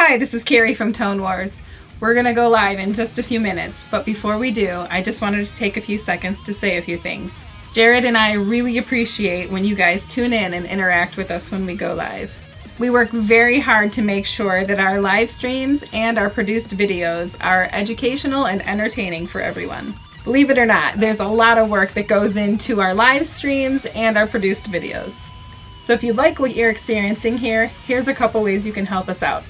Hi, this is Carrie from Tone Wars. We're gonna go live in just a few minutes, but before we do, I just wanted to take a few seconds to say a few things. Jared and I really appreciate when you guys tune in and interact with us when we go live. We work very hard to make sure that our live streams and our produced videos are educational and entertaining for everyone. Believe it or not, there's a lot of work that goes into our live streams and our produced videos. So if you like what you're experiencing here, here's a couple ways you can help us out.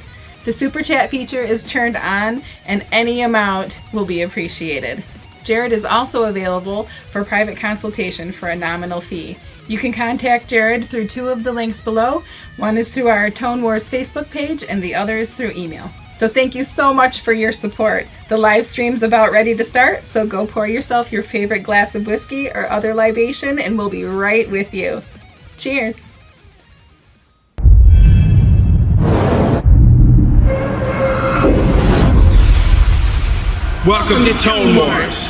The Super Chat feature is turned on and any amount will be appreciated. Jared is also available for private consultation for a nominal fee. You can contact Jared through two of the links below. One is through our Tone Wars Facebook page and the other is through email. So thank you so much for your support. The live stream's about ready to start, so go pour yourself your favorite glass of whiskey or other libation and we'll be right with you. Cheers! Welcome to Tone Wars.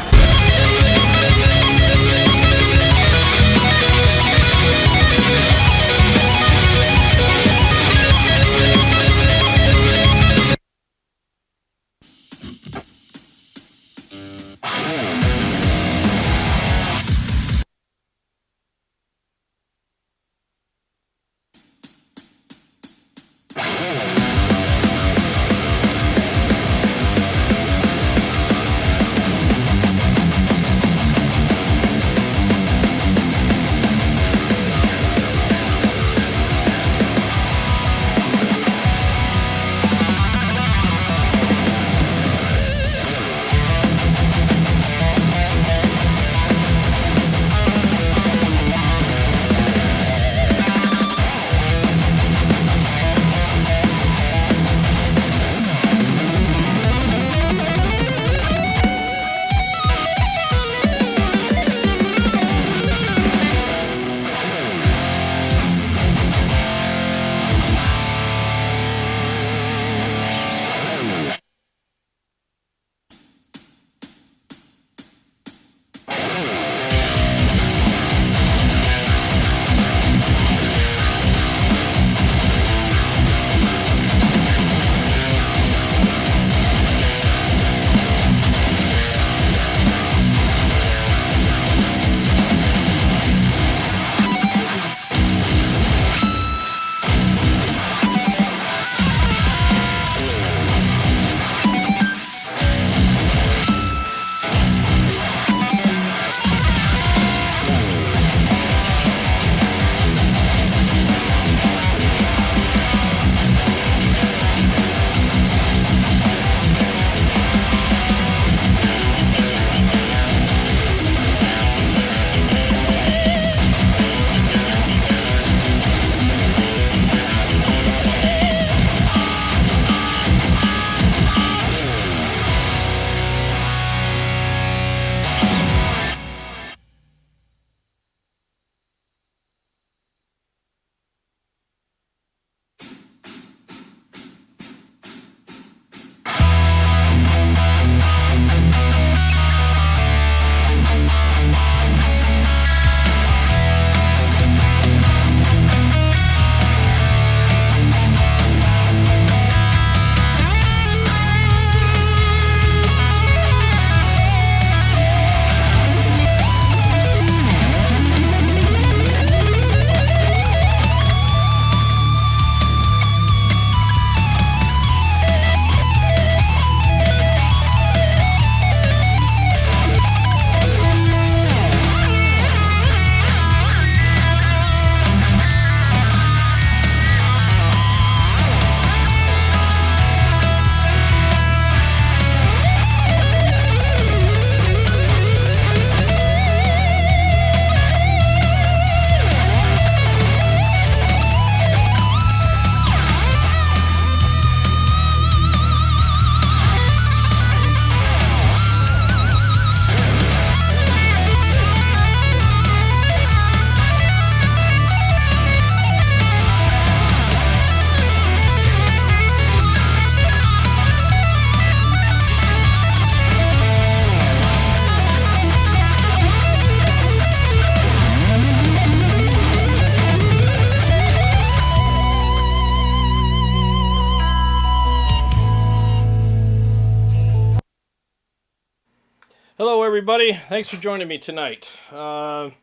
Hello, everybody. Thanks for joining me tonight. I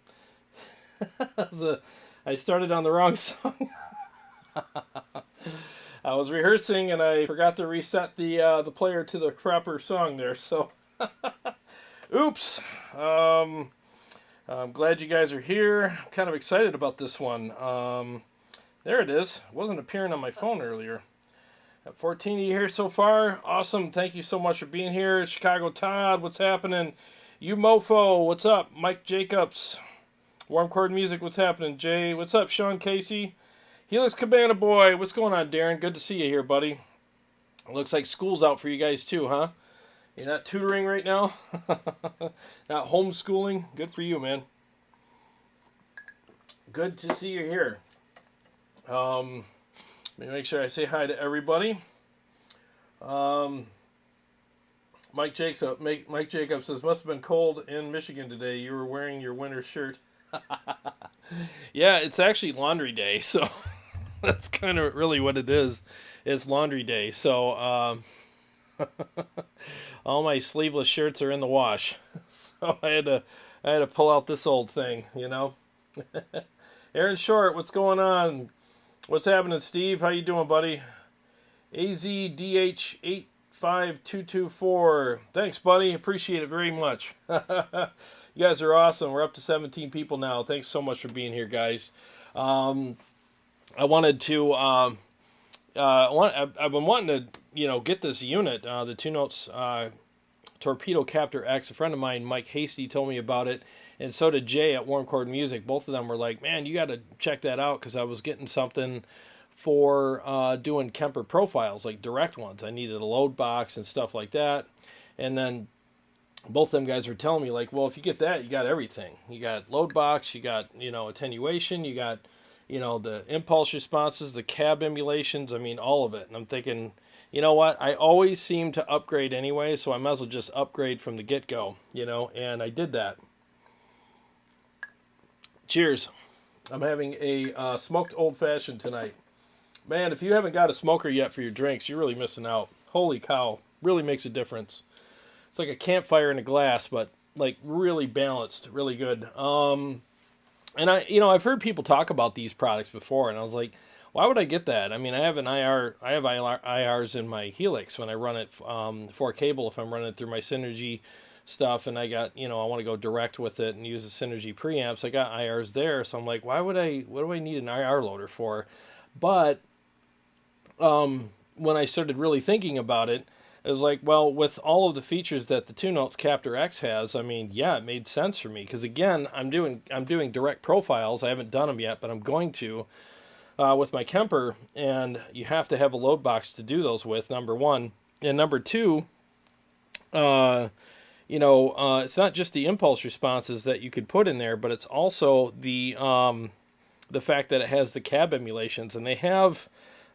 started on the wrong song. I was rehearsing and I forgot to reset the player to the proper song there. So, oops. I'm glad you guys are here. I'm kind of excited about this one. There it is. It wasn't appearing on my phone earlier. At 14 here so far. Awesome. Thank you so much for being here. Chicago Todd, what's happening? You Mofo, what's up? Mike Jacobs. Warm Chord Music, what's happening? Jay, what's up? Sean Casey. Helix Cabana Boy, what's going on, Darren? Good to see you here, buddy. Looks like school's out for you guys too, huh? You're not tutoring right now? Not homeschooling? Good for you, man. Good to see you here. Let me make sure I say hi to everybody. Mike Jacobs says, must have been cold in Michigan today. You were wearing your winter shirt. Yeah, it's actually laundry day, so that's kind of really what it is. It's laundry day, so all my sleeveless shirts are in the wash. So I had to pull out this old thing, you know. Aaron Short, what's going on? What's happening, Steve? How you doing, buddy? AZDH85224. Thanks, buddy. Appreciate it very much. You guys are awesome. We're up to 17 people now. Thanks so much for being here, guys. I wanted to. I've been wanting to, get this unit, the Two Notes Torpedo Captor X. A friend of mine, Mike Hasty, told me about it, and so did Jay at Warm Chord Music. Both of them were like, "Man, you got to check that out," because I was getting something for doing Kemper profiles, like direct ones. I needed a load box and stuff like that, and then both them guys were telling me, like, well, if you get that, you got everything. You got load box, you got, attenuation, you got, the impulse responses, the cab emulations, I mean, all of it. And I'm thinking, you know what? I always seem to upgrade anyway, so I might as well just upgrade from the get-go, and I did that. Cheers. I'm having a smoked old-fashioned tonight. Man, if you haven't got a smoker yet for your drinks, you're really missing out. Holy cow. Really makes a difference. It's like a campfire in a glass, but like really balanced, really good. And I've heard people talk about these products before, and I was like, why would I get that? I mean, I have IRs in my Helix when I run it for cable if I'm running it through my Synergy stuff, and I got, I want to go direct with it and use the Synergy preamps. I got IRs there, so I'm like, what do I need an IR loader for? But when I started really thinking about it, it was like, well, with all of the features that the Two Notes Captor X has, I mean, yeah, it made sense for me. Because again, I'm doing direct profiles. I haven't done them yet, but I'm going to with my Kemper, and you have to have a load box to do those with. Number one, and number two, it's not just the impulse responses that you could put in there, but it's also the fact that it has the cab emulations, and they have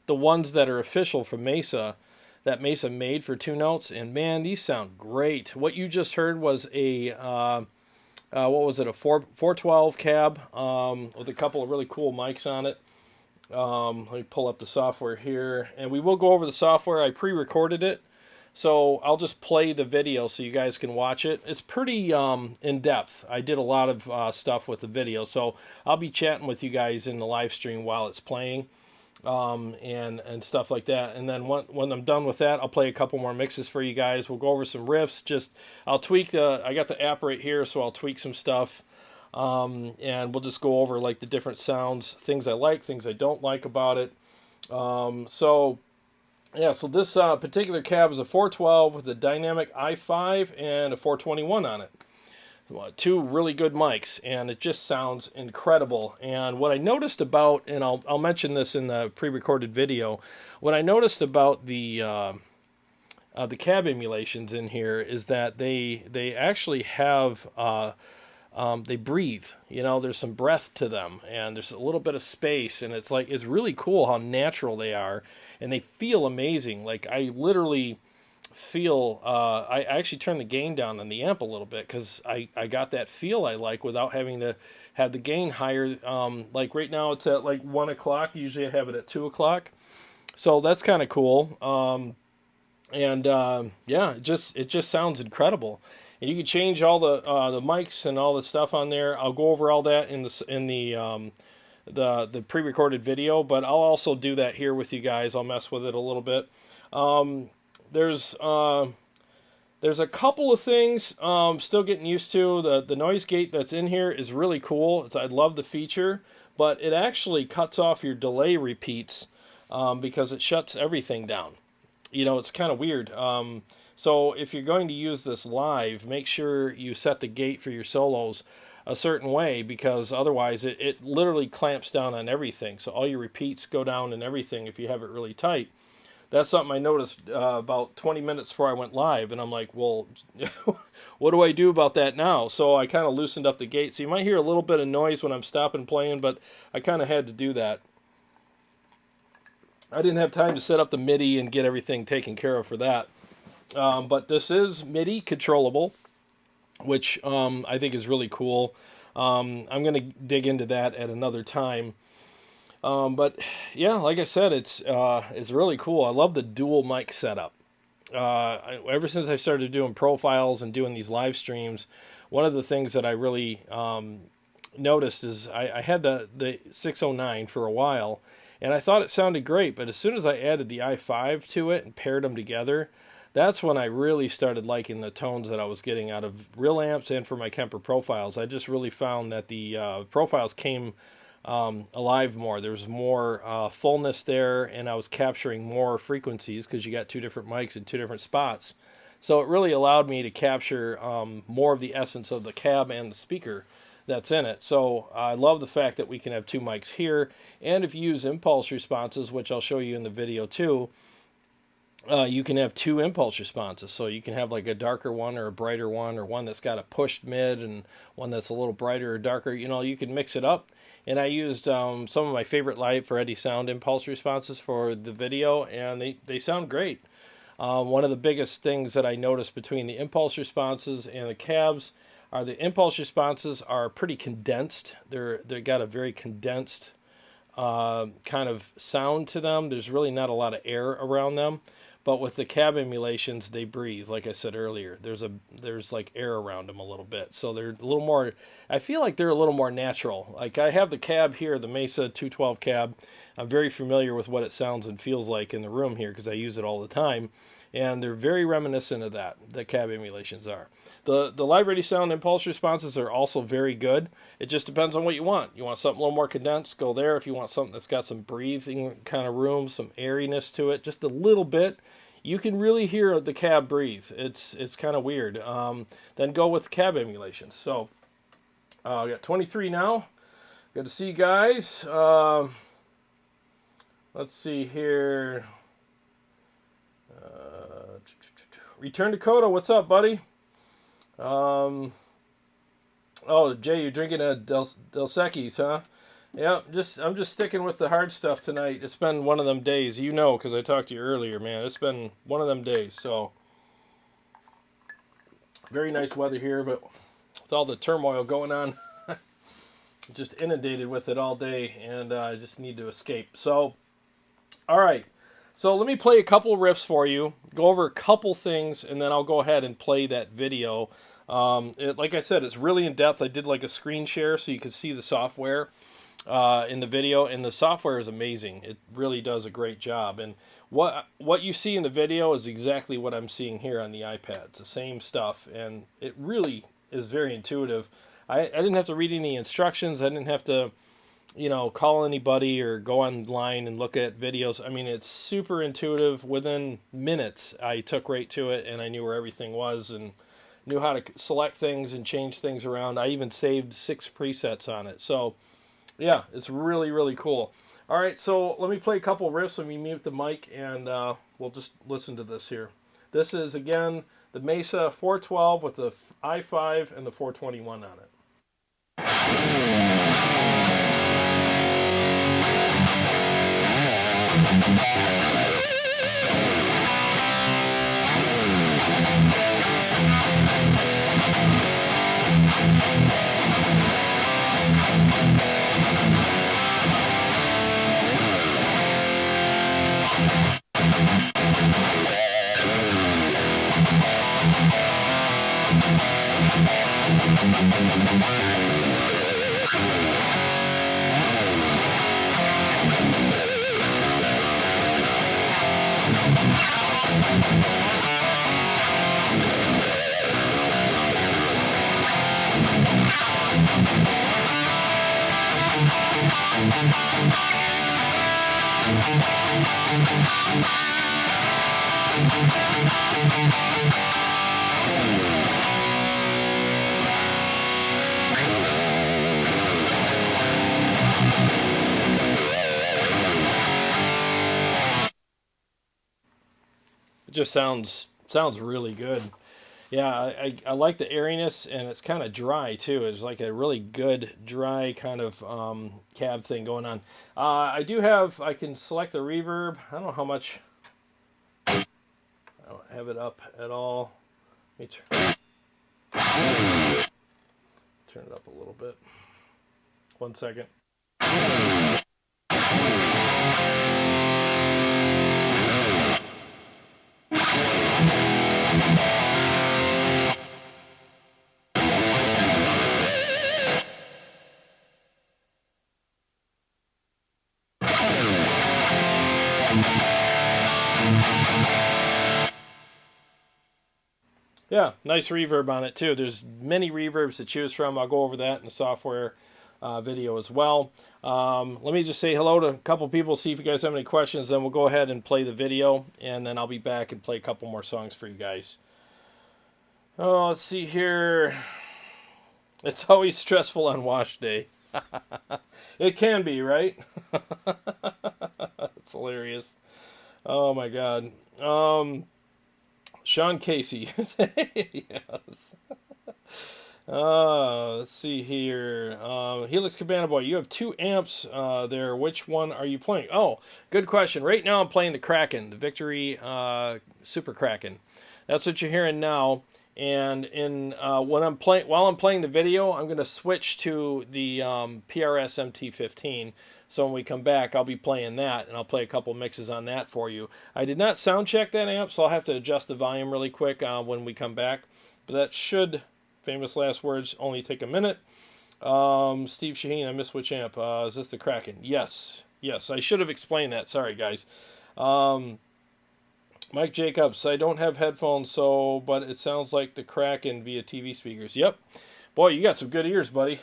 the ones that are official from Mesa. That Mesa made for Two Notes, and man, these sound great. What you just heard was a what was it, a 412 cab with a couple of really cool mics on it. Let me pull up the software here, and we will go over the software. I pre-recorded it, so I'll just play the video so you guys can watch it. It's pretty in depth. I did a lot of stuff with the video, so I'll be chatting with you guys in the live stream while it's playing. And stuff like that. And then when I'm done with that, I'll play a couple more mixes for you guys. We'll go over some riffs. I'll tweak I got the app right here, so I'll tweak some stuff. And we'll just go over like the different sounds, things I like, things I don't like about it. So this particular cab is a 412 with a dynamic i5 and a 421 on it. Two really good mics, and it just sounds incredible. And what I noticed about, and I'll mention this in the pre-recorded video, what I noticed about the cab emulations in here is that they actually have they breathe. There's some breath to them, and there's a little bit of space, and it's really cool how natural they are, and they feel amazing. Like I literally feel I actually turned the gain down on the amp a little bit because I got that feel I like without having to have the gain higher. Like right now it's at like 1 o'clock. Usually I have it at 2 o'clock, so that's kind of cool. And yeah, it just sounds incredible. And you can change all the mics and all the stuff on there. I'll go over all that in the pre-recorded video, but I'll also do that here with you guys. I'll mess with it a little bit. Um, there's there's a couple of things still getting used to. The noise gate that's in here is really cool. I love the feature, but it actually cuts off your delay repeats because it shuts everything down. You know, it's kind of weird. So if you're going to use this live, make sure you set the gate for your solos a certain way, because otherwise it literally clamps down on everything. So all your repeats go down and everything if you have it really tight. That's something I noticed about 20 minutes before I went live, and I'm like, well, what do I do about that now? So I kind of loosened up the gate. So you might hear a little bit of noise when I'm stopping playing, but I kind of had to do that. I didn't have time to set up the MIDI and get everything taken care of for that. But this is MIDI controllable, which I think is really cool. I'm going to dig into that at another time. But yeah, like I said, it's really cool. I love the dual mic setup. Ever since I started doing profiles and doing these live streams, one of the things that I really noticed is I had the 609 for a while, and I thought it sounded great. But as soon as I added the i5 to it and paired them together, that's when I really started liking the tones that I was getting out of real amps and for my Kemper profiles. I just really found that the profiles came alive more. There was more fullness there, and I was capturing more frequencies because you got two different mics in two different spots. So it really allowed me to capture more of the essence of the cab and the speaker that's in it. So I love the fact that we can have two mics here, and if you use impulse responses, which I'll show you in the video too, you can have two impulse responses. So you can have like a darker one or a brighter one, or one that's got a pushed mid and one that's a little brighter or darker. You know, you can mix it up. And I used some of my favorite light for Eddie Sound impulse responses for the video, and they sound great. One of the biggest things that I noticed between the impulse responses and the cabs are the impulse responses are pretty condensed. They got a very condensed kind of sound to them. There's really not a lot of air around them. But with the cab emulations, they breathe, like I said earlier. There's like air around them a little bit. So they're a little more, I feel like they're a little more natural. Like I have the cab here, the Mesa 212 cab. I'm very familiar with what it sounds and feels like in the room here because I use it all the time. And they're very reminiscent of that, the cab emulations are. The Live Ready Sound impulse responses are also very good. It just depends on what you want. You want something a little more condensed, go there. If you want something that's got some breathing kind of room, some airiness to it, just a little bit, you can really hear the cab breathe. It's kind of weird. Then go with cab emulations. So I got 23 now. Good to see you guys. Let's see here. Return Dakota, what's up, buddy? Oh, Jay, you're drinking a Dos Equis, huh? Yeah, I'm just sticking with the hard stuff tonight. It's been one of them days, you know, because I talked to you earlier, man. It's been one of them days, so very nice weather here, but with all the turmoil going on, just inundated with it all day, and I just need to escape. So, all right. So let me play a couple riffs for you, go over a couple things, and then I'll go ahead and play that video. Like I said, it's really in depth. I did like a screen share so you can see the software in the video, and the software is amazing. It really does a great job. And what you see in the video is exactly what I'm seeing here on the iPad. It's the same stuff, and it really is very intuitive. I didn't have to read any instructions. I didn't have to, you know, call anybody or go online and look at videos. I mean, it's super intuitive. Within minutes, I took right to it, and I knew where everything was and knew how to select things and change things around. I even saved 6 presets on it. So, yeah, it's really, really cool. All right, so let me play a couple riffs. Let me mute the mic, and we'll just listen to this here. This is, again, the Mesa 412 with the i5 and the 421 on it. It just sounds really good. Yeah, I like the airiness, and it's kind of dry too. It's like a really good dry kind of cab thing going on. I can select the reverb. I don't know how much. I don't have it up at all. Let me turn it up a little bit. 1 second. Yeah, nice reverb on it too. There's many reverbs to choose from. I'll go over that in the software video as well. Let me just say hello to a couple people, see if you guys have any questions, then we'll go ahead and play the video, and then I'll be back and play a couple more songs for you guys. Oh, let's see here. It's always stressful on wash day. It can be, right? It's hilarious. Oh my god. Sean Casey. Yes. Let's see here. Helix Cabana Boy, you have 2 amps there. Which one are you playing? Oh, good question. Right now I'm playing the Kraken, the Victory Super Kraken. That's what you're hearing now. And while I'm playing the video, I'm going to switch to the PRS MT15. So when we come back, I'll be playing that, and I'll play a couple mixes on that for you. I did not sound check that amp, so I'll have to adjust the volume really quick when we come back. But that should, famous last words, only take a minute. Steve Shaheen, I missed which amp. Is this the Kraken? Yes. Yes, I should have explained that. Sorry, guys. Mike Jacobs, I don't have headphones, but it sounds like the Kraken via TV speakers. Yep. Boy, you got some good ears, buddy.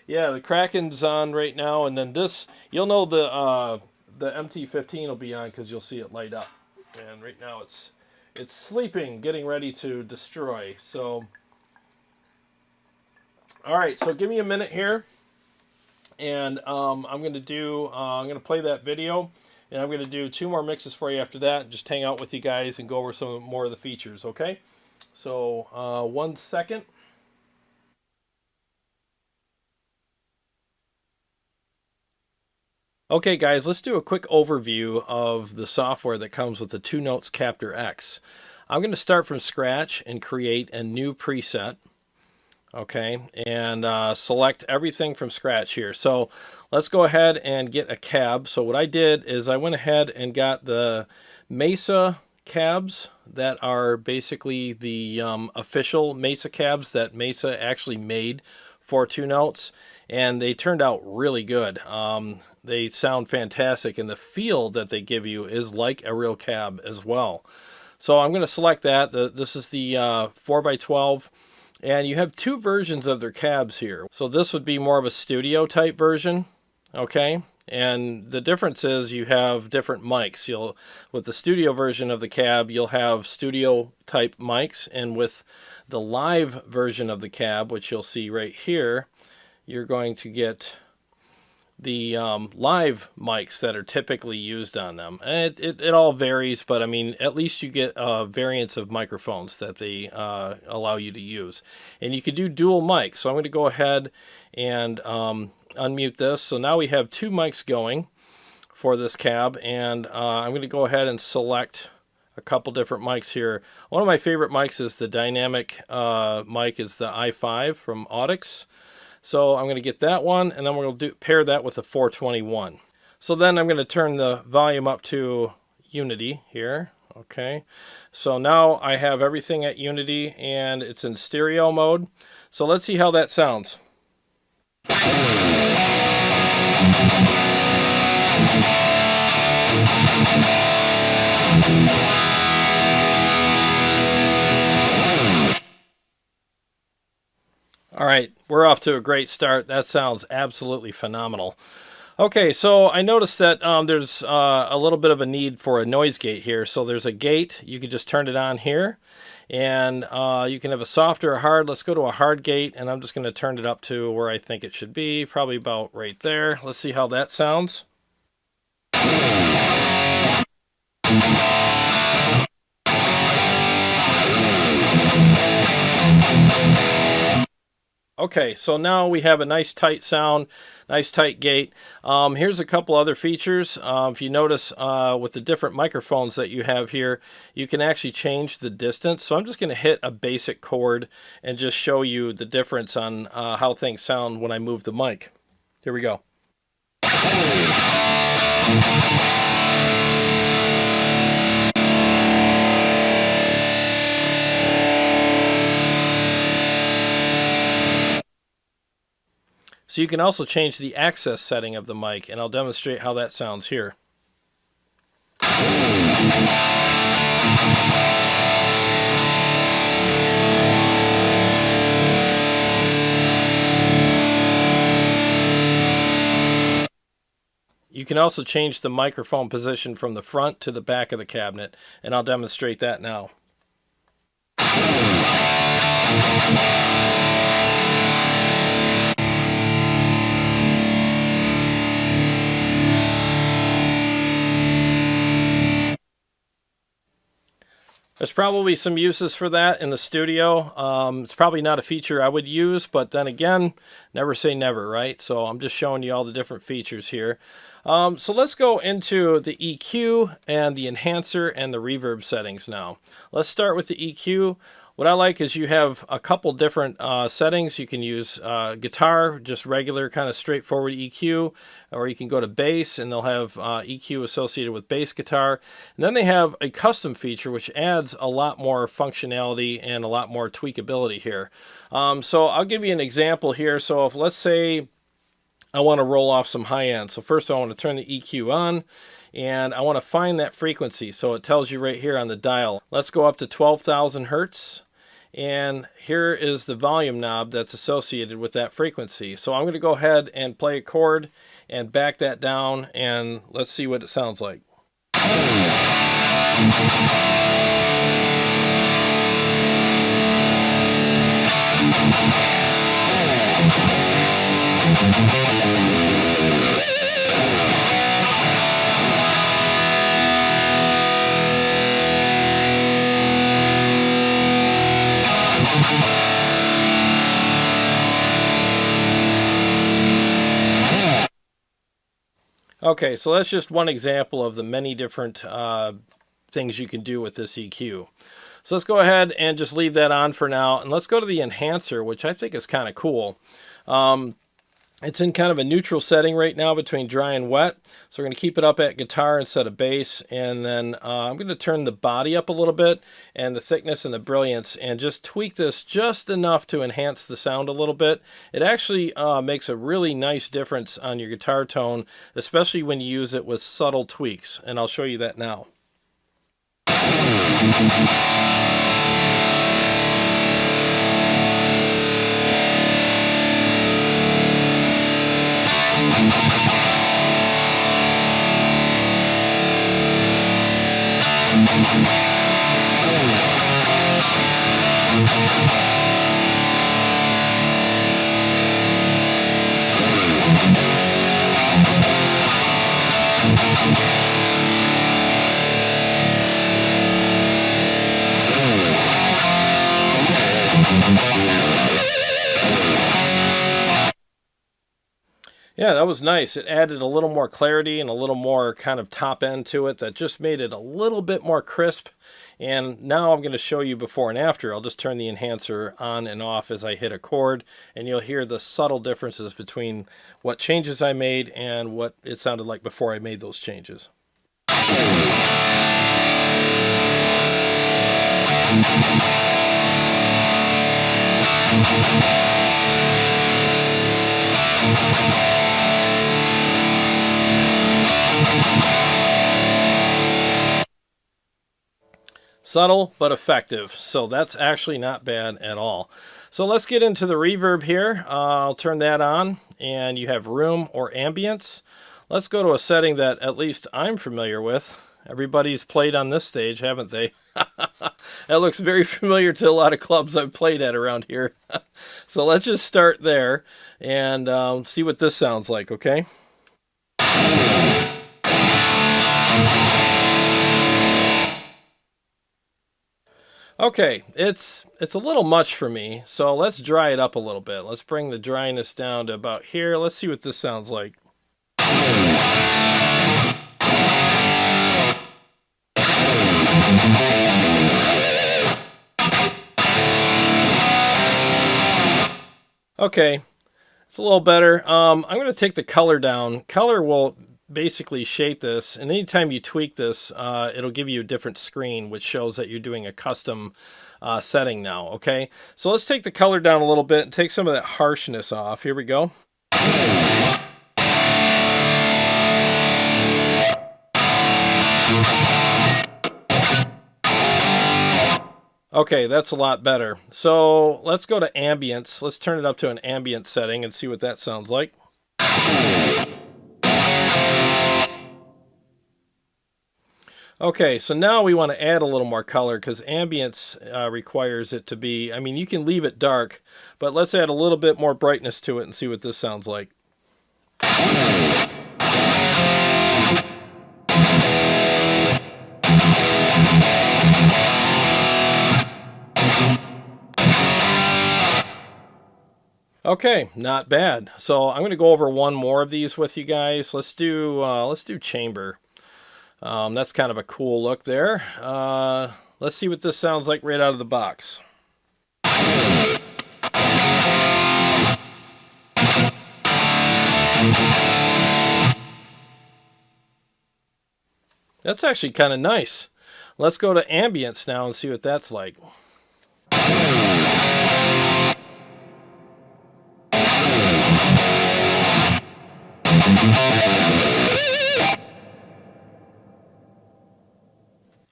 Yeah, the Kraken's on right now, and then this, you'll know the MT15 will be on because you'll see it light up. And right now it's sleeping, getting ready to destroy. So, all right, so give me a minute here, and I'm gonna play that video. And I'm going to do 2 more mixes for you after that. Just hang out with you guys and go over some more of the features, okay? So, 1 second. Okay, guys, let's do a quick overview of the software that comes with the Two Notes Captor X. I'm going to start from scratch and create a new preset. Okay, and select everything from scratch here. So let's go ahead and get a cab. So what I did is I went ahead and got the Mesa cabs that are basically the official Mesa cabs that Mesa actually made for Two Notes, and they turned out really good. They sound fantastic, and the feel that they give you is like a real cab as well. So I'm going to select that. This is the 4x12. And you have 2 versions of their cabs here. So this would be more of a studio type version, okay? And the difference is you have different mics. With the studio version of the cab, you'll have studio type mics, and with the live version of the cab, which you'll see right here, you're going to get the live mics that are typically used on them. And it all varies, but I mean, at least you get variants of microphones that they allow you to use. And you can do dual mics. So I'm going to go ahead and unmute this. So now we have 2 mics going for this cab, and I'm going to go ahead and select a couple different mics here. One of my favorite mics is the dynamic mic, is the i5 from Audix. So I'm going to get that one, and then we're going to pair that with the 421. So then I'm going to turn the volume up to unity here. Okay, so now I have everything at unity and it's in stereo mode. So let's see how that sounds. All right, we're off to a great start. That sounds absolutely phenomenal. Okay, so I noticed that there's a little bit of a need for a noise gate here. So there's a gate. You can just turn it on here. And you can have a soft or a hard. Let's go to a hard gate, and I'm just going to turn it up to where I think it should be, probably about right there. Let's see how that sounds. Okay, so now we have a nice tight sound, nice tight gate. Here's a couple other features. If you notice with the different microphones that you have here, you can actually change the distance. So I'm just going to hit a basic chord and just show you the difference on how things sound when I move the mic. Here we go. So you can also change the access setting of the mic, and I'll demonstrate how that sounds here. You can also change the microphone position from the front to the back of the cabinet, and I'll demonstrate that now. There's probably some uses for that in the studio. It's probably not a feature I would use, but then again, never say never, right? So I'm just showing you all the different features here. So let's go into the EQ and the enhancer and the reverb settings now. Let's start with the EQ. What I like is you have a couple different settings. You can use guitar, just regular kind of straightforward EQ, or you can go to bass and they'll have EQ associated with bass guitar. And then they have a custom feature which adds a lot more functionality and a lot more tweakability here. So I'll give you an example here. So if let's say I want to roll off some high end. So first I want to turn the EQ on and I want to find that frequency. So it tells you right here on the dial. Let's go up to 12,000 Hertz. And here is the volume knob that's associated with that frequency. So I'm going to go ahead and play a chord and back that down and let's see what it sounds like. Okay, so that's just one example of the many different things you can do with this EQ. So let's go ahead and just leave that on for now, and let's go to the enhancer, which I think is kind of cool. It's in kind of a neutral setting right now between dry and wet. So we're going to keep it up at guitar instead of bass. And then I'm going to turn the body up a little bit and the thickness and the brilliance and just tweak this just enough to enhance the sound a little bit. It actually makes a really nice difference on your guitar tone, especially when you use it with subtle tweaks. And I'll show you that now. Yeah, that was nice. It added a little more clarity and a little more kind of top end to it that just made it a little bit more crisp. And now I'm going to show you before and after. I'll just turn the enhancer on and off as I hit a chord, and you'll hear the subtle differences between what changes I made and what it sounded like before I made those changes. Subtle but effective, so that's actually not bad at all. So let's get into the reverb here. I'll turn that on, and you have room or ambience. Let's go to a setting that at least I'm familiar with. Everybody's played on this stage, haven't they? That looks very familiar to a lot of clubs I've played at around here. So let's just start there and see what this sounds like, okay? Okay, it's a little much for me, so let's dry it up a little bit. Let's bring the dryness down to about here. Let's see what this sounds like. Okay, it's a little better. I'm going to take the color down. Color will basically shape this, and anytime you tweak this, it'll give you a different screen, which shows that you're doing a custom setting now, okay? So let's take the color down a little bit and take some of that harshness off. Here we go. Okay, that's a lot better. So let's go to ambience. Let's turn it up to an ambient setting and see what that sounds like. Okay, so now we want to add a little more color because ambience requires it to be, I mean, you can leave it dark, but let's add a little bit more brightness to it and see what this sounds like. Okay, not bad. So I'm going to go over one more of these with you guys. Let's do chamber. That's kind of a cool look there. Let's see what this sounds like right out of the box. That's actually kind of nice. Let's go to ambience now and see what that's like.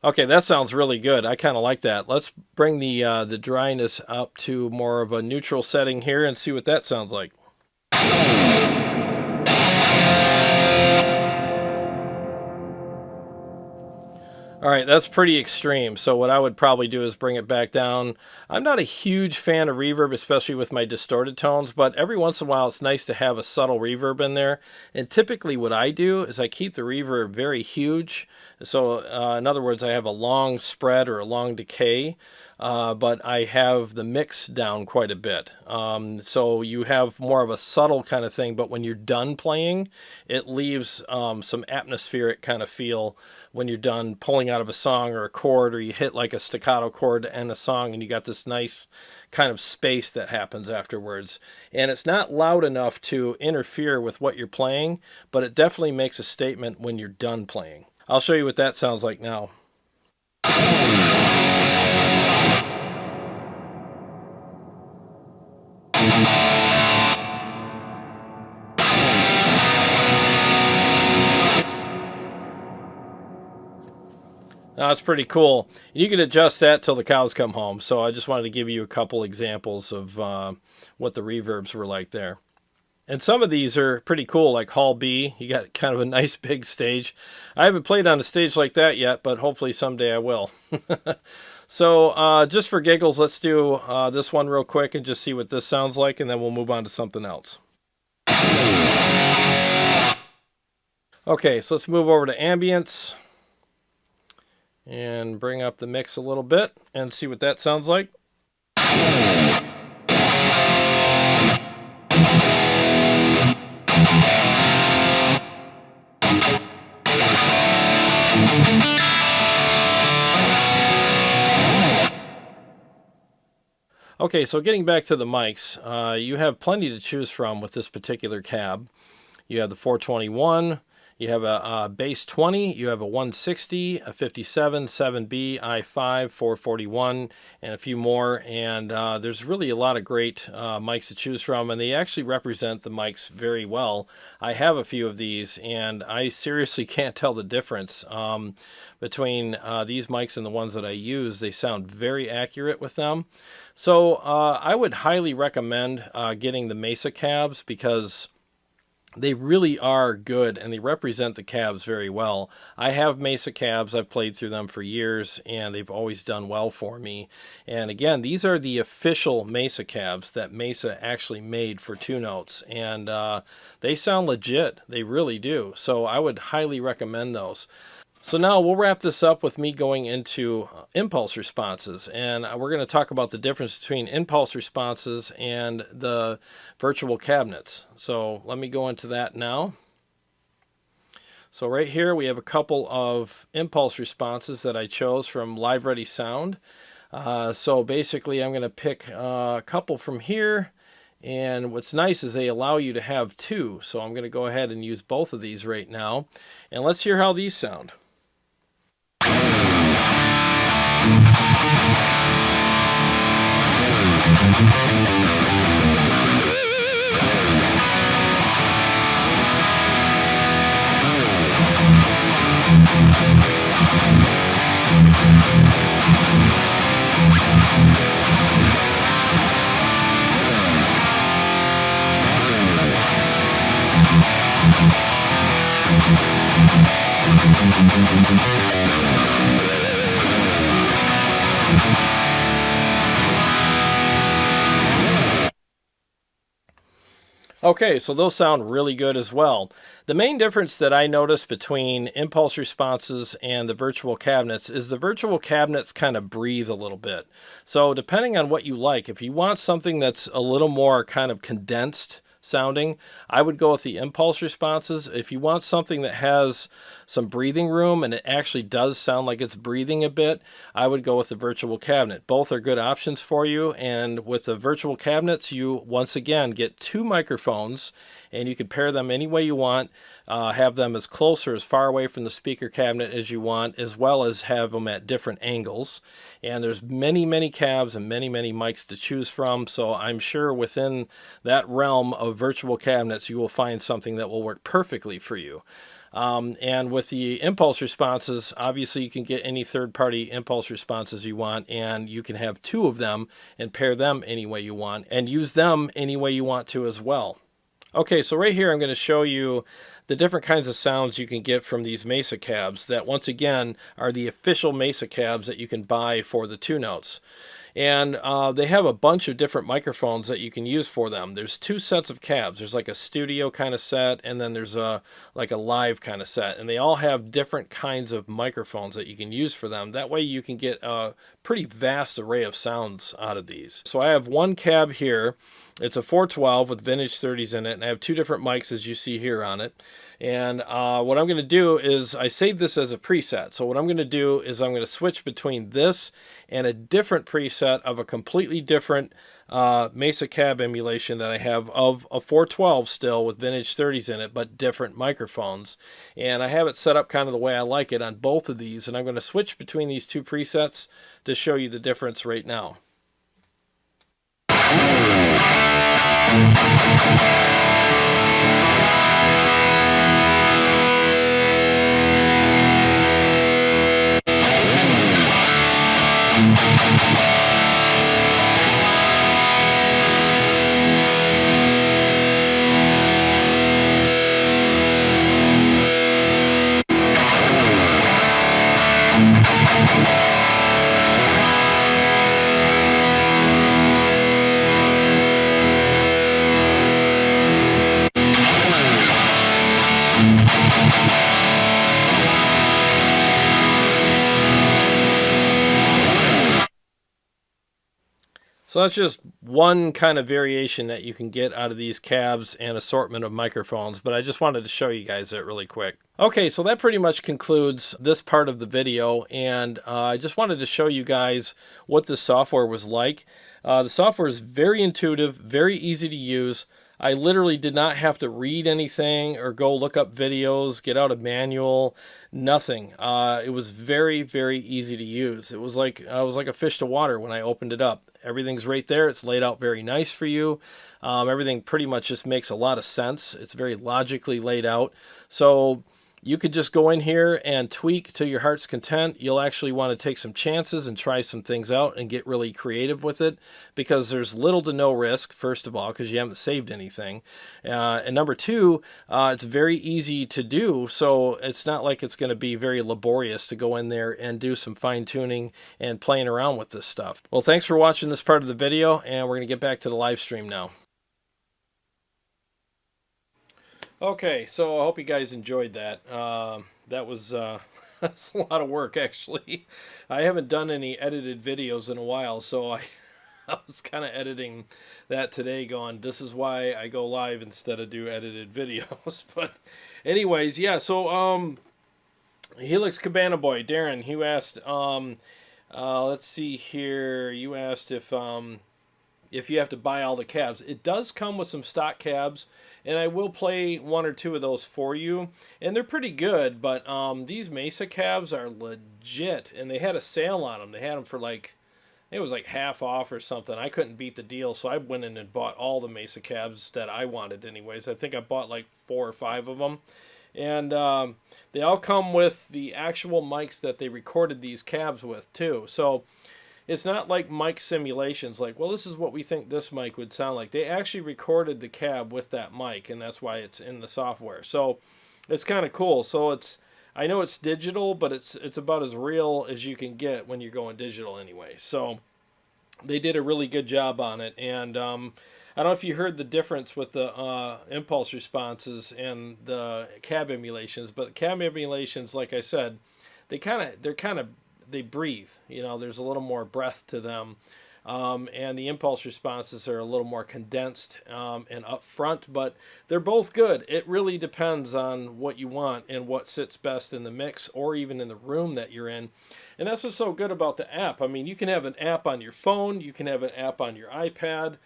Okay, that sounds really good. I kind of like that. Let's bring the dryness up to more of a neutral setting here and see what that sounds like. All right, that's pretty extreme. So what I would probably do is bring it back down. I'm not a huge fan of reverb, especially with my distorted tones, but every once in a while it's nice to have a subtle reverb in there. And typically what I do is I keep the reverb very huge. So in other words, I have a long spread or a long decay, but I have the mix down quite a bit. So you have more of a subtle kind of thing, but when you're done playing, it leaves some atmospheric kind of feel when you're done pulling out of a song or a chord, or you hit like a staccato chord to end a song and you got this nice kind of space that happens afterwards. And it's not loud enough to interfere with what you're playing, but it definitely makes a statement when you're done playing. I'll show you what that sounds like now. That's pretty cool. You can adjust that till the cows come home. So I just wanted to give you a couple examples of what the reverbs were like there. And some of these are pretty cool, like Hall B. You got kind of a nice big stage. I haven't played on a stage like that yet, but hopefully someday I will. So just for giggles, let's do this one real quick and just see what this sounds like, and then we'll move on to something else. Okay, so let's move over to ambience and bring up the mix a little bit and see what that sounds like. Okay, so getting back to the mics, you have plenty to choose from with this particular cab. You have the 421, You have a bass 20, you have a 160, a 57, 7B, I5, 441, and a few more. And there's really a lot of great mics to choose from, and they actually represent the mics very well. I have a few of these, and I seriously can't tell the difference between these mics and the ones that I use. They sound very accurate with them. So I would highly recommend getting the Mesa Cabs, because they really are good and they represent the cabs very well. I have Mesa Cabs. I've played through them for years and they've always done well for me. And again, these are the official Mesa Cabs that Mesa actually made for Two Notes, and they sound legit. They really do. So I would highly recommend those. So now we'll wrap this up with me going into impulse responses, and we're going to talk about the difference between impulse responses and the virtual cabinets. So let me go into that now. So right here we have a couple of impulse responses that I chose from Live Ready Sound. So basically I'm going to pick a couple from here. And what's nice is they allow you to have two. So I'm going to go ahead and use both of these right now. And let's hear how these sound. Okay, so those sound really good as well. The main difference that I noticed between impulse responses and the virtual cabinets is the virtual cabinets kind of breathe a little bit. So depending on what you like, if you want something that's a little more kind of condensed sounding, I would go with the impulse responses. If you want something that has some breathing room and it actually does sound like it's breathing a bit, I would go with the virtual cabinet. Both are good options for you, and with the virtual cabinets you once again get two microphones and you can pair them any way you want, have them as close or as far away from the speaker cabinet as you want, as well as have them at different angles. And there's many cabs and many mics to choose from, so I'm sure within that realm of virtual cabinets you will find something that will work perfectly for you. And with the impulse responses, obviously you can get any third-party impulse responses you want, and you can have two of them and pair them any way you want and use them any way you want to as well. Okay, so right here I'm going to show you the different kinds of sounds you can get from these Mesa Cabs that once again are the official Mesa Cabs that you can buy for the Two Notes. And they have a bunch of different microphones that you can use for them. There's two sets of cabs. There's like a studio kind of set, and then there's like a live kind of set. And they all have different kinds of microphones that you can use for them. That way you can get a pretty vast array of sounds out of these. So I have one cab here. It's a 412 with vintage 30s in it, and I have two different mics as you see here on it. And what I'm going to do is I saved this as a preset. So what I'm going to do is I'm going to switch between this and a different preset of a completely different Mesa Cab emulation that I have of a 412 still with vintage 30s in it, but different microphones. And I have it set up kind of the way I like it on both of these. And I'm going to switch between these two presets to show you the difference right now. So that's just one kind of variation that you can get out of these cabs and assortment of microphones, but I just wanted to show you guys that really quick. Okay, so that pretty much concludes this part of the video, and I just wanted to show you guys what the software was like. The software is very intuitive, very easy to use. I literally did not have to read anything or go look up videos, get out a manual, nothing. It was very, very easy to use. It was like I was like a fish to water when I opened it up. Everything's right there. It's laid out very nice for you. Everything pretty much just makes a lot of sense. It's very logically laid out. So you could just go in here and tweak to your heart's content. You'll actually want to take some chances and try some things out and get really creative with it, because there's little to no risk, first of all, because you haven't saved anything. And number two, it's very easy to do, so it's not like it's going to be very laborious to go in there and do some fine-tuning and playing around with this stuff. Well, thanks for watching this part of the video, and we're going to get back to the live stream now. Okay, so I hope you guys enjoyed that. That was that's a lot of work, actually. I haven't done any edited videos in a while, so I was kind of editing that today, going, this is why I go live instead of do edited videos. But anyways, yeah, so Helix Cabana Boy, Darren, you asked, let's see here, you asked if you have to buy all the cabs. It does come with some stock cabs, and I will play one or two of those for you, and they're pretty good. But these Mesa cabs are legit, and they had a sale on them. They had them for like, it was like half off or something. I couldn't beat the deal, so I went in and bought all the Mesa cabs that I wanted anyways. I think I bought like 4 or 5 of them, and they all come with the actual mics that they recorded these cabs with too. So it's not like mic simulations, like, well, this is what we think this mic would sound like. They actually recorded the cab with that mic, and that's why it's in the software. So it's kind of cool. So it's, I know it's digital, but it's about as real as you can get when you're going digital anyway. So they did a really good job on it. And I don't know if you heard the difference with the impulse responses and the cab emulations, but cab emulations, like I said, they breathe, you know, there's a little more breath to them, and the impulse responses are a little more condensed and upfront, but they're both good. It really depends on what you want and what sits best in the mix or even in the room that you're in. And that's what's so good about the app. I mean, you can have an app on your phone, you can have an app on your iPad.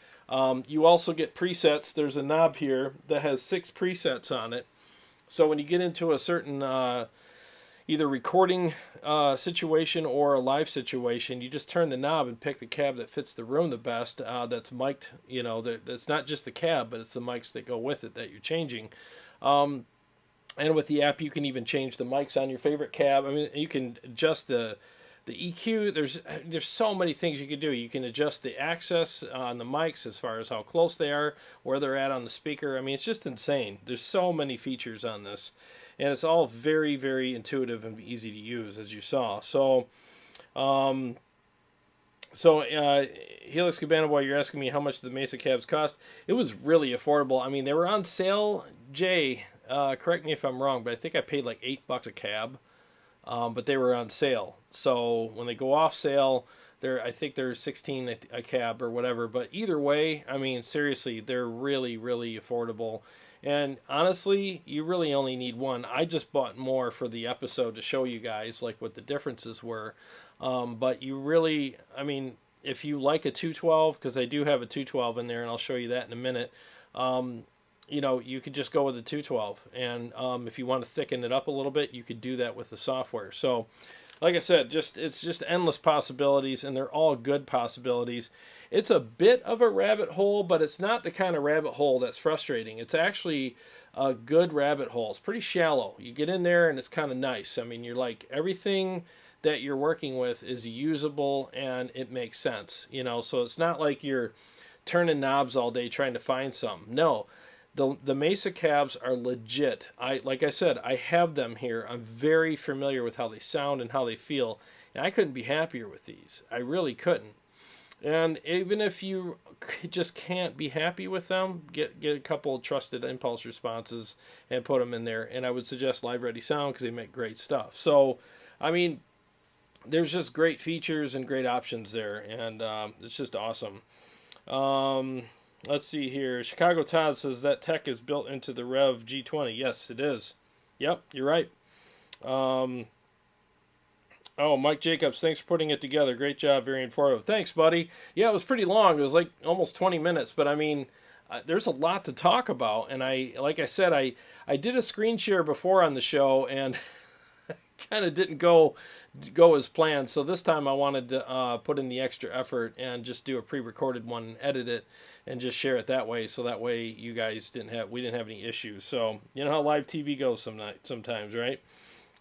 You also get presets. There's a knob here that has 6 presets on it, so when you get into a certain either recording situation or a live situation, you just turn the knob and pick the cab that fits the room the best, that's mic'd, you know, that's not just the cab, but it's the mics that go with it that you're changing. And with the app, you can even change the mics on your favorite cab. I mean, you can adjust the EQ. There's so many things you can do. You can adjust the access on the mics as far as how close they are, where they're at on the speaker. I mean, it's just insane. There's so many features on this. And it's all very, very intuitive and easy to use, as you saw. So, Helix Cabana Boy, you're asking me how much the Mesa cabs cost. It was really affordable. I mean, they were on sale. Jay, correct me if I'm wrong, but I think I paid like $8 a cab. But they were on sale. So when they go off sale, I think they're 16 a cab or whatever. But either way, I mean, seriously, they're really, really affordable. And honestly, you really only need one. I just bought more for the episode to show you guys like what the differences were. But you really, I mean, if you like a 212, because I do have a 212 in there, and I'll show you that in a minute, you know, you could just go with the 212. And if you want to thicken it up a little bit, you could do that with the software. So like I said, it's just endless possibilities, and they're all good possibilities. It's a bit of a rabbit hole, but it's not the kind of rabbit hole that's frustrating. It's actually a good rabbit hole. It's pretty shallow. You get in there, and it's kind of nice. I mean, you're like, everything that you're working with is usable, and it makes sense. You know, so it's not like you're turning knobs all day trying to find something. No. The Mesa cabs are legit. Like I said, I have them here. I'm very familiar with how they sound and how they feel, and I couldn't be happier with these. I really couldn't. And even if you just can't be happy with them, get a couple of trusted impulse responses and put them in there. And I would suggest Live Ready Sound, because they make great stuff. So, I mean, there's just great features and great options there, and it's just awesome. Let's see here. Chicago Todd says that tech is built into the Rev G20. Yes, it is. Yep, you're right. Oh, Mike Jacobs, thanks for putting it together. Great job, very informative. Thanks, buddy. Yeah, it was pretty long. It was like almost 20 minutes, but I mean, there's a lot to talk about, and like I said, I did a screen share before on the show, and kind of didn't go as planned. So this time I wanted to put in the extra effort and just do a pre-recorded one, and edit it, and just share it that way. So that way you guys we didn't have any issues. So you know how live TV goes sometimes, right?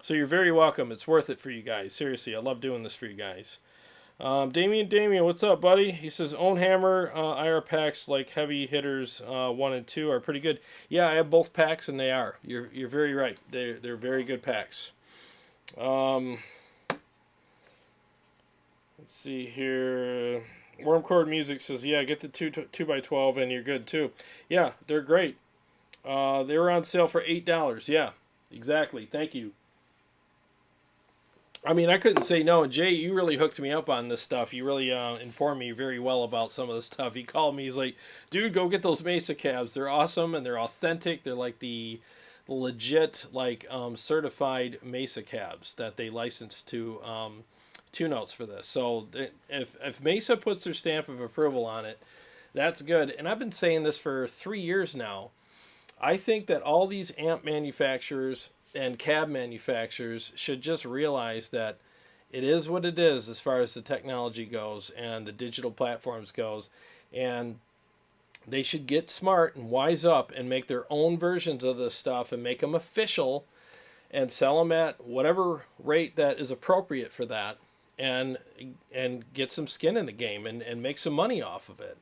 So you're very welcome. It's worth it for you guys. Seriously, I love doing this for you guys. Damien, what's up, buddy? He says, own hammer IR packs like heavy hitters 1 and 2 are pretty good. Yeah, I have both packs, and they are. You're very right. They're very good packs. Let's see here. Wormcord Music says, yeah, get the 2x12 and you're good too. Yeah, they're great. They were on sale for $8. Yeah, exactly. Thank you. I mean, I couldn't say no. Jay, you really hooked me up on this stuff. You really informed me very well about some of this stuff. He called me. He's like, dude, go get those Mesa Cabs. They're awesome, and they're authentic. They're like the legit, like, certified Mesa Cabs that they licensed to Two Notes for this. So if Mesa puts their stamp of approval on it, that's good. And I've been saying this for 3 years now. I think that all these amp manufacturers and cab manufacturers should just realize that it is what it is as far as the technology goes and the digital platforms goes, and they should get smart and wise up and make their own versions of this stuff and make them official and sell them at whatever rate that is appropriate for that, and get some skin in the game and make some money off of it.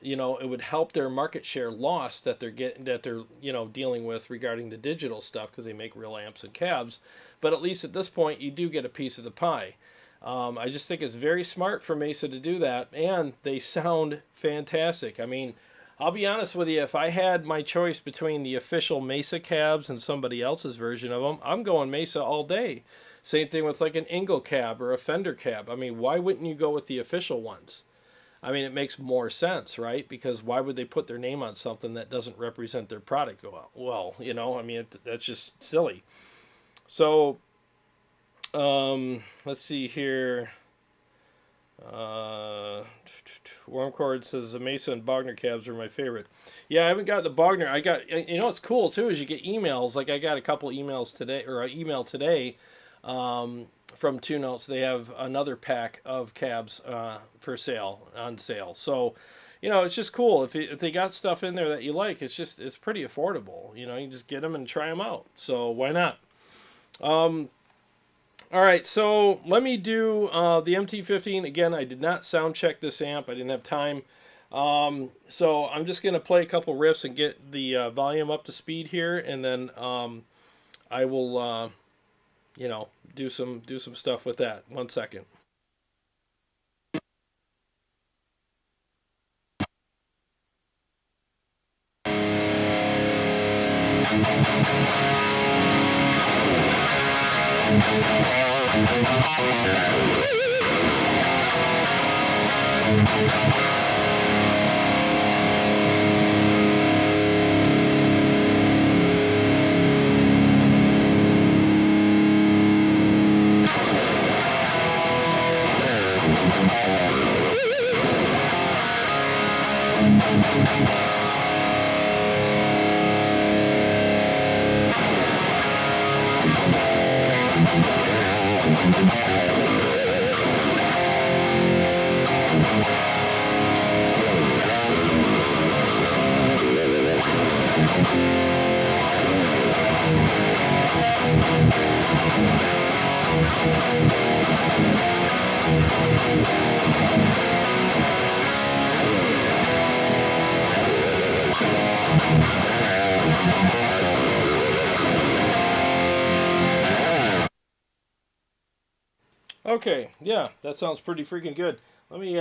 You know, it would help their market share loss that they're dealing with regarding the digital stuff, because they make real amps and cabs. But at least at this point, you do get a piece of the pie. I just think it's very smart for Mesa to do that, and they sound fantastic. I mean, I'll be honest with you, if I had my choice between the official Mesa cabs and somebody else's version of them, I'm going Mesa all day. Same thing with like an Engel cab or a Fender cab. I mean, why wouldn't you go with the official ones? I mean, it makes more sense, right? Because why would they put their name on something that doesn't represent their product well? You know, I mean, that's just silly. So, let's see here. Wormcord says the Mesa and Bogner cabs are my favorite. Yeah, I haven't got the Bogner. I got, you know, what's cool too is you get emails. Like I got a couple emails today, or an email today, from Two Notes. They have another pack of cabs for sale, on sale. So, you know, it's just cool. If they got stuff in there that you like, it's pretty affordable. You know, you just get them and try them out. So why not? All right, so let me do the MT15. Again, I did not sound check this amp. I didn't have time. So I'm just going to play a couple riffs and get the volume up to speed here, and then I will, you know, do some stuff with that. 1 second. Okay, yeah, that sounds pretty freaking good. Let me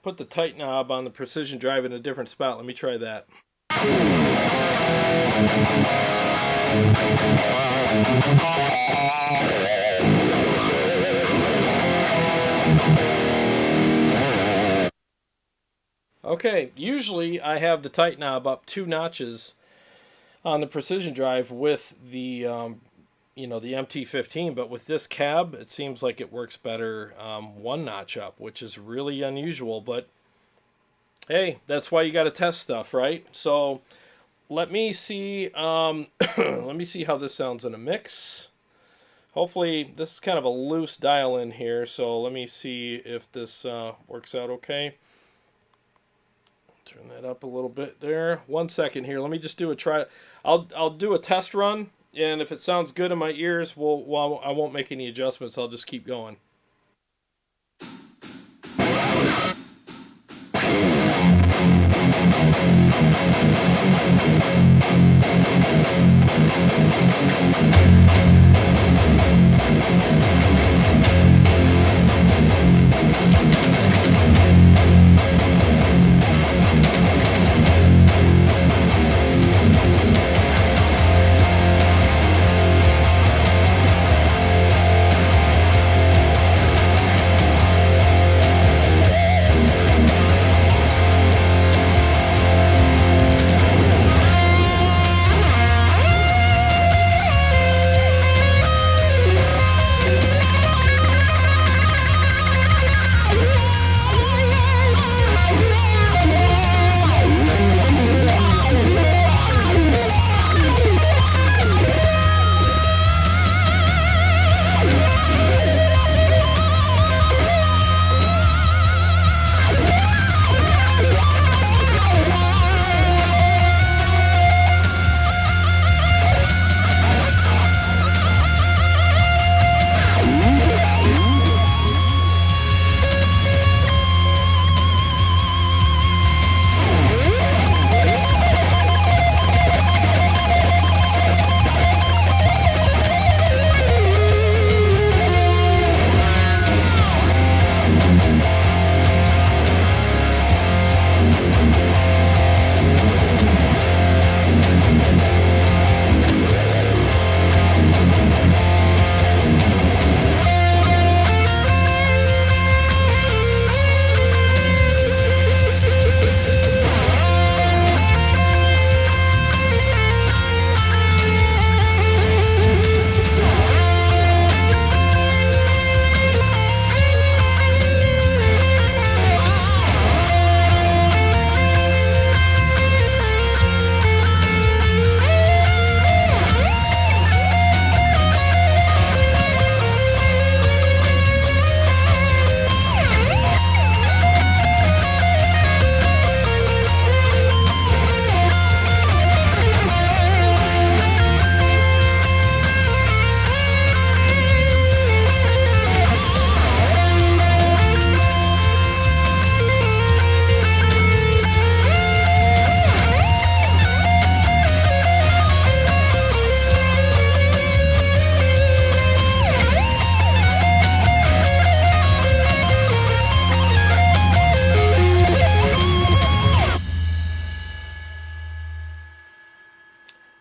put the tight knob on the precision drive in a different spot. Let me try that. Okay, usually I have the tight knob up 2 notches on the precision drive with the you know, the MT15, but with this cab, it seems like it works better 1 notch up, which is really unusual. But hey, that's why you got to test stuff, right? So let me see. Let me see how this sounds in a mix. Hopefully, this is kind of a loose dial in here, so let me see if this works out okay. Turn that up a little bit there. 1 second here. Let me just do a try. I'll do a test run, and if it sounds good in my ears, I won't make any adjustments. I'll just keep going.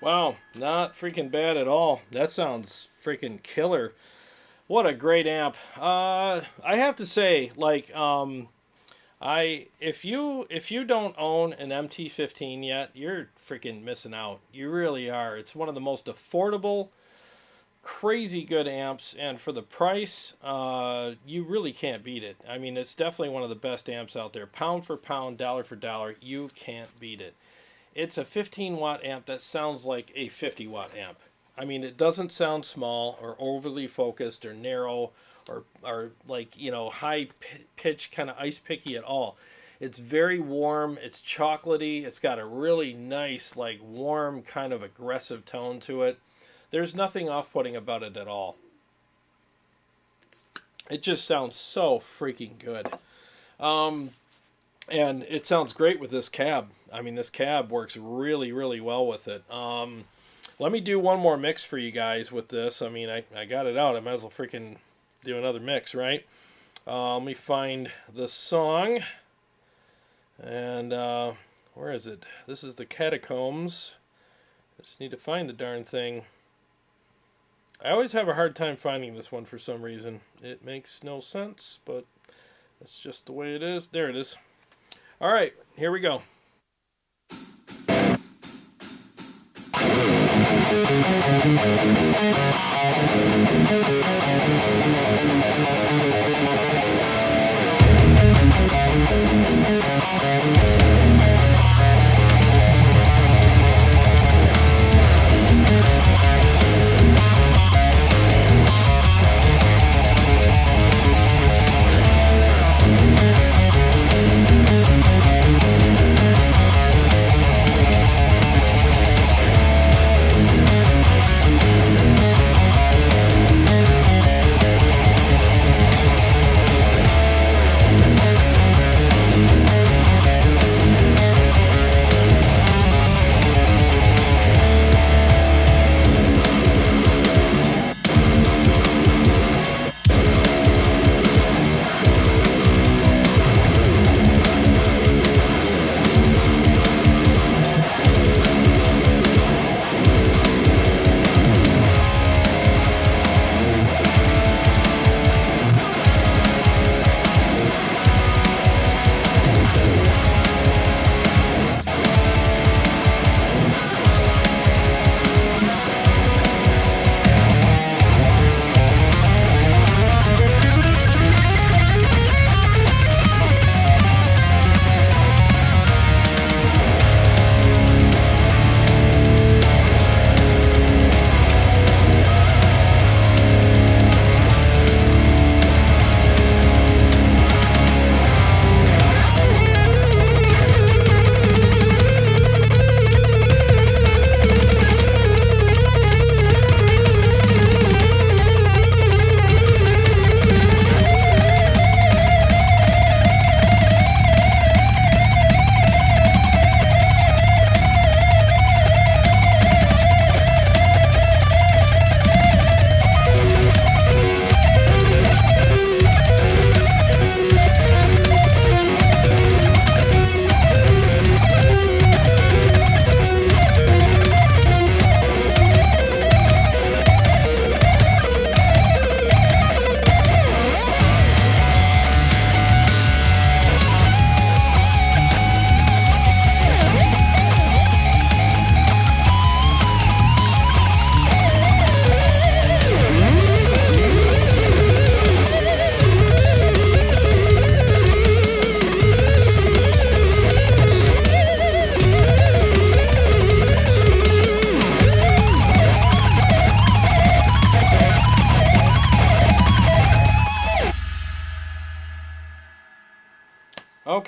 Wow, not freaking bad at all. That sounds freaking killer. What a great amp. I have to say, like, if you don't own an MT15 yet, you're freaking missing out. You really are. It's one of the most affordable, crazy good amps, and for the price, you really can't beat it. I mean, it's definitely one of the best amps out there. Pound for pound, dollar for dollar, you can't beat it. It's a 15 watt amp that sounds like a 50 watt amp. I mean, it doesn't sound small or overly focused or narrow or like, you know, high pitch kind of ice picky at all. It's very warm, it's chocolatey, it's got a really nice, like, warm kind of aggressive tone to it. There's nothing off-putting about it at all. It just sounds so freaking good. And it sounds great with this cab. I mean, this cab works really, really well with it. Let me do one more mix for you guys with this. I mean, I got it out. I might as well freaking do another mix, right? Let me find the song. And where is it? This is the Catacombs. I just need to find the darn thing. I always have a hard time finding this one for some reason. It makes no sense, but that's just the way it is. There it is. All right, here we go.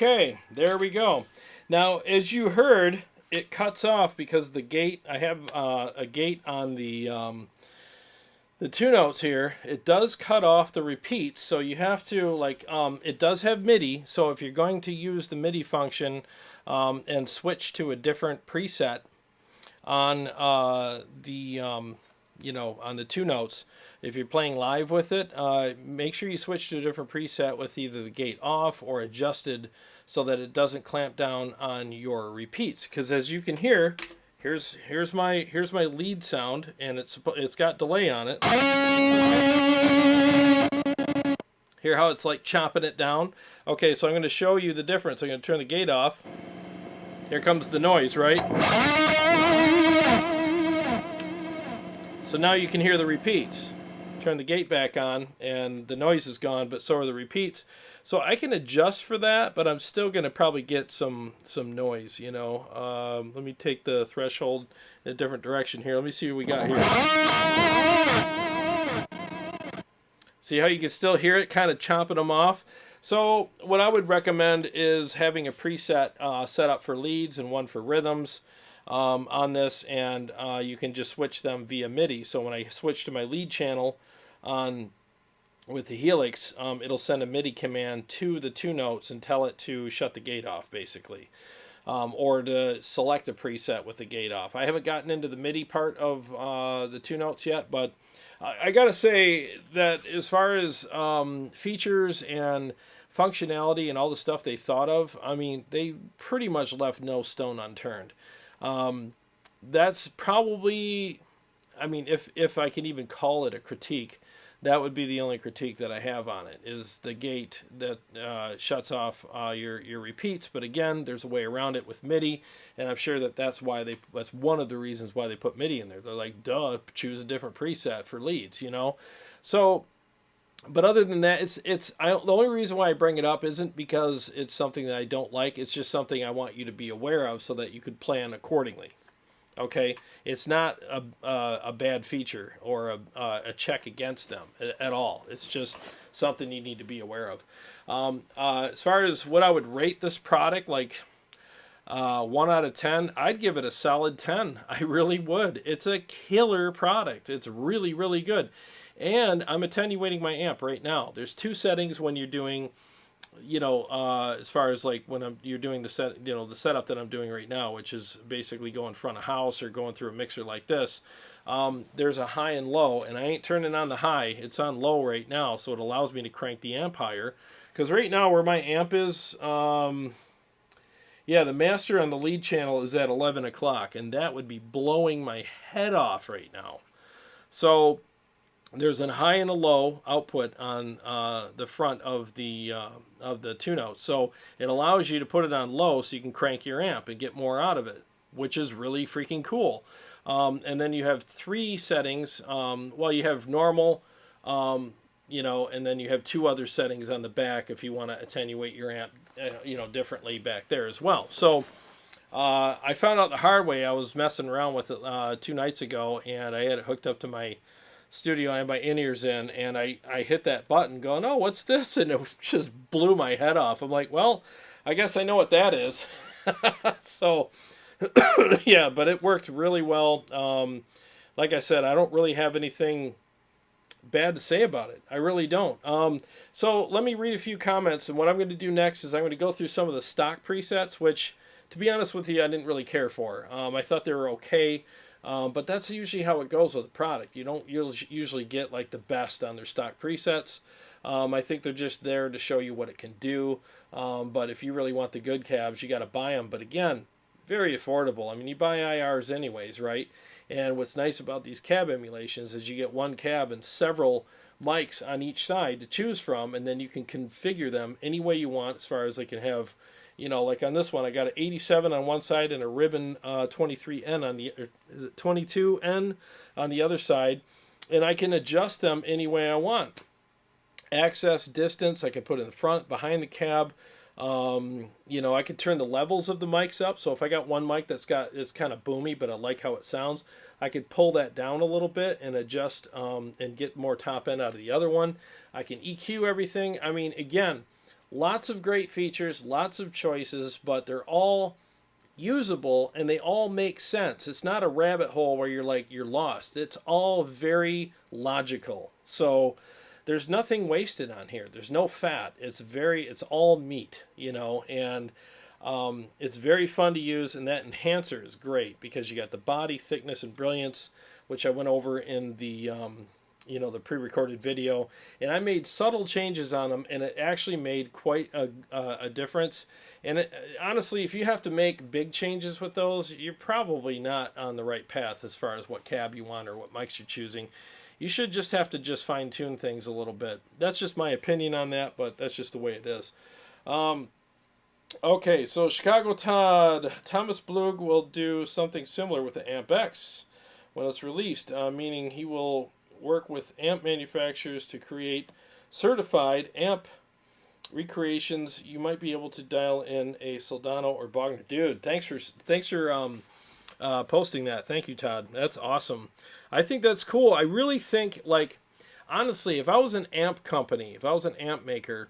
Okay, there we go. Now, as you heard, it cuts off because the gate, I have a gate on the two notes here. It does cut off the repeats, so you have to, like, it does have MIDI, so if you're going to use the MIDI function and switch to a different preset on on the two notes, if you're playing live with it, make sure you switch to a different preset with either the gate off or adjusted so that it doesn't clamp down on your repeats. Because as you can hear, here's my lead sound, and it's got delay on it. Hear how it's like chopping it down? Okay, so I'm going to show you the difference. I'm going to turn the gate off. Here comes the noise, right? So now you can hear the repeats. Turn the gate back on and the noise is gone, but so are the repeats. So I can adjust for that, but I'm still going to probably get some noise, you know. Let me take the threshold in a different direction here. Let me see what we got here. See how you can still hear it kind of chopping them off? So what I would recommend is having a preset set up for leads and one for rhythms on this, and you can just switch them via MIDI. So when I switch to my lead channel with the Helix, it'll send a MIDI command to the two notes and tell it to shut the gate off, basically, or to select a preset with the gate off. I haven't gotten into the MIDI part of the two notes yet, but I gotta say that as far as features and functionality and all the stuff they thought of, I mean, they pretty much left no stone unturned. That's probably, I mean, if I can even call it a critique, that would be the only critique that I have on it, is the gate that shuts off your repeats. But again, there's a way around it with MIDI, and I'm sure that's one of the reasons why they put MIDI in there. They're like, duh, choose a different preset for leads, you know. So, but other than that, the only reason why I bring it up isn't because it's something that I don't like. It's just something I want you to be aware of so that you could plan accordingly. Okay, it's not a bad feature or a check against them at all. It's just something you need to be aware of. As far as what I would rate this product, like 1 out of 10, I'd give it a solid 10. I really would. It's a killer product. It's really, really good. And I'm attenuating my amp right now. There's two settings when you're doing, you know, as far as like when you're doing the setup that I'm doing right now, which is basically going front of house or going through a mixer like this. There's a high and low, and I ain't turning on the high. It's on low right now, so it allows me to crank the amp higher. Because right now where my amp is, yeah, the master on the lead channel is at 11 o'clock, and that would be blowing my head off right now. So there's a high and a low output on the front of the two notes, so it allows you to put it on low so you can crank your amp and get more out of it, which is really freaking cool. And then you have 3 settings. Well, you have normal, you know, and then you have 2 other settings on the back if you want to attenuate your amp, you know, differently back there as well. So I found out the hard way. I was messing around with it 2 nights ago, and I had it hooked up to my studio. I had my in-ears in, and I hit that button going, oh, what's this? And it just blew my head off. I'm like, well, I guess I know what that is. So, yeah, but it worked really well. Like I said, I don't really have anything bad to say about it. I really don't. So let me read a few comments, and what I'm going to do next is I'm going to go through some of the stock presets, which, to be honest with you, I didn't really care for. I thought they were okay. But that's usually how it goes with a product. You don't usually get like the best on their stock presets. I think they're just there to show you what it can do. But if you really want the good cabs, you got to buy them. But again, very affordable. I mean, you buy IRs anyways, right? And what's nice about these cab emulations is you get one cab and several mics on each side to choose from, and then you can configure them any way you want, as far as they can have, you know, like on this one, I got an 87 on one side and a ribbon 23N on the, or is it 22N on the other side, and I can adjust them any way I want. Access, distance, I can put in the front, behind the cab. You know, I could turn the levels of the mics up. So if I got one mic it's kind of boomy, but I like how it sounds, I could pull that down a little bit and adjust and get more top end out of the other one. I can EQ everything. I mean, again, Lots of great features, lots of choices, but they're all usable and they all make sense. It's not a rabbit hole where you're like you're lost. It's all very logical. So there's nothing wasted on here. There's no fat. It's all meat, you know, and it's very fun to use, and that enhancer is great because you got the body thickness and brilliance, which I went over in the the pre-recorded video, and I made subtle changes on them, and it actually made quite a difference. And honestly, if you have to make big changes with those, you're probably not on the right path as far as what cab you want or what mics you're choosing. You should just have to just fine-tune things a little bit. That's just my opinion on that, but that's just the way it is. Okay, so Chicago Todd, Thomas Blug will do something similar with the Amp X when it's released, meaning he will work with amp manufacturers to create certified amp recreations. You might be able to dial in a Soldano or Bogner. Dude, thanks for posting that. Thank you, Todd. That's awesome. I think that's cool. I really think, like, honestly, if I was an amp company, if I was an amp maker,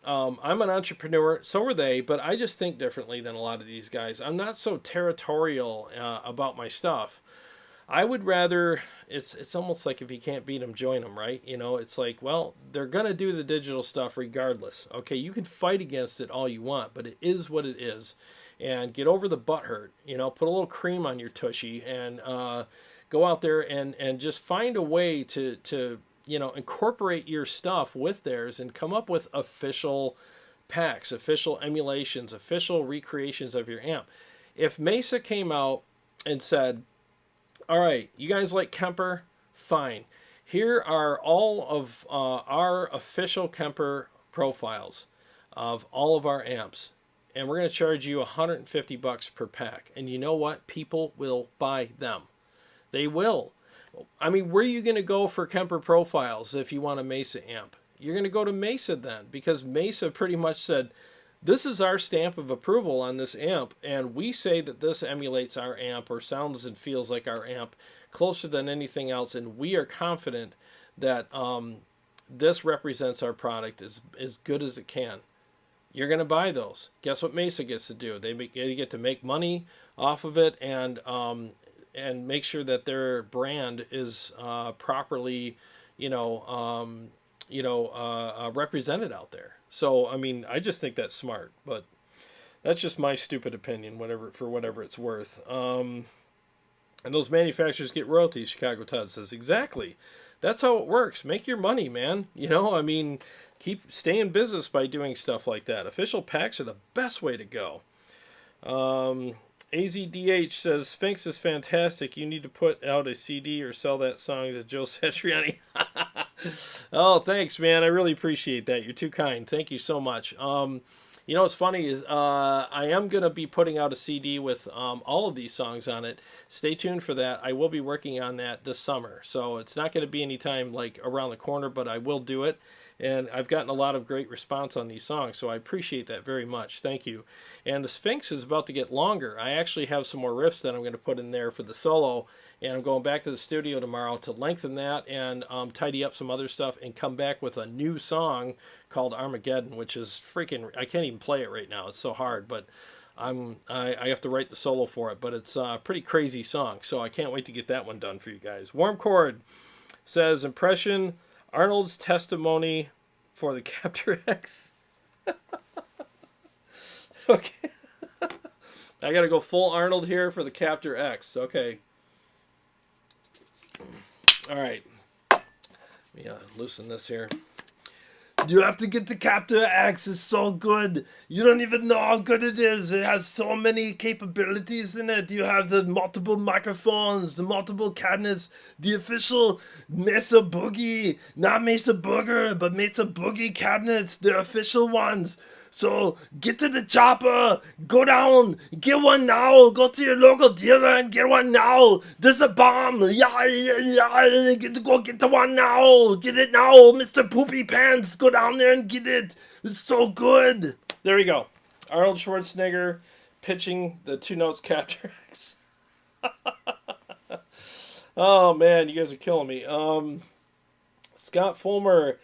I'm an entrepreneur, so are they, but I just think differently than a lot of these guys. I'm not so territorial about my stuff. I would rather, it's almost like if you can't beat them, join them, right? You know, it's like, well, they're going to do the digital stuff regardless. Okay, you can fight against it all you want, but it is what it is. And get over the butt hurt, you know, put a little cream on your tushy and go out there and just find a way to incorporate your stuff with theirs and come up with official packs, official emulations, official recreations of your amp. If Mesa came out and said, all right, you guys like Kemper? Fine. Here are all of our official Kemper profiles of all of our amps. And we're going to charge you $150 per pack. And you know what? People will buy them. They will. I mean, where are you going to go for Kemper profiles if you want a Mesa amp? You're going to go to Mesa then, because Mesa pretty much said, this is our stamp of approval on this amp, and we say that this emulates our amp or sounds and feels like our amp closer than anything else, and we are confident that this represents our product as good as it can. You're going to buy those. Guess what Mesa gets to do? They get to make money off of it and make sure that their brand is properly, represented out there. So, I mean, I just think that's smart, but that's just my stupid opinion, whatever it's worth. And those manufacturers get royalties, Chicago Todd says. Exactly. That's how it works. Make your money, man. You know, I mean, stay in business by doing stuff like that. Official packs are the best way to go. AZDH says, Sphinx is fantastic. You need to put out a CD or sell that song to Joe Satriani. Oh, thanks, man. I really appreciate that. You're too kind. Thank you so much. You know what's funny is I am going to be putting out a CD with all of these songs on it. Stay tuned for that. I will be working on that this summer. So it's not going to be anytime like around the corner, but I will do it. And I've gotten a lot of great response on these songs, so I appreciate that very much. Thank you. And the Sphinx is about to get longer. I actually have some more riffs that I'm going to put in there for the solo, and I'm going back to the studio tomorrow to lengthen that and tidy up some other stuff and come back with a new song called Armageddon, which is freaking, I can't even play it right now. It's so hard, but I have to write the solo for it, but it's a pretty crazy song, so I can't wait to get that one done for you guys. Warm Chord says, impression, Arnold's testimony for the Captor X. Okay. I got to go full Arnold here for the Captor X. Okay. All right. Let me loosen this here. You have to get the Captor X. It's so good. You don't even know how good it is. It has so many capabilities in it. You have the multiple microphones, the multiple cabinets, the official Mesa Boogie, not Mesa Booger, but Mesa Boogie cabinets, the official ones. So get to the chopper, go down, get one now, go to your local dealer and get one now. There's a bomb, yeah, go get the one now, get it now, Mr. Poopy Pants, go down there and get it. It's so good. There we go. Arnold Schwarzenegger pitching the Two Notes Captor X. Oh man, you guys are killing me. Scott Fulmer,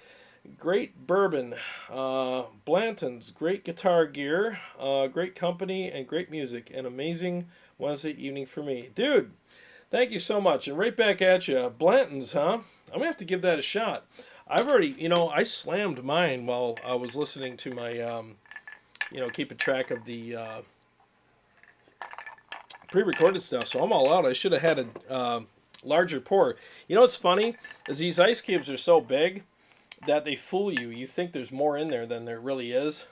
Great bourbon, Blanton's great guitar gear, great company, and great music. An amazing Wednesday evening for me. Dude, thank you so much. And right back at you. Blanton's, huh? I'm going to have to give that a shot. I've already, I slammed mine while I was listening to my, keeping track of the pre-recorded stuff. So I'm all out. I should have had a larger pour. You know what's funny? Is these ice cubes are so big that they fool you. You think there's more in there than there really is.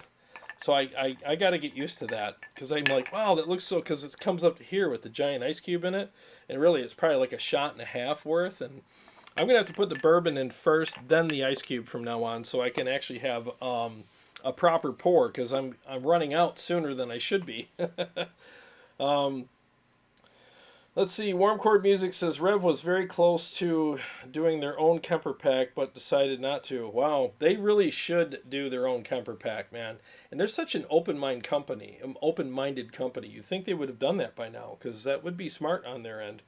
So I got to get used to that, because I'm like, wow, that looks so, because it comes up to here with the giant ice cube in it, and really it's probably like a shot and a half worth. And I'm going to have to put the bourbon in first, then the ice cube from now on, so I can actually have a proper pour, because I'm running out sooner than I should be. Let's see, Warm Chord Music says Rev was very close to doing their own Kemper pack, but decided not to. Wow, they really should do their own Kemper pack, man. And they're such an open-minded company. You'd think they would have done that by now, because that would be smart on their end.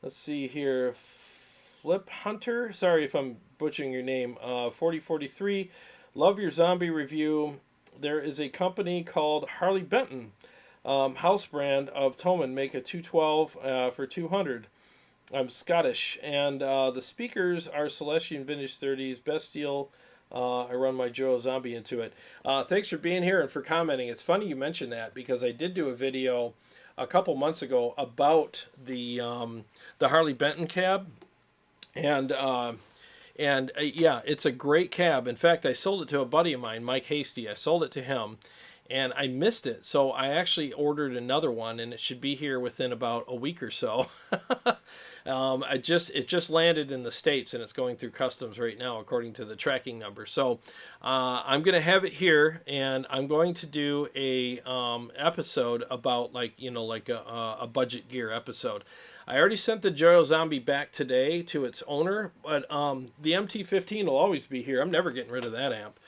Let's see here. Flip Hunter, sorry if I'm butchering your name. 4043, love your zombie review. There is a company called Harley Benton. House brand of Thomann, make a 212 for 200. I'm Scottish, and the speakers are Celestian Vintage 30s. Best deal. I run my Joe Zombie into it. Thanks for being here and for commenting. It's funny you mentioned that, because I did do a video a couple months ago about the Harley Benton cab, and yeah, it's a great cab. In fact, I sold it to a buddy of mine, Mike Hasty. I sold it to him. And I missed it, so I actually ordered another one, and it should be here within about a week or so. It just landed in the States, and it's going through customs right now, according to the tracking number. So I'm gonna have it here, and I'm going to do a episode about a budget gear episode. I already sent the Joyo Zombie back today to its owner, but the MT15 will always be here. I'm never getting rid of that amp.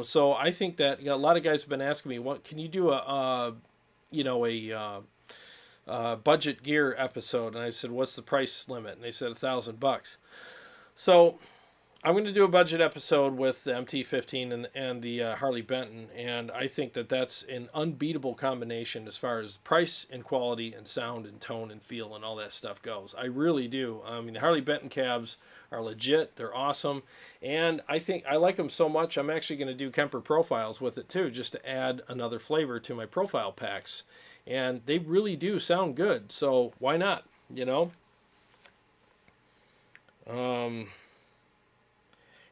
So I think that a lot of guys have been asking me, what can you do a budget gear episode? And I said, what's the price limit? And they said $1,000. So I'm going to do a budget episode with the MT15 and the Harley Benton, and I think that that's an unbeatable combination as far as price and quality and sound and tone and feel and all that stuff goes. I really do. I mean, the Harley Benton cabs are legit. They're awesome, and I think I like them so much, I'm actually going to do Kemper profiles with it too, just to add another flavor to my profile packs. And they really do sound good, so why not,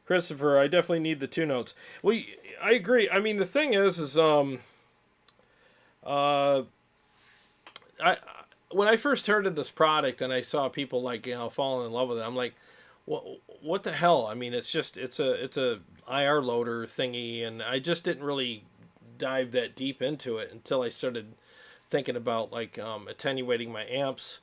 Christopher, I definitely need the Two Notes. Well, I agree. I mean, the thing is when I first heard of this product and I saw people falling in love with it, I'm like, what the hell? I mean, it's a IR loader thingy, and I just didn't really dive that deep into it until I started thinking about attenuating my amps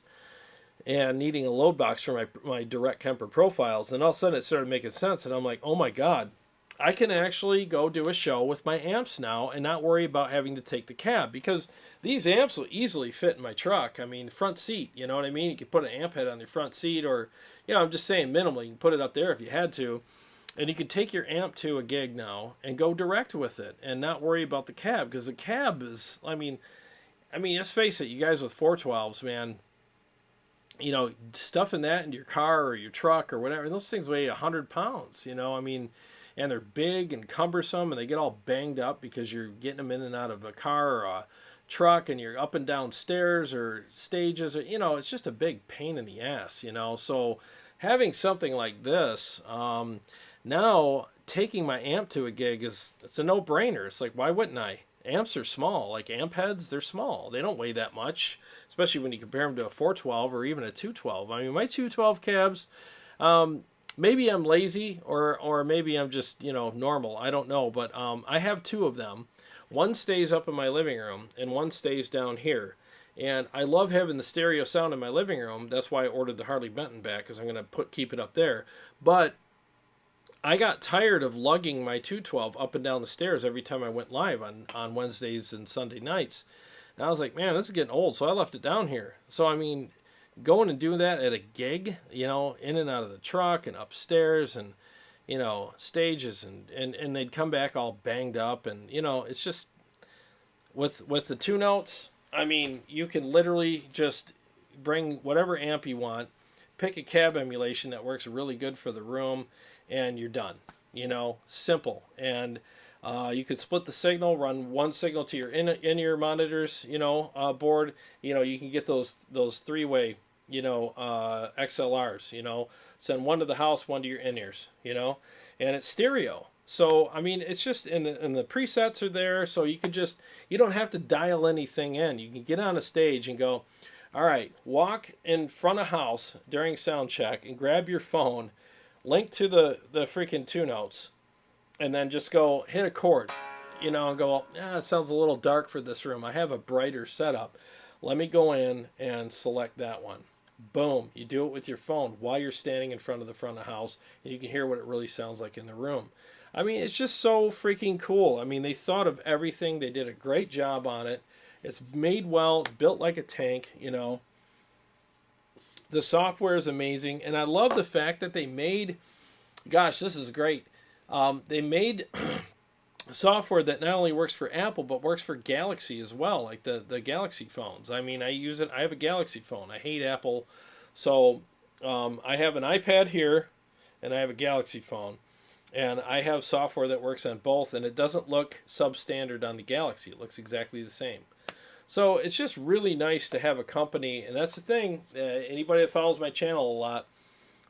and needing a load box for my direct Kemper profiles. And all of a sudden it started making sense, and I'm like, oh my god, I can actually go do a show with my amps now and not worry about having to take the cab, because these amps will easily fit in my truck. I mean, front seat, you know what I mean? You could put an amp head on your front seat, or I'm just saying minimally, you can put it up there if you had to, and you could take your amp to a gig now and go direct with it and not worry about the cab, because the cab is, I mean, let's face it, you guys with 412s, man, stuffing that into your car or your truck or whatever, those things weigh 100 pounds, and they're big and cumbersome, and they get all banged up because you're getting them in and out of a car or a truck, and you're up and down stairs or stages, or, it's just a big pain in the ass, so having something like this, now taking my amp to a gig it's a no-brainer. It's like, why wouldn't I? Amps are small, like amp heads, they're small. They don't weigh that much, especially when you compare them to a 412 or even a 212. I mean, my 212 cabs, maybe I'm lazy or maybe I'm just, normal. I don't know, but I have two of them. One stays up in my living room and one stays down here. And I love having the stereo sound in my living room. That's why I ordered the Harley Benton back, because I'm going to keep it up there. But I got tired of lugging my 212 up and down the stairs every time I went live on Wednesdays and Sunday nights. And I was like, man, this is getting old, so I left it down here. So, I mean, going and doing that at a gig, you know, in and out of the truck and upstairs and, you know, stages and they'd come back all banged up. And, you know, it's just with the Two Notes, I mean, you can literally just bring whatever amp you want, pick a cab emulation that works really good for the room, and you're done. You know, simple. And you could split the signal, run one signal to your in-ear monitors, you know, board. You know, you can get those three-way, you know, XLRs, you know, send one to the house, one to your in-ears, you know, and it's stereo. So, I mean, it's just, and the presets are there, so you can just, you don't have to dial anything in. You can get on a stage and go, all right, walk in front of house during sound check and grab your phone, link to the freaking Two Notes, and then just go hit a chord, you know, and go, it sounds a little dark for this room. I have a brighter setup. Let me go in and select that one. Boom. You do it with your phone while you're standing in front of the front of the house, and you can hear what it really sounds like in the room. I mean, it's just so freaking cool. I mean, they thought of everything. They did a great job on it. It's made well. It's built like a tank, you know. The software is amazing. And I love the fact that they made, gosh, this is great. They made software that not only works for Apple, but works for Galaxy as well, like the Galaxy phones. I mean, I use it. I have a Galaxy phone. I hate Apple. So I have an iPad here, and I have a Galaxy phone. And I have software that works on both, and it doesn't look substandard on the Galaxy. It looks exactly the same. So it's just really nice to have a company, and that's the thing. Anybody that follows my channel a lot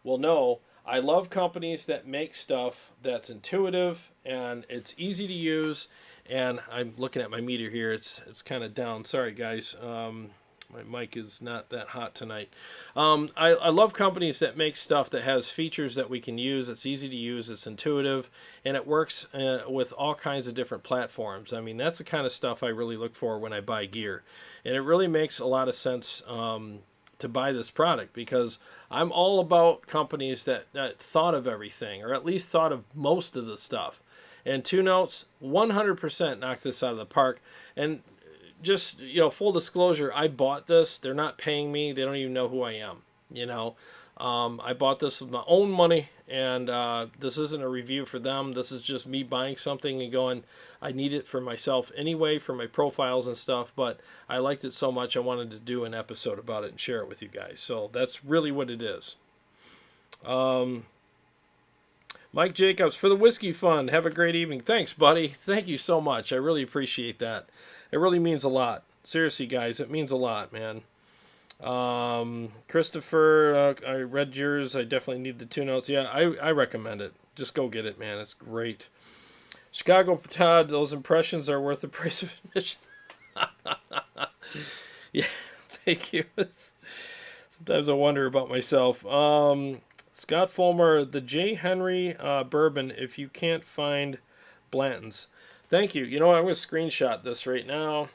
will know I love companies that make stuff that's intuitive and it's easy to use. And I'm looking at my meter here. It's kind of down. Sorry, guys. My mic is not that hot tonight. I love companies that make stuff that has features that we can use. It's easy to use. It's intuitive. And it works with all kinds of different platforms. I mean, that's the kind of stuff I really look for when I buy gear. And it really makes a lot of sense to buy this product, because I'm all about companies that thought of everything, or at least thought of most of the stuff. And Two Notes 100% knocked this out of the park. And just, you know, full disclosure, I bought this. They're not paying me. They don't even know who I am, you know. I bought this with my own money, and this isn't a review for them. This is just me buying something and going, I need it for myself anyway, for my profiles and stuff, but I liked it so much I wanted to do an episode about it and share it with you guys. So that's really what it is. Mike Jacobs, for the Whiskey Fund, have a great evening. Thanks, buddy. Thank you so much. I really appreciate that. It really means a lot. Seriously, guys, it means a lot, man. Christopher, I read yours. I definitely need the Two Notes. Yeah, I recommend it. Just go get it, man. It's great. Chicago Todd, those impressions are worth the price of admission. Yeah, thank you. Sometimes I wonder about myself. Scott Fulmer, the J. Henry bourbon, if you can't find Blanton's. Thank you. You know, I'm going to screenshot this right now.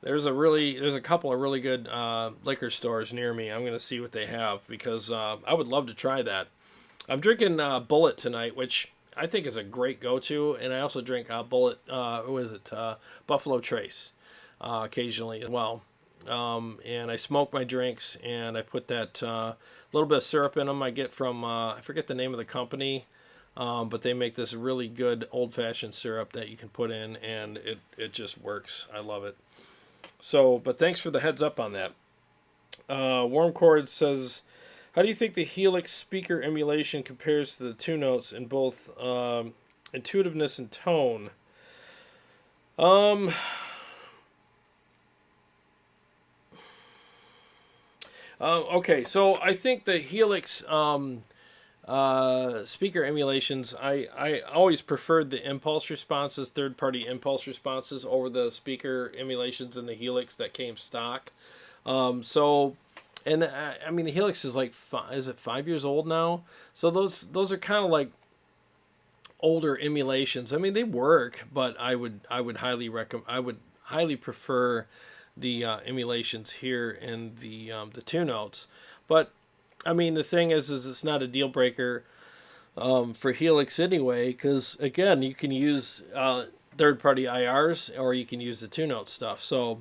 There's a couple of really good liquor stores near me. I'm going to see what they have, because I would love to try that. I'm drinking Bullet tonight, which I think is a great go-to, and I also drink Bullet, Buffalo Trace occasionally as well. And I smoke my drinks, and I put that little bit of syrup in them I get from, I forget the name of the company, but they make this really good old-fashioned syrup that you can put in, and it just works. I love it. So, but thanks for the heads up on that. Warm Chord says, how do you think the Helix speaker emulation compares to the Two Notes in both intuitiveness and tone? Okay, so I think the Helix speaker emulations, I always preferred the impulse responses, third-party impulse responses, over the speaker emulations in the Helix that came stock. And I mean, the Helix is like, is it 5 years old now? So those are kind of like older emulations. I mean, they work, but I would highly prefer the emulations here in the Two Notes. But I mean, the thing is it's not a deal breaker for Helix anyway, because again, you can use third-party IRs, or you can use the Two Note stuff. So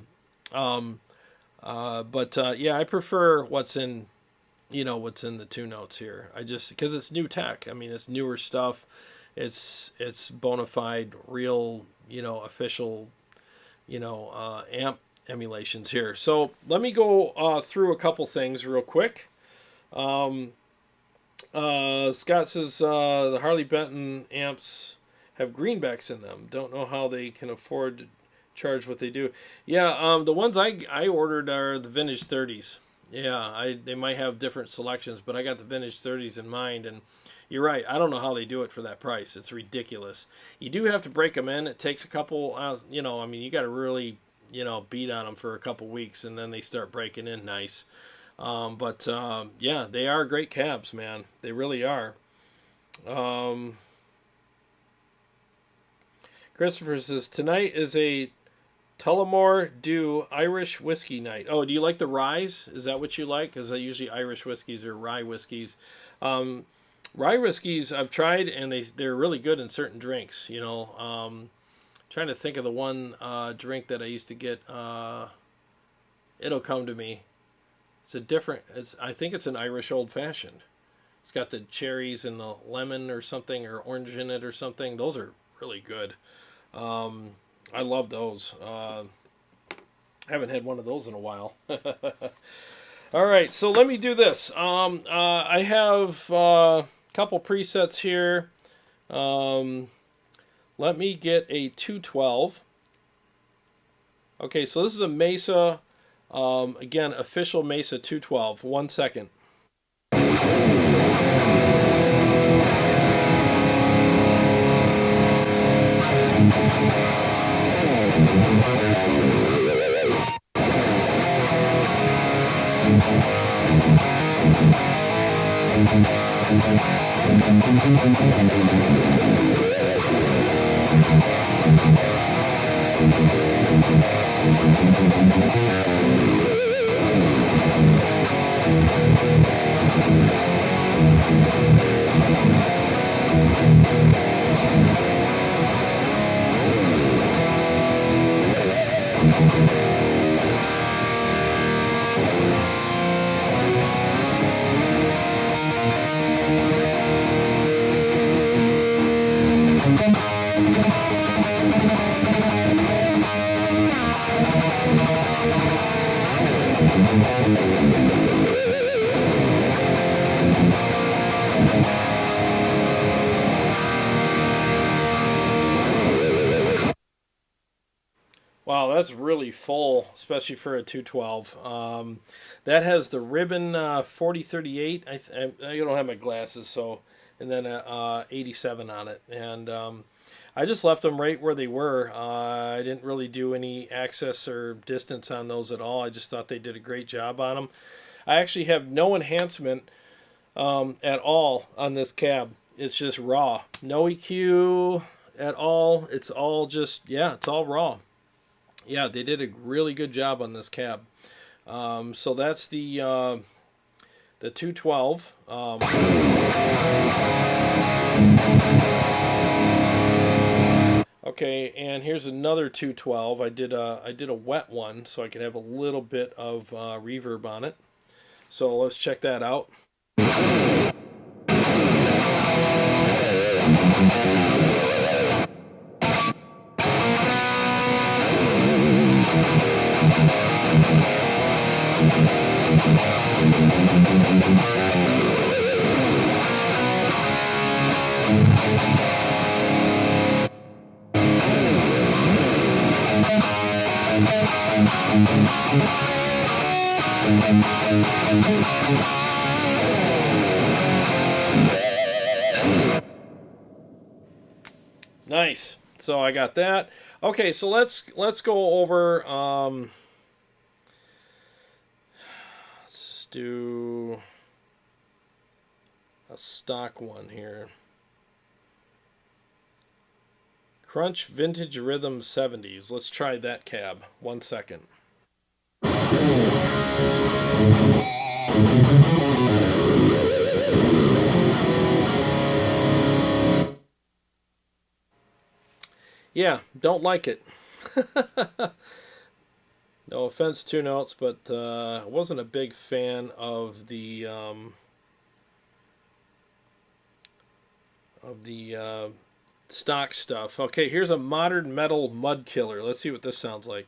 Yeah, I prefer what's in, what's in the Two Notes here. I just, because it's new tech. I mean, it's newer stuff. It's bona fide, real, official, amp emulations here. So let me go through a couple things real quick. Scott says the Harley Benton amps have greenbacks in them. Don't know how they can afford to charge what they do. Yeah, the ones I ordered are the vintage 30s. Yeah, they might have different selections, but I got the vintage 30s in mind, and you're right. I don't know how they do it for that price. It's ridiculous. You do have to break them in. It takes a couple, I mean, you got to really, beat on them for a couple weeks, and then they start breaking in nice. Yeah, they are great cabs, man. They really are. Christopher says, tonight is a Tullamore Dew Irish whiskey night. Oh, do you like the ryes? Is that what you like? Because usually Irish whiskeys or rye whiskeys. Rye whiskeys I've tried, and they're really good in certain drinks. Trying to think of the one drink that I used to get. It'll come to me. I think it's an Irish old fashioned. It's got the cherries and the lemon or something, or orange in it or something. Those are really good. I love those. Haven't had one of those in a while. All right, so let me do this. I have a couple presets here. Let me get a 212. Okay, so this is a Mesa. Again, official Mesa 212. 1 second. Wow, that's really full, especially for a 212. That has the ribbon 4038. I don't have my glasses, so, and then 87 on it. And I just left them right where they were. I didn't really do any access or distance on those at all. I just thought they did a great job on them. I actually have no enhancement at all on this cab. It's just raw. No EQ at all. It's all just, yeah, it's all raw. Yeah, they did a really good job on this cab. So that's the 212. Okay, and here's another 212. I did a wet one, so I could have a little bit of reverb on it. So let's check that out. Nice. So I got that. Okay, so let's go over. Let's do a stock one here. Crunch Vintage Rhythm 70s. Let's try that cab. 1 second. Yeah, don't like it. No offense, Two Notes, but I wasn't a big fan of the stock stuff. Okay, here's a modern metal mud killer. Let's see what this sounds like.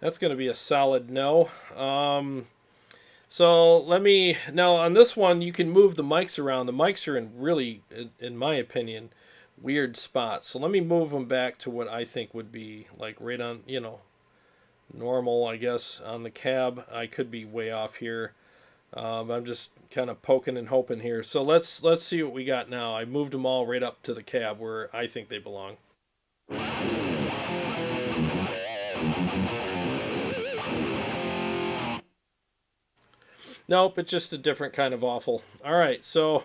That's going to be a solid no. So let me, now on this one, you can move the mics around. The mics are in really, in my opinion, weird spots. So let me move them back to what I think would be like right on, you know, normal, I guess, on the cab. I could be way off here. I'm just kind of poking and hoping here. So let's see what we got now. I moved them all right up to the cab where I think they belong. Nope, it's just a different kind of awful. All right, so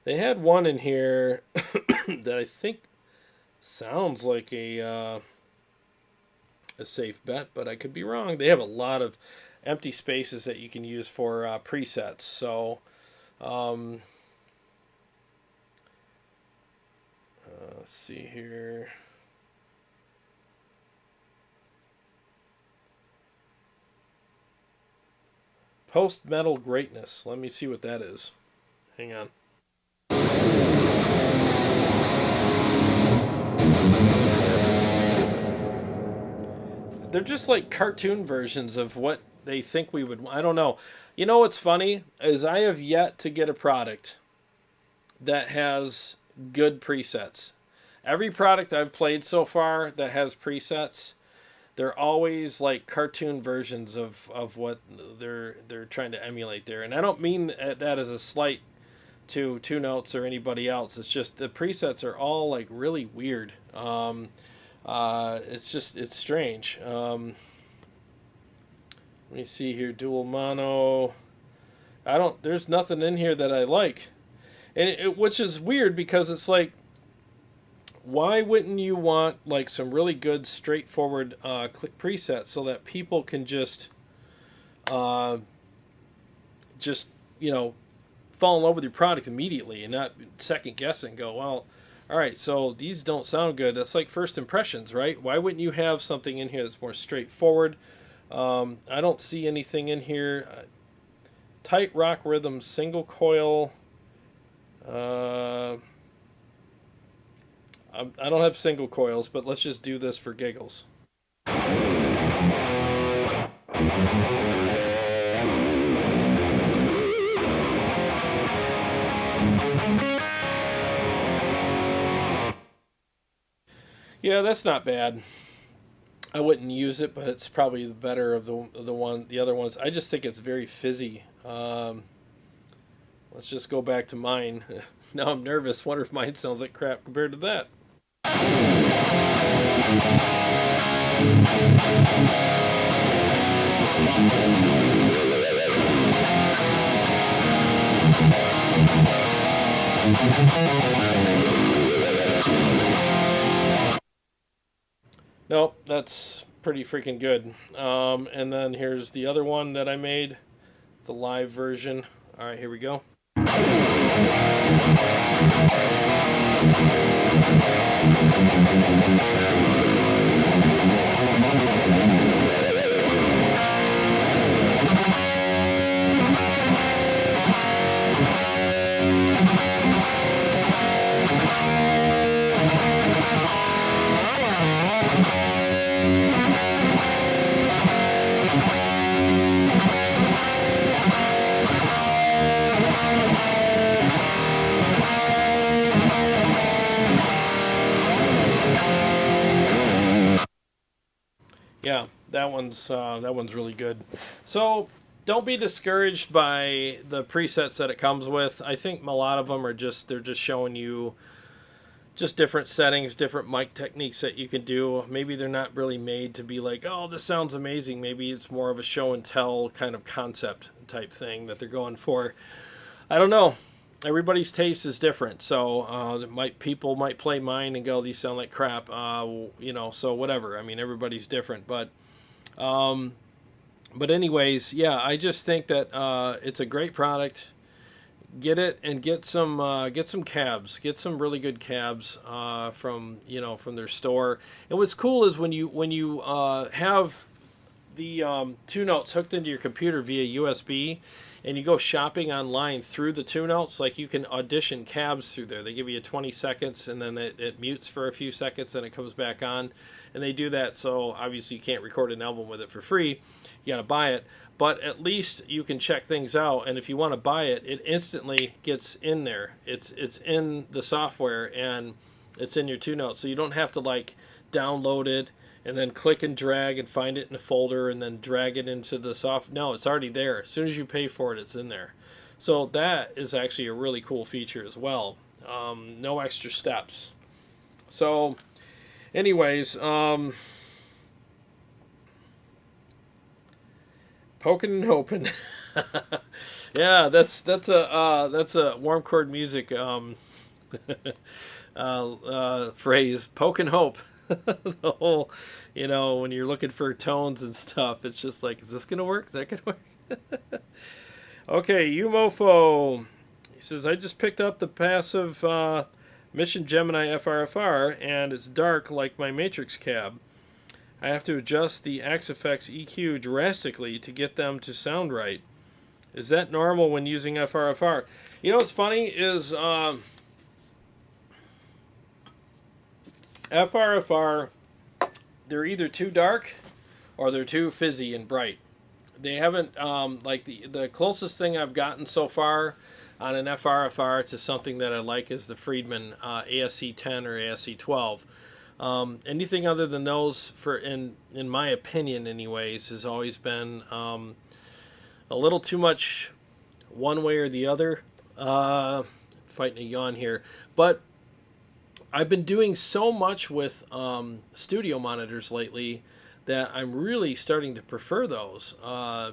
they had one in here that I think sounds like a safe bet, but I could be wrong. They have a lot of empty spaces that you can use for presets. So let's see here. Post metal greatness. Let me see what that is. Hang on. They're just like cartoon versions of what they think we would. I don't know. You know what's funny is I have yet to get a product that has good presets. Every product I've played so far that has presets, they're always like cartoon versions of what they're trying to emulate there. And I don't mean that as a slight to Two Notes or anybody else. It's just the presets are all like really weird. It's strange. Let me see here. Dual mono. There's nothing in here that I like. And which is weird because it's like, why wouldn't you want like some really good straightforward presets so that people can just you know, fall in love with your product immediately and not second guess and go, well, all right, so these don't sound good. That's like first impressions, right? Why wouldn't you have something in here that's more straightforward? I don't see anything in here. Tight rock rhythm, single coil. I don't have single coils, but let's just do this for giggles. Yeah, that's not bad. I wouldn't use it, but it's probably the better of the other ones. I just think it's very fizzy. Let's just go back to mine. Now I'm nervous. Wonder if mine sounds like crap compared to that. Nope, that's pretty freaking good. And then here's the other one that I made, the live version. All right, here we go. Yeah, that one's really good. So don't be discouraged by the presets that it comes with. I think a lot of them are they're just showing you just different settings, different mic techniques that you can do. Maybe they're not really made to be like, oh, this sounds amazing. Maybe it's more of a show and tell kind of concept type thing that they're going for. I don't know. Everybody's taste is different, so people might play mine and go, these sound like crap, you know, so whatever. I mean, everybody's different, but But anyways, yeah, I just think that it's a great product. Get it and get some cabs. Get some really good cabs from from their store. And what's cool is when you have the Two Notes hooked into your computer via USB, and you go shopping online through the Two Notes, like you can audition cabs through there. They give you 20 seconds, and then it mutes for a few seconds, then it comes back on, and they do that. So obviously you can't record an album with it for free. You got to buy it, but at least you can check things out. And if you want to buy it, it instantly gets in there. It's in the software, and it's in your Two Notes, so you don't have to like download it and then click and drag and find it in a folder and then drag it into the soft. No, it's already there. As soon as you pay for it, it's in there. So that is actually a really cool feature as well. No extra steps. So anyways, poking and hoping. Yeah, that's a warm chord music phrase. Poke and hope. The whole, when you're looking for tones and stuff, it's just like, is this gonna work? Is that gonna work? Okay, Umofo. He says, I just picked up the passive Mission Gemini FRFR, and it's dark like my Matrix cab. I have to adjust the Axe-Fx EQ drastically to get them to sound right. Is that normal when using FRFR? What's funny is FRFR, they're either too dark or they're too fizzy and bright. They haven't, like the closest thing I've gotten so far on an FRFR to something that I like is the Friedman ASC 10 or ASC 12. Anything other than those, in my opinion anyways, has always been a little too much one way or the other. Fighting a yawn here. But I've been doing so much with studio monitors lately that I'm really starting to prefer those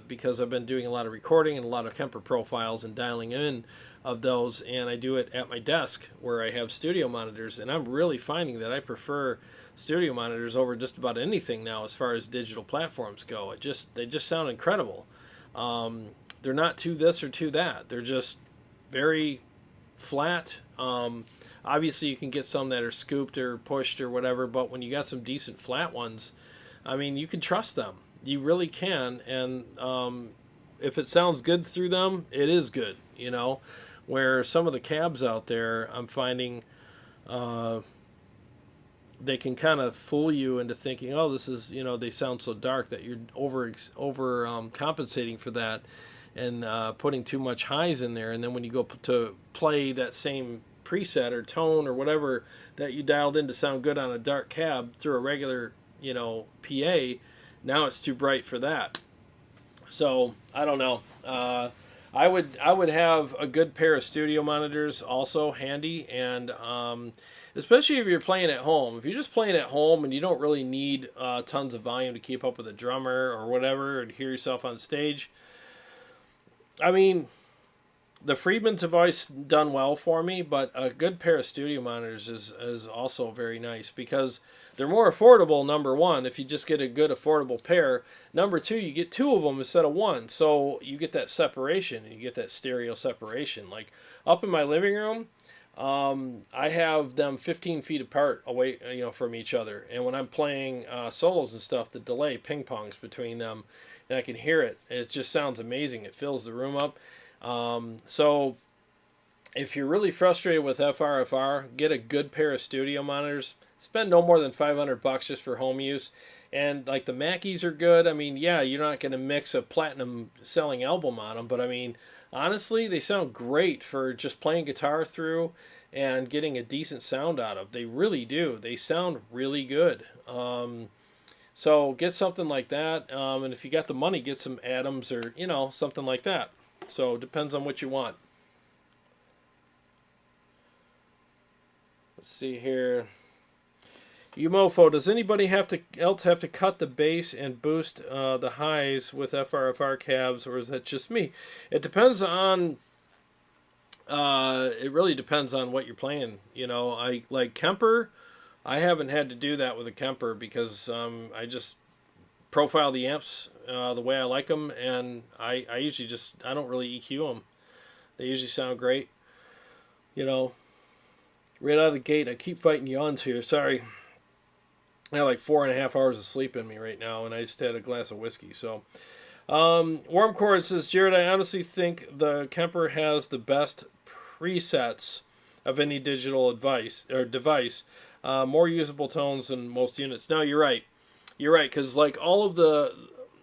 because I've been doing a lot of recording and a lot of Kemper profiles and dialing in of those, and I do it at my desk where I have studio monitors, and I'm really finding that I prefer studio monitors over just about anything now as far as digital platforms go. They just sound incredible. They're not too this or too that. They're just very flat. Obviously, you can get some that are scooped or pushed or whatever, but when you got some decent flat ones, I mean, you can trust them. You really can, and if it sounds good through them, it is good, Where some of the cabs out there, I'm finding they can kind of fool you into thinking, oh, this is, they sound so dark that you're over compensating for that and putting too much highs in there. And then when you go to play that same preset or tone or whatever that you dialed in to sound good on a dark cab through a regular, PA, now it's too bright for that. So I don't know. I would have a good pair of studio monitors also handy, and especially if you're playing at home. If you're just playing at home and you don't really need tons of volume to keep up with a drummer or whatever, or to hear yourself on stage. I mean, the Friedmans have always done well for me, but a good pair of studio monitors is also very nice because they're more affordable, number one, if you just get a good affordable pair. Number two, you get two of them instead of one, so you get that separation, and you get that stereo separation. Like, up in my living room, I have them 15 feet apart away, from each other. And when I'm playing solos and stuff, the delay ping-pongs between them, and I can hear it. It just sounds amazing. It fills the room up. So if you're really frustrated with FRFR, get a good pair of studio monitors. Spend no more than $500 just for home use. And like the Mackeys are good. I mean, yeah, you're not going to mix a platinum selling album on them, but I mean, honestly, they sound great for just playing guitar through and getting a decent sound out of. They really do. They sound really good. So get something like that. And if you got the money, get some Adams or, something like that. So it depends on what you want. Let's see here. Umofo, does anybody else have to cut the bass and boost the highs with FRFR cabs, or is that just me? It depends on. It really depends on what you're playing. I like Kemper. I haven't had to do that with a Kemper because I just profile the amps the way I like them, and I usually I don't really EQ them. They usually sound great. You know, right out of the gate, I keep fighting yawns here. Sorry. I have like 4.5 hours of sleep in me right now, and I just had a glass of whiskey. So, Wormcore says, Jared, I honestly think the Kemper has the best presets of any digital device. More usable tones than most units. No, you're right. You're right, because like all of the,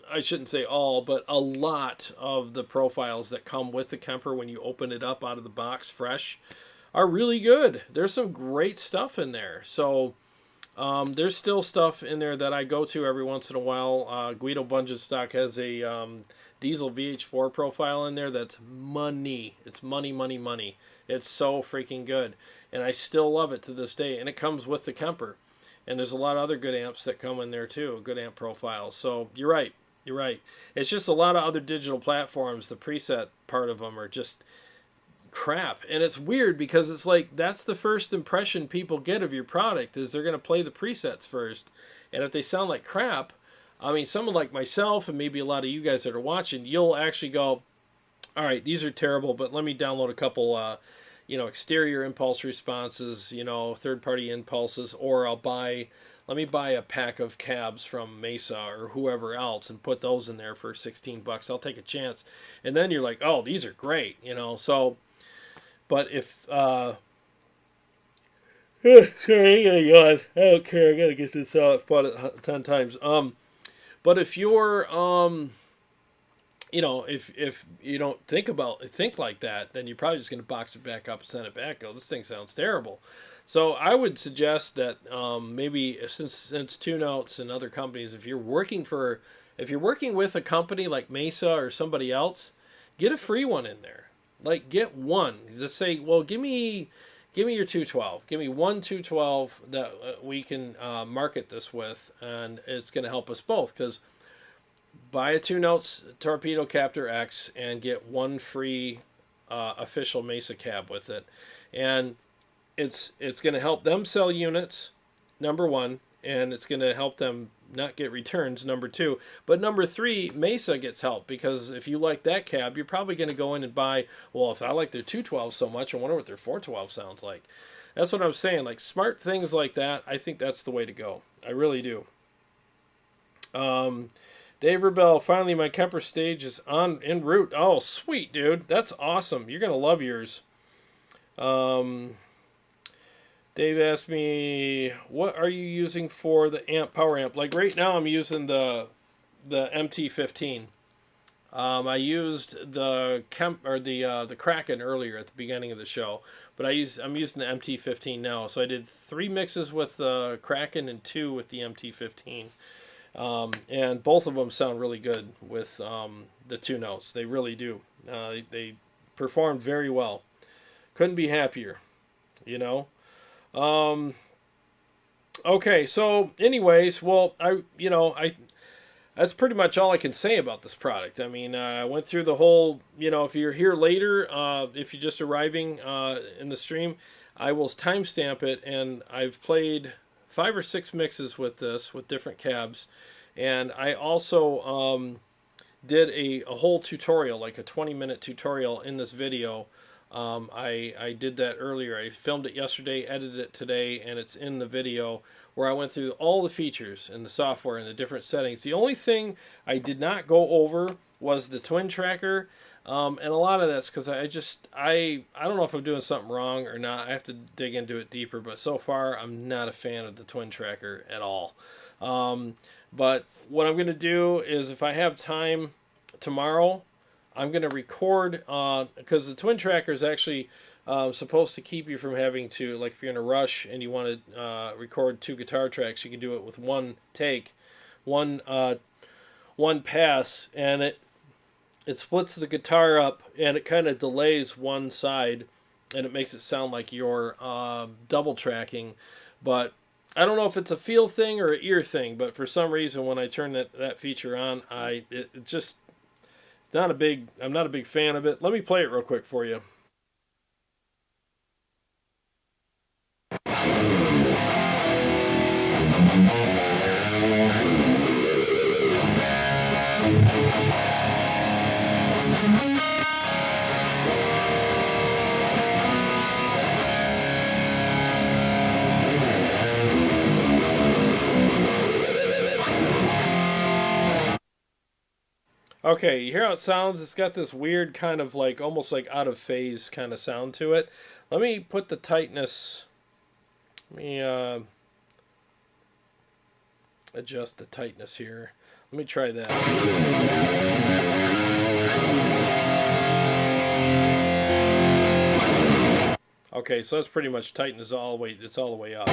I shouldn't say all, but a lot of the profiles that come with the Kemper when you open it up out of the box fresh are really good. There's some great stuff in there. So there's still stuff in there that I go to every once in a while. Guido Bunge's stock has a diesel VH4 profile in there that's money. It's money, money, money. It's so freaking good. And I still love it to this day. And it comes with the Kemper. And there's a lot of other good amps that come in there too, good amp profiles. So you're right. You're right. It's just a lot of other digital platforms. The preset part of them are just crap. And it's weird because it's like that's the first impression people get of your product is they're going to play the presets first. And if they sound like crap, I mean, someone like myself and maybe a lot of you guys that are watching, you'll actually go, all right, these are terrible, but let me download a couple exterior impulse responses, third-party impulses, or let me buy a pack of cabs from Mesa or whoever else and put those in there for $16. I'll take a chance. And then you're like, oh, these are great, so, but if, sorry, I gotta yawn. I don't care, I gotta get this out. I've fought it 10 times. But if you're, if you don't think like that, then you're probably just going to box it back up and send it back. Go, this thing sounds terrible. So I would suggest that maybe since Two Notes and other companies, if you're working with a company like Mesa or somebody else, get a free one in there. Like get one. Just say, well, give me your 212. Give me one 212 that we can market this with, and it's going to help us both because. Buy a Two Notes Torpedo Captor X and get one free official Mesa cab with it. And it's going to help them sell units, number one, and it's going to help them not get returns, number two. But number three, Mesa gets help because if you like that cab, you're probably going to go in and buy, well, if I like their 212 so much, I wonder what their 412 sounds like. That's what I'm saying. Like smart things like that, I think that's the way to go. I really do. Dave Rebell, finally my Kemper stage is en route. Oh, sweet, dude. That's awesome. You're going to love yours. Dave asked me, what are you using for the power amp? Like right now I'm using the MT15. I used the Kraken earlier at the beginning of the show, but I'm using the MT15 now. So I did 3 mixes with the Kraken and 2 with the MT15. And both of them sound really good with the Two Notes. They really do. They perform very well. Couldn't be happier, Okay, so anyways, well, that's pretty much all I can say about this product. I mean, I went through the whole, if you're here later, if you're just arriving in the stream, I will timestamp it, and I've played 5 or 6 mixes with this, with different cabs. And I also did a whole tutorial, like a 20-minute tutorial in this video. I did that earlier. I filmed it yesterday, edited it today, and it's in the video where I went through all the features and the software and the different settings. The only thing I did not go over was the twin tracker. And a lot of that's because I don't know if I'm doing something wrong or not. I have to dig into it deeper, but so far I'm not a fan of the twin tracker at all. But what I'm going to do is if I have time tomorrow, I'm going to record, because the twin tracker is actually supposed to keep you from having to, like if you're in a rush and you want to record 2 guitar tracks, you can do it with one take, one pass, and it splits the guitar up and it kind of delays one side and it makes it sound like you're double tracking. But I don't know if it's a feel thing or an ear thing, but for some reason when I turn that feature on, I'm not a big fan of it. Let me play it real quick for you. Okay, you hear how it sounds? It's got this weird kind of like almost like out of phase kind of sound to it. Let me put the tightness. Let me adjust the tightness here. Let me try that. Okay, so that's pretty much tightness all the way. It's all the way up,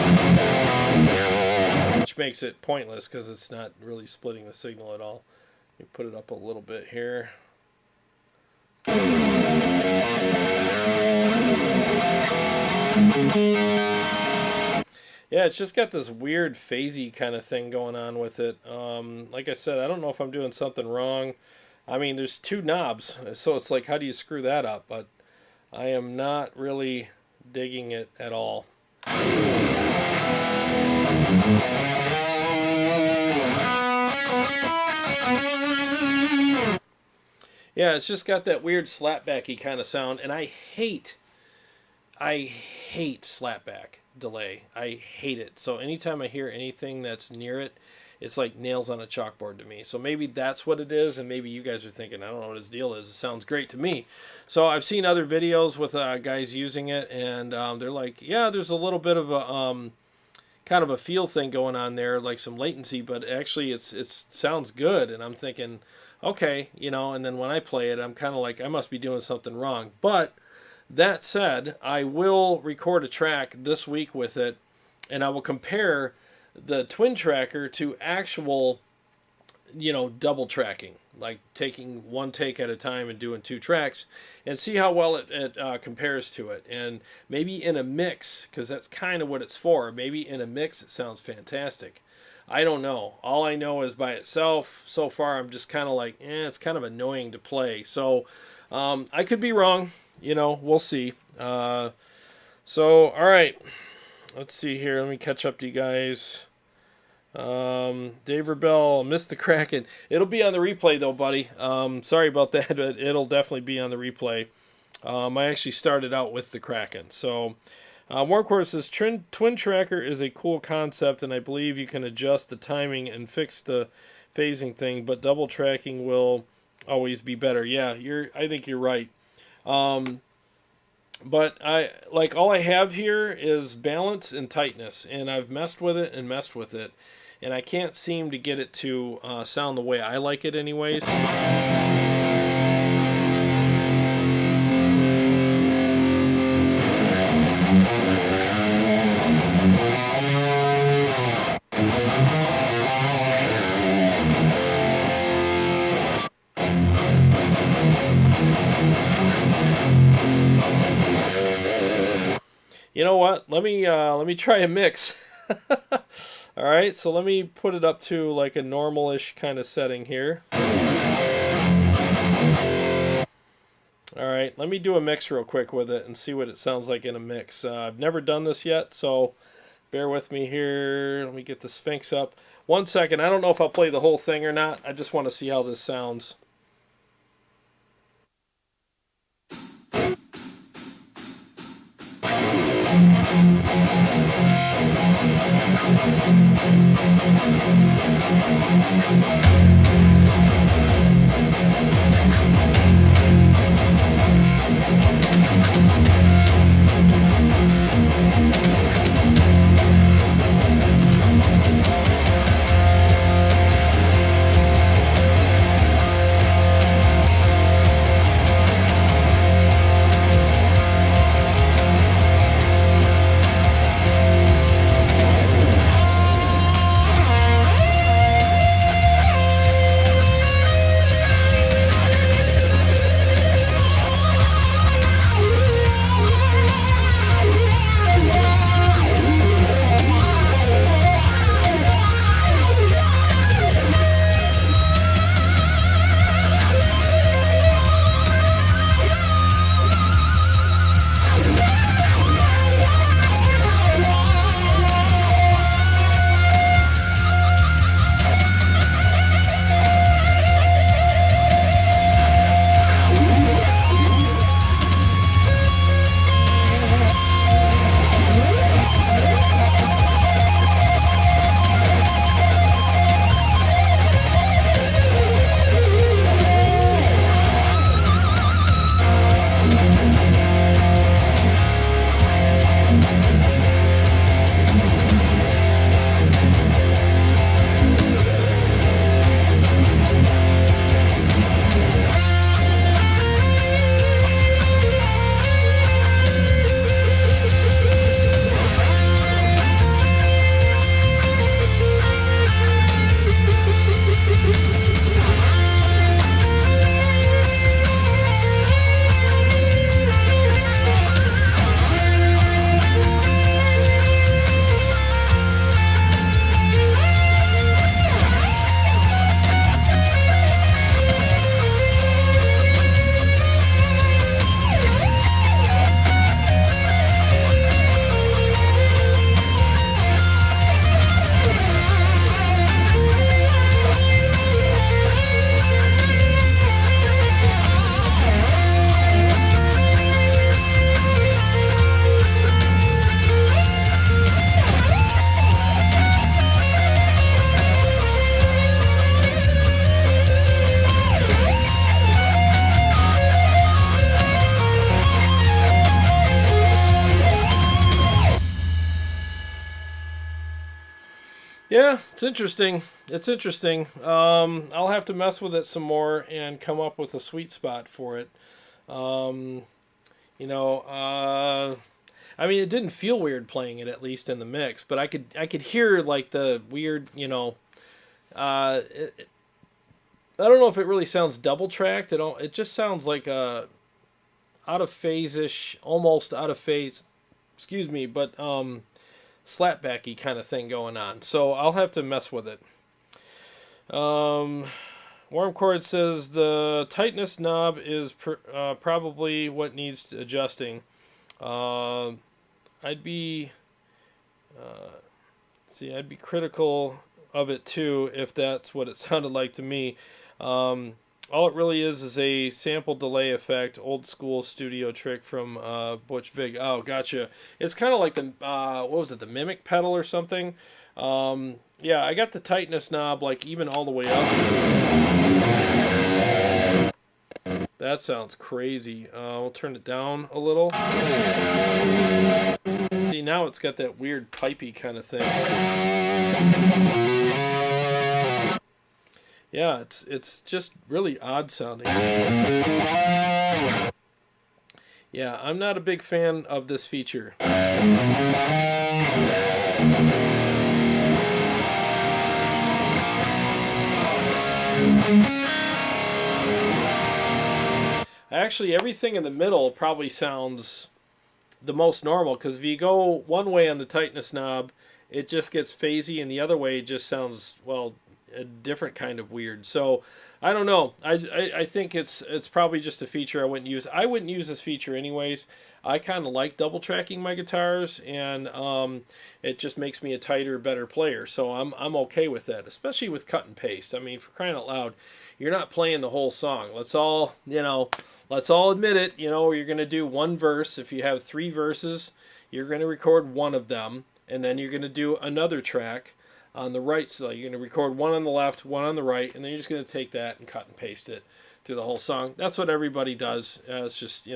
which makes it pointless because it's not really splitting the signal at all. Let me put it up a little bit here. Yeah, it's just got this weird phasey kind of thing going on with it. Like I said, I don't know if I'm doing something wrong. I mean, there's two knobs, so it's like, how do you screw that up? But I am not really digging it at all. Yeah, it's just got that weird slapbacky kind of sound, and I hate slapback delay. I hate it. So anytime I hear anything that's near it, it's like nails on a chalkboard to me. So maybe that's what it is, and maybe you guys are thinking, I don't know what his deal is. It sounds great to me. So I've seen other videos with guys using it, and they're like, yeah, there's a little bit of a kind of a feel thing going on there, like some latency, but actually it sounds good. And I'm thinking, okay, you know, and then when I play it, I'm kind of like, I must be doing something wrong. But that said, I will record a track this week with it, and I will compare the twin tracker to actual, you know, double tracking, like taking one take at a time and doing two tracks, and see how well it compares to it. And maybe in a mix, because that's kind of what it's for, maybe in a mix it sounds fantastic. I don't know. All I know is by itself, so far, I'm just kind of like, it's kind of annoying to play. So I could be wrong. You know, we'll see. So, all right. Let's see here. Let me catch up to you guys. Dave Rebell, missed the Kraken. It'll be on the replay, though, buddy. Sorry about that, but it'll definitely be on the replay. I actually started out with the Kraken. So, Warmcore says, Twin Tracker is a cool concept, and I believe you can adjust the timing and fix the phasing thing, but double tracking will always be better. Yeah, I think you're right. But all I have here is balance and tightness, and I've messed with it, and I can't seem to get it to sound the way I like it anyways. You know what? Let me try a mix. All right, so let me put it up to like a normal-ish kind of setting here. All right, let me do a mix real quick with it and see what it sounds like in a mix. I've never done this yet, so bear with me here. Let me get the Sphinx up. 1 second. I don't know if I'll play the whole thing or not. I just want to see how this sounds. Yeah, it's interesting. It's interesting. I'll have to mess with it some more and come up with a sweet spot for it. Um, you know, I mean, it didn't feel weird playing it, at least in the mix, but I could hear like the weird, I don't know if it really sounds double tracked. It just sounds like a out of phase ish, almost out of phase. Excuse me, but slapbacky kind of thing going on. So I'll have to mess with it. Wormcord says the tightness knob is probably what needs adjusting. I'd be I'd be critical of it too if that's what it sounded like to me. All it really is a sample delay effect, old school studio trick from Butch Vig. Oh, gotcha. It's kind of like the what was it, the Mimic pedal or something? Yeah, I got the tightness knob like even all the way up. That sounds crazy. We'll turn it down a little. See, now it's got that weird pipey kind of thing. Yeah, it's just really odd sounding. Yeah, I'm not a big fan of this feature. Actually, everything in the middle probably sounds the most normal, because if you go one way on the tightness knob, it just gets phasey, and the other way just sounds, well, a different kind of weird. So I don't know. I think it's probably just a feature I wouldn't use. I wouldn't use this feature anyways. I kind of like double tracking my guitars, and it just makes me a tighter, better player. So I'm okay with that, especially with cut and paste. I mean, for crying out loud, you're not playing the whole song. Let's all admit it. You're going to do one verse. If you have 3 verses, you're going to record one of them, and then you're going to do another track on the right side. You're going to record one on the left, one on the right, and then you're just going to take that and cut and paste it to the whole song. That's what everybody does. It's just,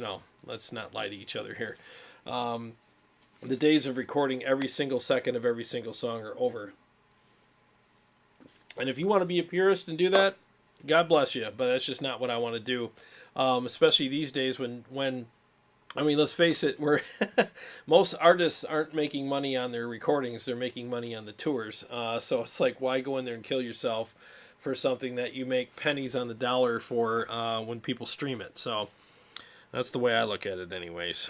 let's not lie to each other here. The days of recording every single second of every single song are over. And if you want to be a purist and do that, God bless you, but that's just not what I want to do. Especially these days when I mean, let's face it, most artists aren't making money on their recordings. They're making money on the tours. So it's like, why go in there and kill yourself for something that you make pennies on the dollar for when people stream it? So that's the way I look at it anyways.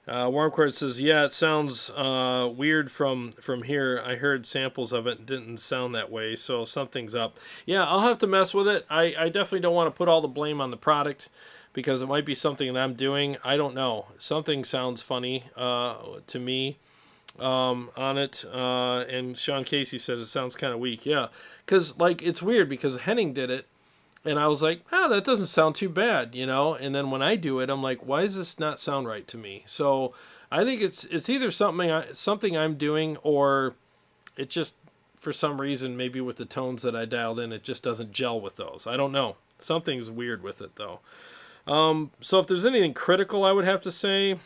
Wormcord says, yeah, it sounds weird from here. I heard samples of it and didn't sound that way, so something's up. Yeah, I'll have to mess with it. I definitely don't want to put all the blame on the product, because it might be something that I'm doing. I don't know. Something sounds funny to me on it. And Sean Casey says it sounds kind of weak. Yeah, because it's weird, because Henning did it, and I was like, that doesn't sound too bad, And then when I do it, I'm like, why does this not sound right to me? So I think it's either something I'm doing, or it just, for some reason, maybe with the tones that I dialed in, it just doesn't gel with those. I don't know. Something's weird with it, though. So if there's anything critical I would have to say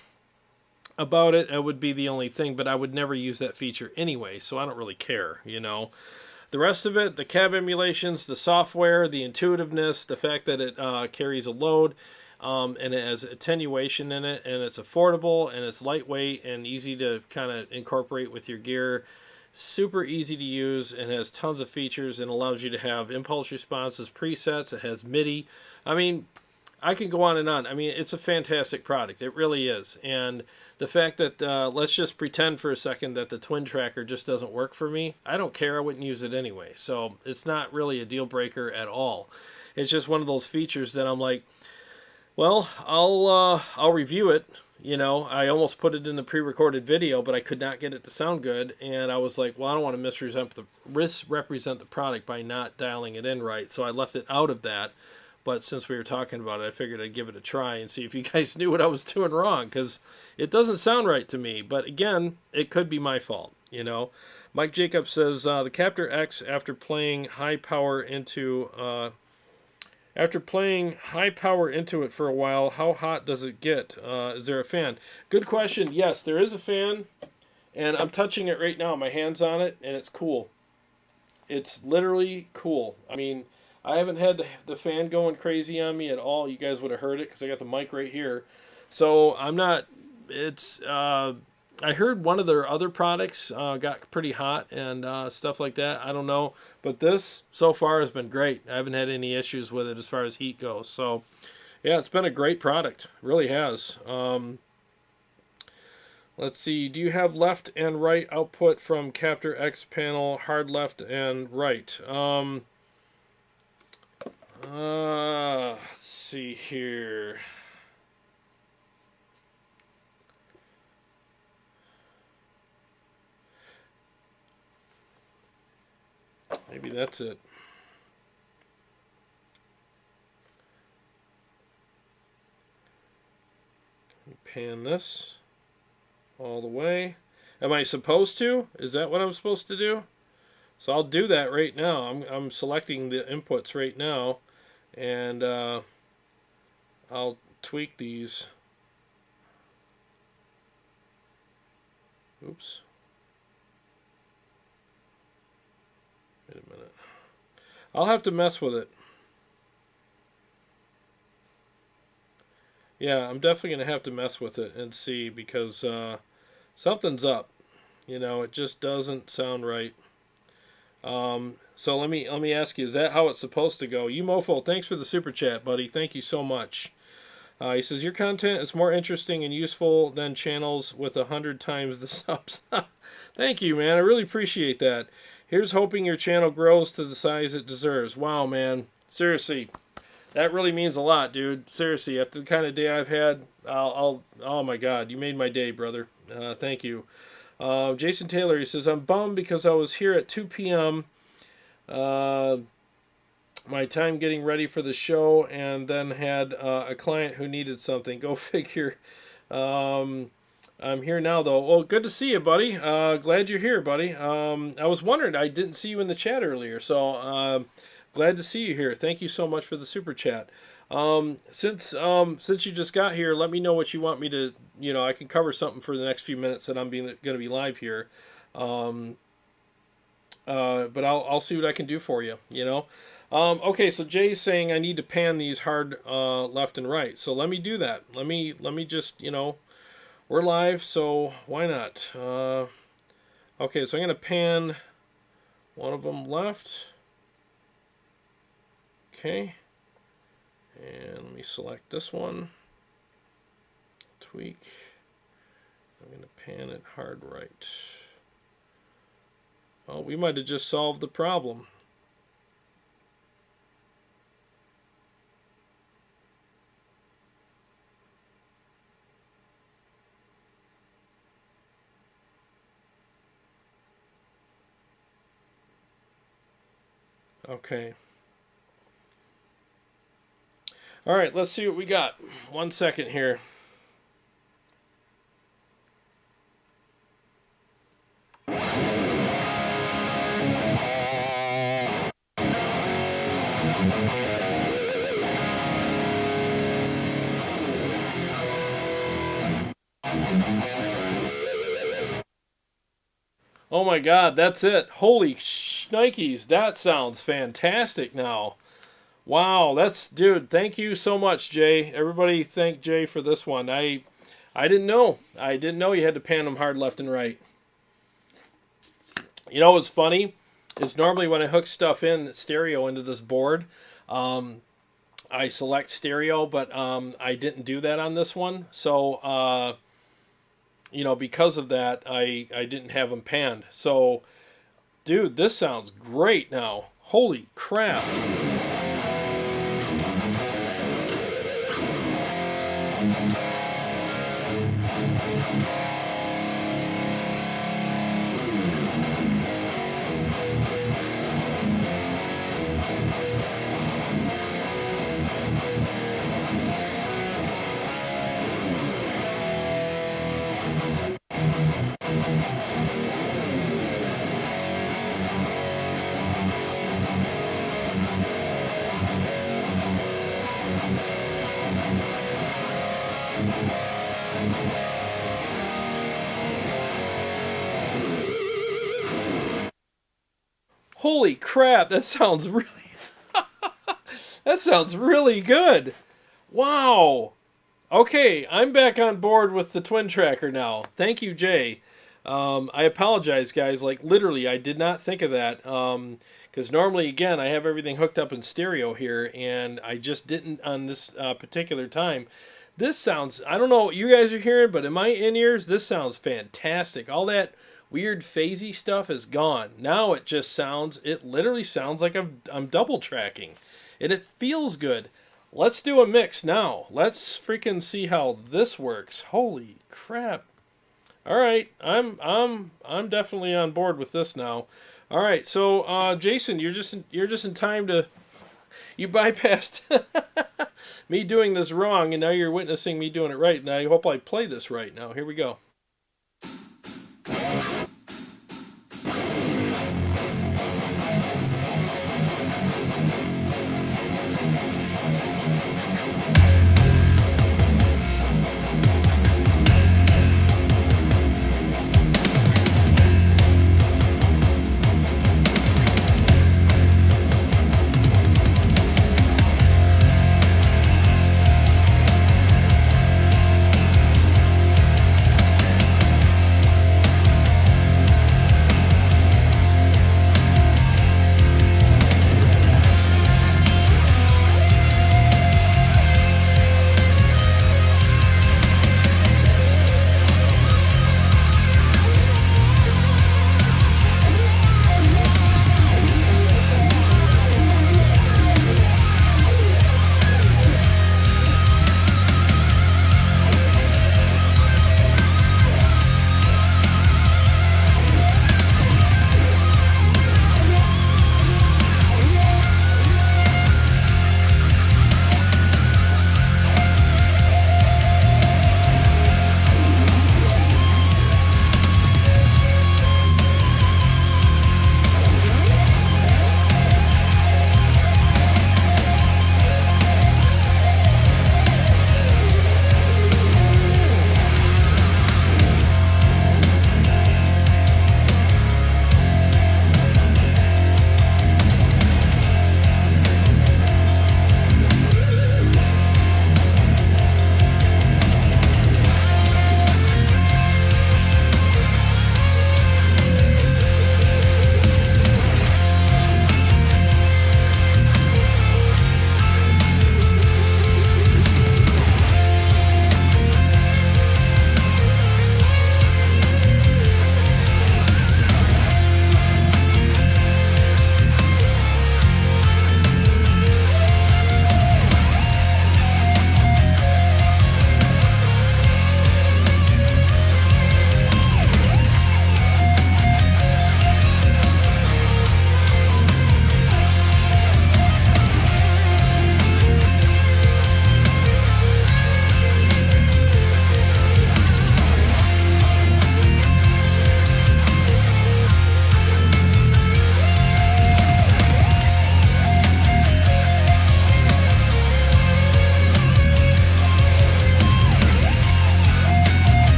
about it, it would be the only thing, but I would never use that feature anyway, so I don't really care, The rest of it, the cab emulations, the software, the intuitiveness, the fact that it carries a load, and it has attenuation in it, and it's affordable, and it's lightweight and easy to kind of incorporate with your gear. Super easy to use, and has tons of features, and allows you to have impulse responses, presets. It has MIDI. I mean, I can go on and on. I mean, it's a fantastic product. It really is. And the fact that, let's just pretend for a second that the twin tracker just doesn't work for me. I don't care. I wouldn't use it anyway. So it's not really a deal breaker at all. It's just one of those features that I'm like, well, I'll review it. I almost put it in the pre-recorded video, but I could not get it to sound good. And I was like, well, I don't want to misrepresent the product by not dialing it in right. So I left it out of that. But since we were talking about it, I figured I'd give it a try and see if you guys knew what I was doing wrong, because it doesn't sound right to me. But again, it could be my fault, Mike Jacobs says, the Captor X, after playing high power into it for a while, how hot does it get? Is there a fan? Good question. Yes, there is a fan. And I'm touching it right now. My hand's on it, and it's cool. It's literally cool. I mean, I haven't had the fan going crazy on me at all. You guys would have heard it because I got the mic right here. So I'm not. It's. I heard one of their other products got pretty hot and stuff like that. I don't know, but this so far has been great. I haven't had any issues with it as far as heat goes. So yeah, it's been a great product. It really has. Let's see. Do you have left and right output from Captor X panel? Hard left and right. Let's see here. Maybe that's it. Pan this all the way. Am I supposed to? Is that what I'm supposed to do? So I'll do that right now. I'm selecting the inputs right now, and I'll tweak these. Oops. Wait a minute. I'll have to mess with it. Yeah, I'm definitely going to have to mess with it and see, because something's up. You know, it just doesn't sound right. So let me ask you, is that how it's supposed to go? You Mofo, thanks for the super chat, buddy. Thank you so much. He says, your content is more interesting and useful than channels with 100 times the subs. Thank you, man. I really appreciate that. Here's hoping your channel grows to the size it deserves. Wow, man. Seriously. That really means a lot, dude. Seriously, after the kind of day I've had, oh my God, you made my day, brother. Thank you. Jason Taylor, he says, I'm bummed because I was here at 2 p.m. My time getting ready for the show, and then had a client who needed something. Go figure. I'm here now, though. Well, good to see you, buddy. Glad you're here, buddy. I was wondering, I didn't see you in the chat earlier, so glad to see you here. Thank you so much for the super chat. Since you just got here, let me know what you want me to, I can cover something for the next few minutes that I'm going to be live here. But I'll see what I can do for you, Okay, so Jay's saying I need to pan these hard left and right. So let me do that. Let me just, we're live, so why not? Okay, so I'm going to pan one of them left. Okay. And let me select this one. Tweak. I'm going to pan it hard right. Well, we might have just solved the problem. Okay. All right, let's see what we got. 1 second here. Oh my God, that's it. Holy shnikes, that sounds fantastic now. Wow, dude, thank you so much, Jay. Everybody thank Jay for this one. I didn't know. I didn't know you had to pan them hard left and right. You know what's funny is normally when I hook stuff in stereo into this board, I select stereo, but I didn't do that on this one. So, because of that, I didn't have them panned. So, dude, this sounds great now. Holy crap. Holy crap, that sounds really that sounds really good. Wow. Okay, I'm back on board with the twin tracker now. Thank you, Jay. I apologize, guys. Like, literally, I did not think of that. Because normally, again, I have everything hooked up in stereo here, and I just didn't on this particular time. This sounds, I don't know what you guys are hearing, but in my in-ears, this sounds fantastic. All that weird phasey stuff is gone. Now it just sounds, it literally sounds like I'm double tracking. And it feels good. Let's do a mix now. Let's freaking see how this works. Holy crap. All right, I'm definitely on board with this now. All right, so Jason, you're just in time to, you bypassed me doing this wrong, and now you're witnessing me doing it right. And I hope I play this right now. Here we go.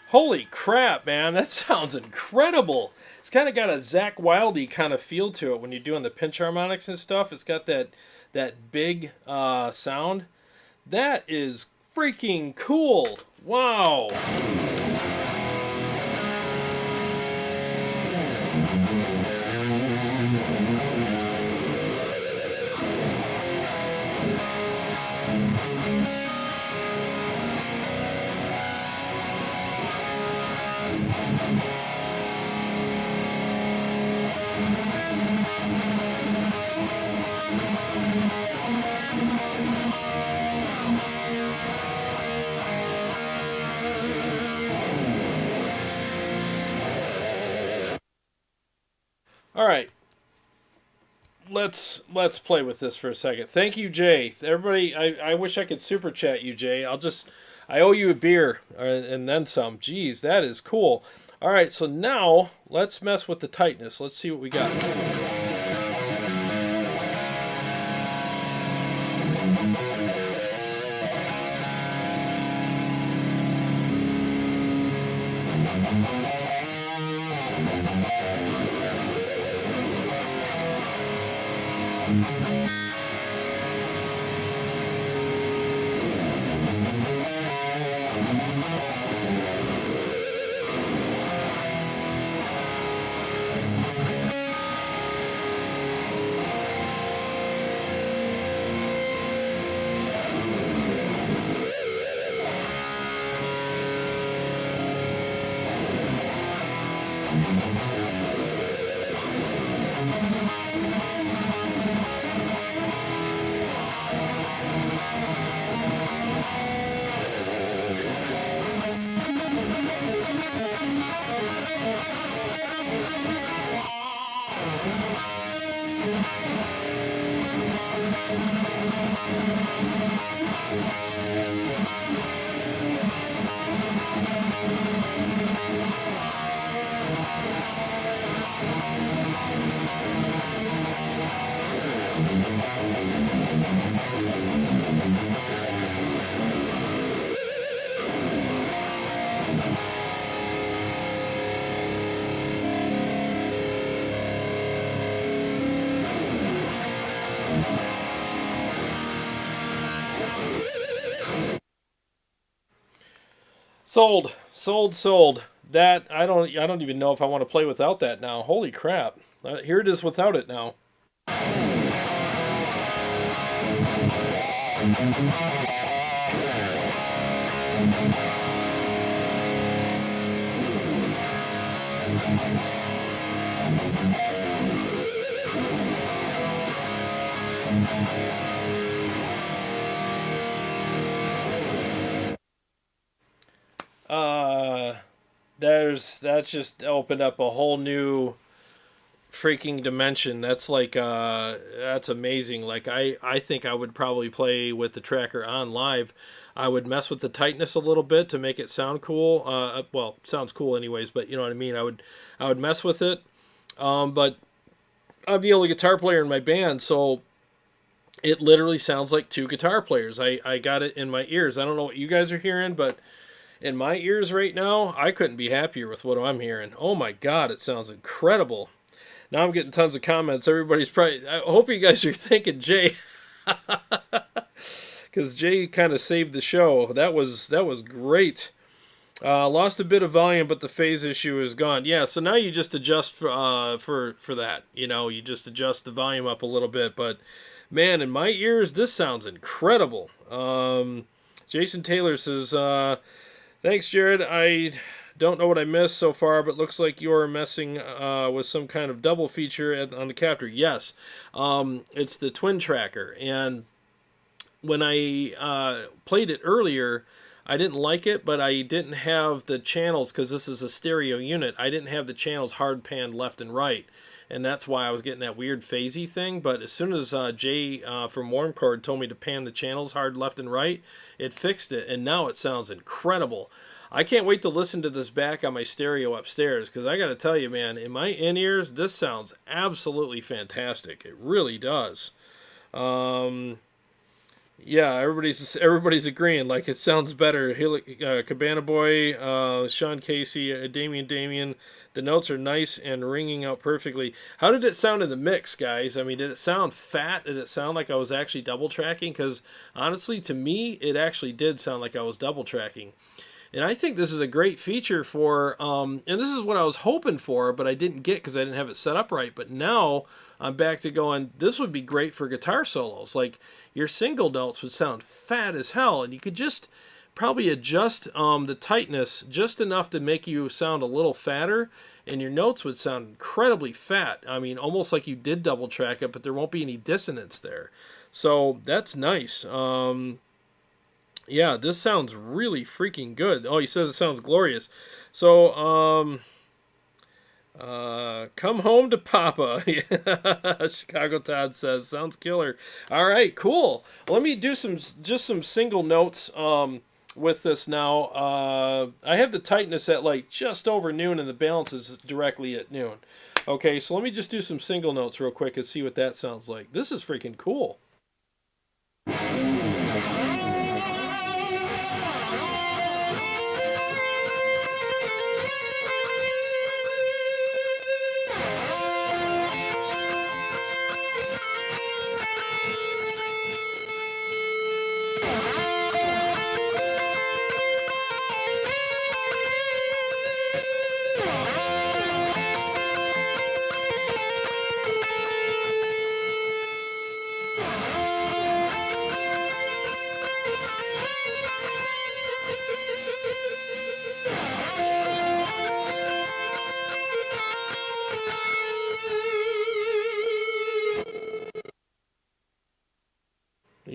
Holy crap, man, that sounds incredible. It's kind of got a Zakk Wylde kind of feel to it when you're doing the pinch harmonics and stuff. It's got that big sound. That is freaking cool. Wow. All right, let's play with this for a second. Thank you, Jay. Everybody, I wish I could super chat you, Jay. I owe you a beer and then some. Jeez, that is cool. All right, so now let's mess with the tightness. Let's see what we got. Sold, sold, sold. That I don't even know if I want to play without that now. Holy crap! Here it is without it now. That's just opened up a whole new freaking dimension. That's like that's amazing. Like I think I would probably play with the tracker on live. I would mess with the tightness a little bit to make it sound cool. Well, sounds cool anyways, but you know what I mean. I would mess with it. But I'm the only guitar player in my band, so it literally sounds like two guitar players. I got it in my ears. I don't know what you guys are hearing, but in my ears right now, I couldn't be happier with what I'm hearing. Oh my God, it sounds incredible. Now I'm getting tons of comments. Everybody's probably, I hope you guys are thanking Jay. Because Jay kind of saved the show. That was great. Lost a bit of volume, but the phase issue is gone. Yeah, so now you just adjust for that. You know, you just adjust the volume up a little bit. But man, in my ears, this sounds incredible. Jason Taylor says, thanks, Jared. I don't know what I missed so far, but looks like you're messing with some kind of double feature on the Captor. Yes, it's the twin tracker. And when I played it earlier, I didn't like it, but I didn't have the channels, because this is a stereo unit, I didn't have the channels hard panned left and right. And that's why I was getting that weird phasey thing. But as soon as Jay from Warmchord told me to pan the channels hard left and right, it fixed it. And now it sounds incredible. I can't wait to listen to this back on my stereo upstairs, because I got to tell you, man, in my in-ears, this sounds absolutely fantastic. It really does. Yeah, everybody's agreeing. Like, it sounds better. Cabana Boy, Sean Casey, Damien. The notes are nice and ringing out perfectly. How did it sound in the mix, guys? I mean, did it sound fat? Did it sound like I was actually double tracking? Because honestly, to me, it actually did sound like I was double tracking. And I think this is a great feature for, and this is what I was hoping for, but I didn't get because I didn't have it set up right. But now I'm back to going, this would be great for guitar solos. Like, your single notes would sound fat as hell, and you could just probably adjust the tightness just enough to make you sound a little fatter, and your notes would sound incredibly fat. I mean, almost like you did double track it, but there won't be any dissonance there. So that's nice. Yeah, this sounds really freaking good. Oh, he says it sounds glorious. So, come home to Papa. Chicago Todd says, sounds killer. All right, cool. Let me do some single notes with this now. I have the tightness at like just over noon, and the balance is directly at noon. Okay, so let me just do some single notes real quick and see what that sounds like. This is freaking cool.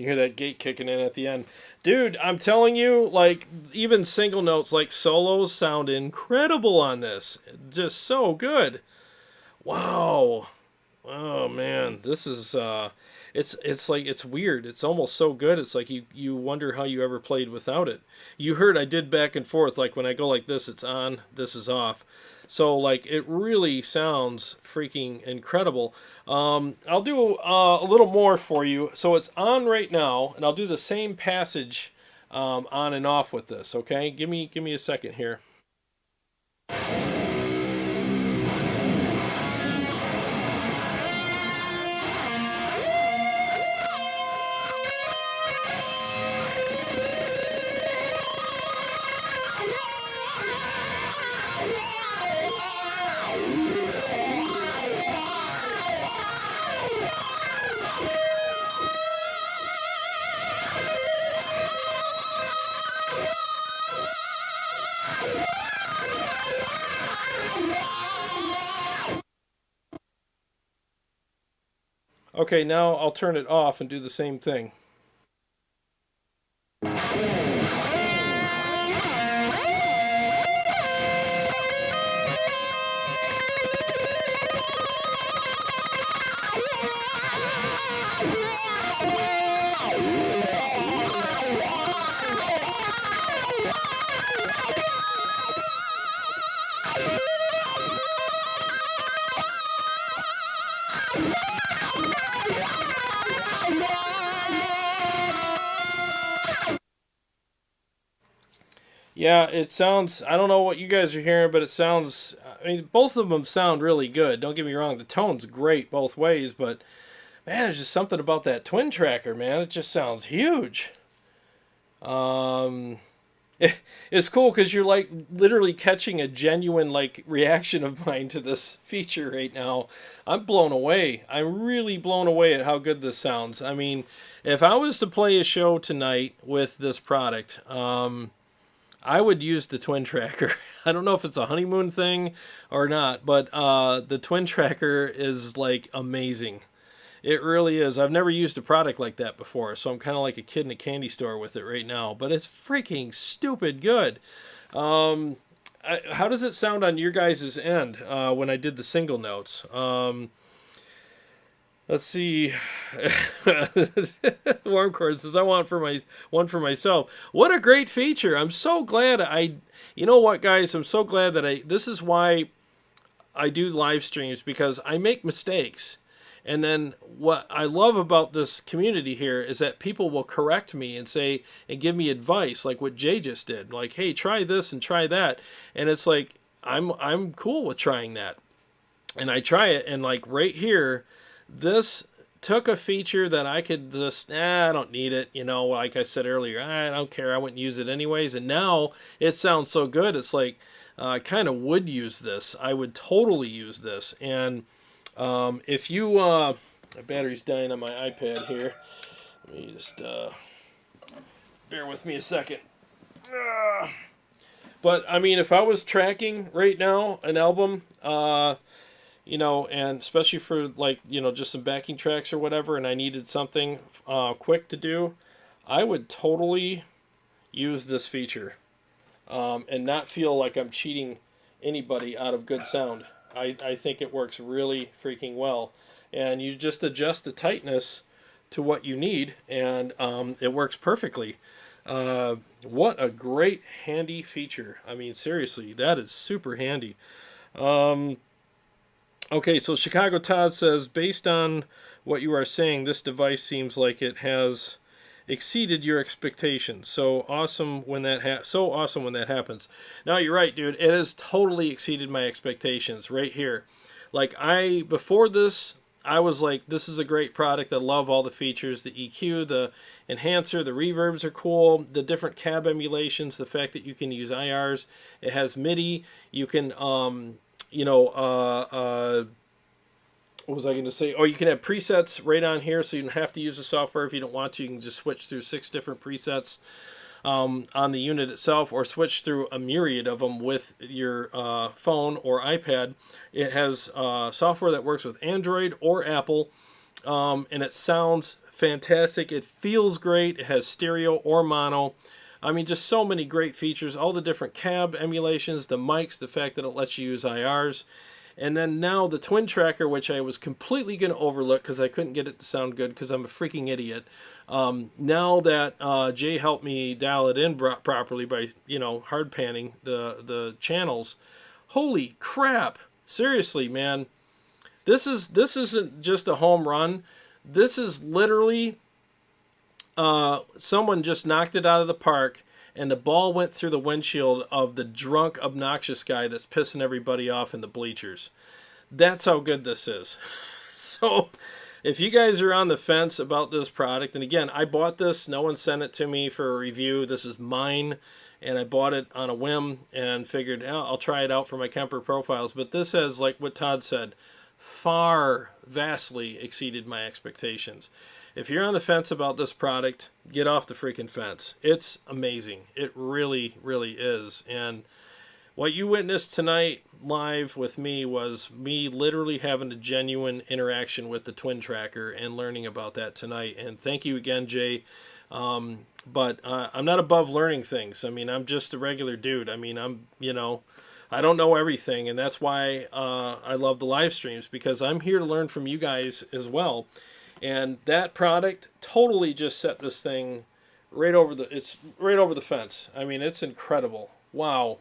hear that gate kicking in at the end. Dude, I'm telling you, like, even single notes, like solos, sound incredible on this. Just so good. Wow. Oh, man. This is, it's like, it's weird. It's almost so good. It's like you wonder how you ever played without it. You heard I did back and forth. Like, when I go like this, it's on, this is off. So, like, it really sounds freaking incredible. I'll do a little more for you. So it's on right now, and I'll do the same passage on and off with this, okay? Give me a second here. Okay, now I'll turn it off and do the same thing. Yeah, it sounds, I don't know what you guys are hearing, but it sounds, I mean, both of them sound really good. Don't get me wrong, the tone's great both ways, but man, there's just something about that twin tracker, man. It just sounds huge. Um, it's cool because you're like literally catching a genuine like reaction of mine to this feature right now. I'm blown away. I'm really blown away at how good this sounds. I mean, if I was to play a show tonight with this product, I would use the twin tracker. I don't know if it's a honeymoon thing or not, but the twin tracker is like amazing. It really is. I've never used a product like that before, so I'm kind of like a kid in a candy store with it right now. But it's freaking stupid good. How does it sound on your guys' end when I did the single notes? Let's see. Warm Core says, I want one for myself. What a great feature. I'm so glad you know what, guys? I'm so glad that this is why I do live streams, because I make mistakes. And then what I love about this community here is that people will correct me and say, and give me advice, like what Jay just did. Like, hey, try this and try that. And it's like, I'm cool with trying that. And I try it, and like right here, this took a feature that I could just, I don't need it. You know, like I said earlier, I don't care. I wouldn't use it anyways. And now it sounds so good. It's like, I kind of would use this. I would totally use this. And if you, my battery's dying on my iPad here. Let me just, bear with me a second. But, I mean, if I was tracking right now an album, you know, and especially for, like, you know, just some backing tracks or whatever, and I needed something quick to do, I would totally use this feature and not feel like I'm cheating anybody out of good sound. I think it works really freaking well. And you just adjust the tightness to what you need, and it works perfectly. What a great handy feature. I mean, seriously, that is super handy. Okay, so Chicago Todd says, based on what you are saying, this device seems like it has exceeded your expectations. So awesome when that happens. Now you're right, dude. It has totally exceeded my expectations right here. Like before this, I was like, this is a great product. I love all the features, the EQ, the enhancer, the reverbs are cool, the different cab emulations, the fact that you can use IRs, it has MIDI, you can, you know, what was I going to say? Oh, you can have presets right on here, so you don't have to use the software if you don't want to. You can just switch through 6 different presets on the unit itself, or switch through a myriad of them with your phone or iPad. It has software that works with Android or Apple. and it sounds fantastic. It feels great. It has stereo or mono. I mean, just so many great features. All the different cab emulations, the mics, the fact that it lets you use IRs. And then now the twin tracker, which I was completely going to overlook because I couldn't get it to sound good because I'm a freaking idiot. Now that Jay helped me dial it in properly by, hard panning the channels, holy crap! Seriously, man, this isn't just a home run. This is literally someone just knocked it out of the park, and the ball went through the windshield of the drunk, obnoxious guy that's pissing everybody off in the bleachers. That's how good this is. So, if you guys are on the fence about this product, and again, I bought this. No one sent it to me for a review. This is mine, and I bought it on a whim and figured, I'll try it out for my Kemper profiles. But this has, like what Todd said, vastly exceeded my expectations. If you're on the fence about this product, get off the freaking fence. It's amazing. It really, really is. And what you witnessed tonight live with me was me literally having a genuine interaction with the twin tracker and learning about that tonight. And thank you again, Jay. But I'm not above learning things. I mean, I'm just a regular dude. I mean, I don't know everything. And that's why I love the live streams, because I'm here to learn from you guys as well. And that product totally just set this thing it's right over the fence. I mean, it's incredible. Wow.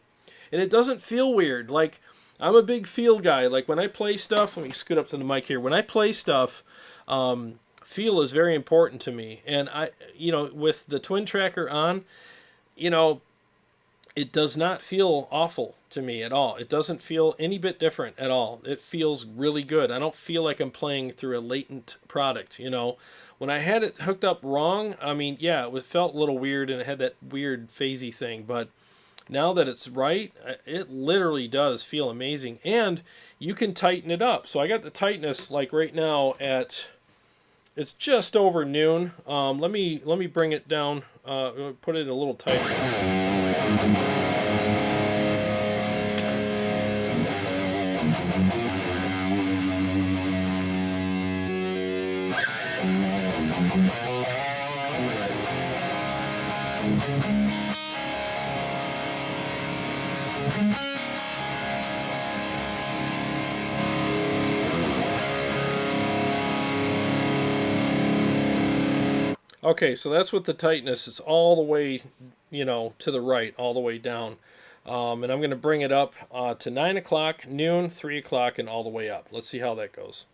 And it doesn't feel weird. Like, I'm a big feel guy. Like, when I play stuff, let me scoot up to the mic here. When I play stuff, feel is very important to me. And with the twin tracker on, it does not feel awful to me at all. It doesn't feel any bit different at all. It feels really good. I don't feel like I'm playing through a latent product, When I had it hooked up wrong, I mean, yeah, it felt a little weird and it had that weird phasey thing. But now that it's right, it literally does feel amazing. And you can tighten it up. So I got the tightness, like right now it's just over noon. Let me bring it down, put it a little tighter. Okay, so that's with the tightness. It's all the way, to the right, all the way down. And I'm going to bring it up to 9 o'clock, noon, 3 o'clock, and all the way up. Let's see how that goes.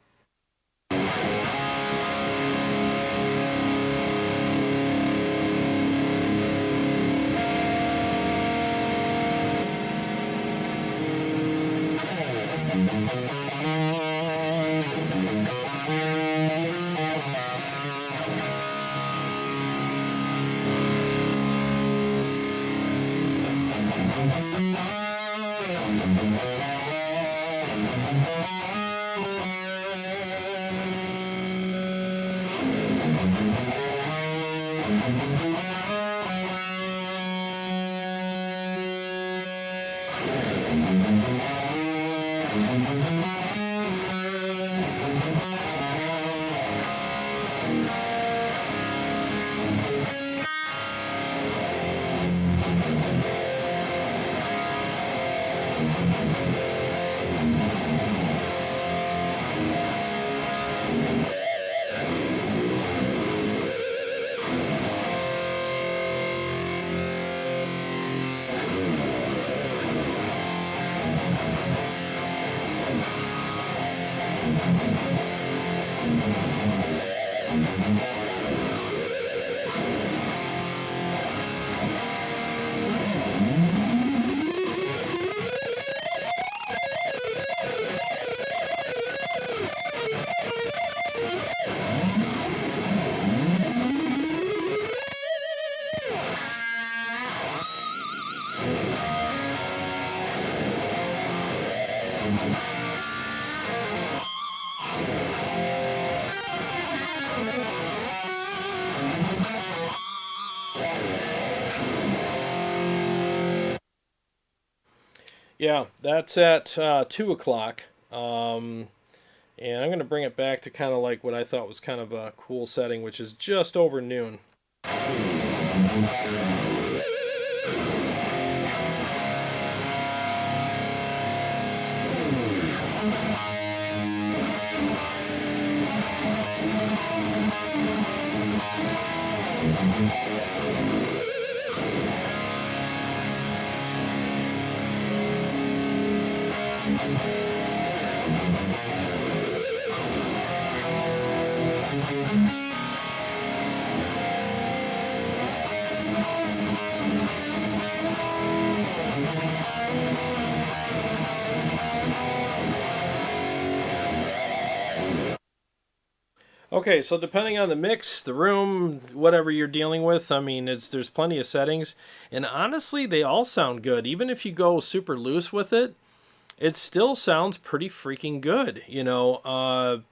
Yeah, that's at 2 o'clock. And And I'm going to bring it back to kind of like what I thought was kind of a cool setting, which is just over noon. Okay, so depending on the mix, the room, whatever you're dealing with, I mean, there's plenty of settings, and honestly, they all sound good. Even if you go super loose with it, it still sounds pretty freaking good. You know,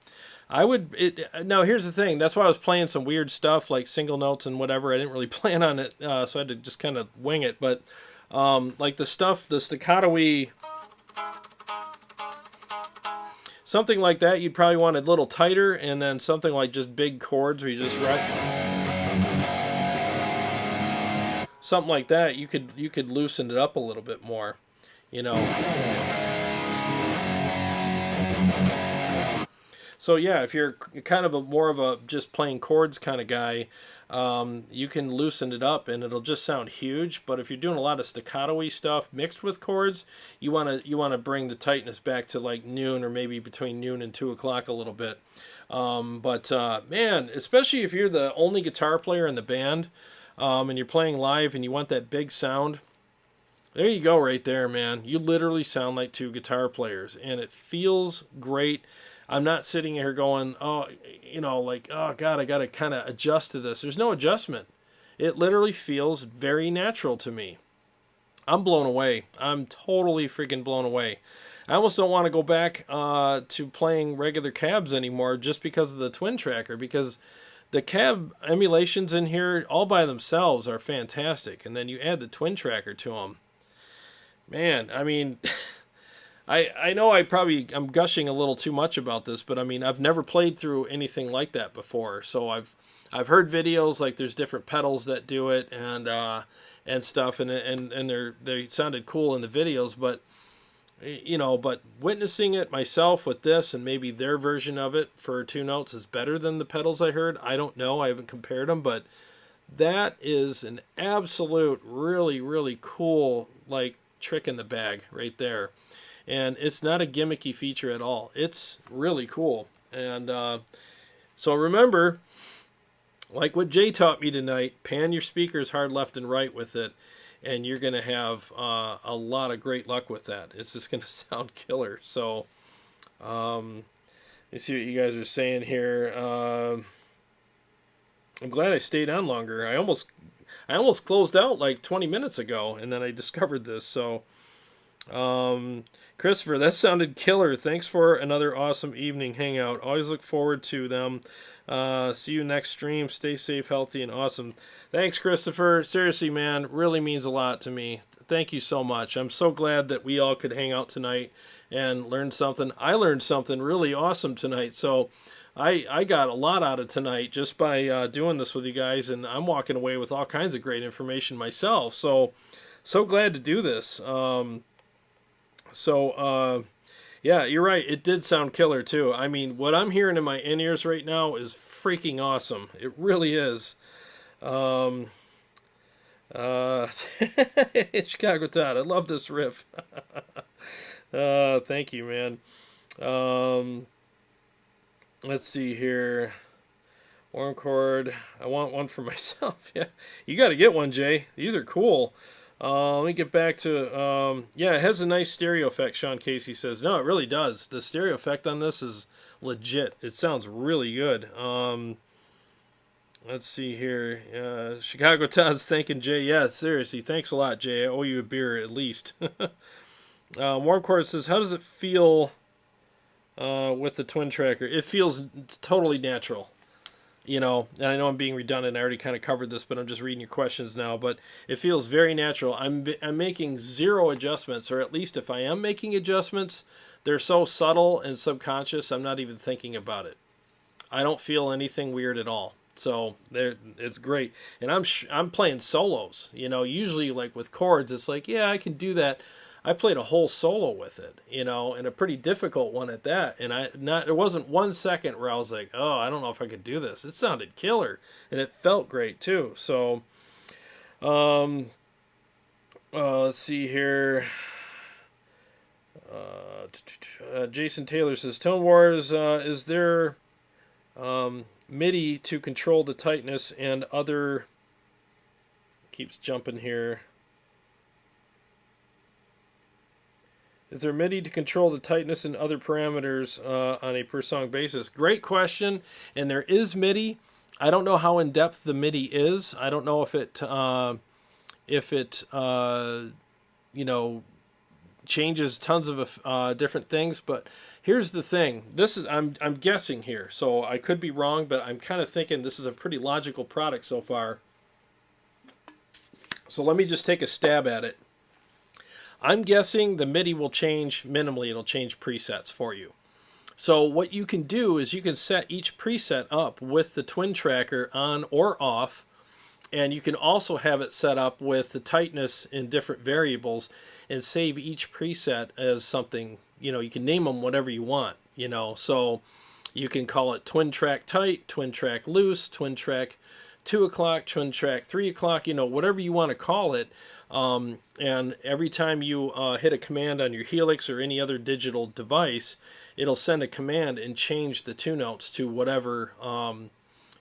now here's the thing. That's why I was playing some weird stuff like single notes and whatever. I didn't really plan on it, so I had to just kind of wing it. But like the staccato-y, something like that, you'd probably want it a little tighter, and then something like just big chords where you just write something like that. You could loosen it up a little bit more, you know. So yeah, if you're kind of more of a just playing chords kind of guy, you can loosen it up and it'll just sound huge. But if you're doing a lot of staccato-y stuff mixed with chords, you wanna bring the tightness back to like noon, or maybe between noon and 2 o'clock a little bit. Man, especially if you're the only guitar player in the band, and you're playing live and you want that big sound, there you go right there, man. You literally sound like two guitar players, and it feels great. I'm not sitting here going, oh, you know, like, oh, God, I got to kind of adjust to this. There's no adjustment. It literally feels very natural to me. I'm blown away. I'm totally freaking blown away. I almost don't want to go back to playing regular cabs anymore just because of the twin tracker, because the cab emulations in here all by themselves are fantastic. And then you add the twin tracker to them. Man, I mean... I know I'm gushing a little too much about this, but I mean, I've never played through anything like that before. So I've heard videos, like there's different pedals that do it and stuff, and they sounded cool in the videos, but you know, but witnessing it myself with this and maybe their version of it for Two Notes is better than the pedals I heard. I don't know. I haven't compared them, but that is an absolute really, really cool like trick in the bag right there. And it's not a gimmicky feature at all. It's really cool. And so remember, like what Jay taught me tonight, pan your speakers hard left and right with it, and you're going to have a lot of great luck with that. It's just going to sound killer. So let's see what you guys are saying here. I'm glad I stayed on longer. I almost closed out like 20 minutes ago, and then I discovered this. So... Christopher, that sounded killer. Thanks for another awesome evening hangout. Always look forward to them. See you next stream. Stay safe, healthy, and awesome. Thanks, Christopher. Seriously, man, really means a lot to me. Thank you so much. I'm so glad that we all could hang out tonight and learn something. I learned something really awesome tonight. So I got a lot out of tonight just by doing this with you guys, and I'm walking away with all kinds of great information myself. So glad to do this. Yeah, you're right. It did sound killer, too. I mean, what I'm hearing in my in-ears right now is freaking awesome. It really is. Chicago Todd, I love this riff. Thank you, man. Let's see here. Warm chord. I want one for myself. Yeah, you got to get one, Jay. These are cool. Let me get back to, yeah, it has a nice stereo effect, Sean Casey says. No, it really does. The stereo effect on this is legit. It sounds really good. Let's see here. Chicago Todd's thanking Jay. Yeah, seriously, thanks a lot, Jay. I owe you a beer at least. Warm Chord says, how does it feel with the twin tracker? It feels totally natural. You know, and I know I'm being redundant. I already kind of covered this, but I'm just reading your questions now. But it feels very natural. I'm making zero adjustments, or at least if I am making adjustments, they're so subtle and subconscious, I'm not even thinking about it. I don't feel anything weird at all. So there, it's great. And I'm playing solos. You know, usually like with chords, it's like, yeah, I can do that. I played a whole solo with it, you know, and a pretty difficult one at that. And there wasn't 1 second where I was like, oh, I don't know if I could do this. It sounded killer, and it felt great too. So, let's see here. Jason Taylor says, Tone Wars, is there MIDI to control the tightness and other... Keeps jumping here. Is there MIDI to control the tightness and other parameters on a per song basis? Great question. And there is MIDI. I don't know how in depth the MIDI is. I don't know if it you know, changes tons of different things. But here's the thing. This is I'm guessing here, so I could be wrong, but I'm kind of thinking this is a pretty logical product so far. So let me just take a stab at it. I'm guessing the MIDI will change minimally. It'll change presets for you. So what you can do is you can set each preset up with the twin tracker on or off, and you can also have it set up with the tightness in different variables and save each preset as something, you know, you can name them whatever you want, you know. So you can call it twin track tight, twin track loose, twin track 2 o'clock, twin track 3 o'clock, you know, whatever you want to call it. And every time you hit a command on your Helix or any other digital device, it'll send a command and change the two notes to whatever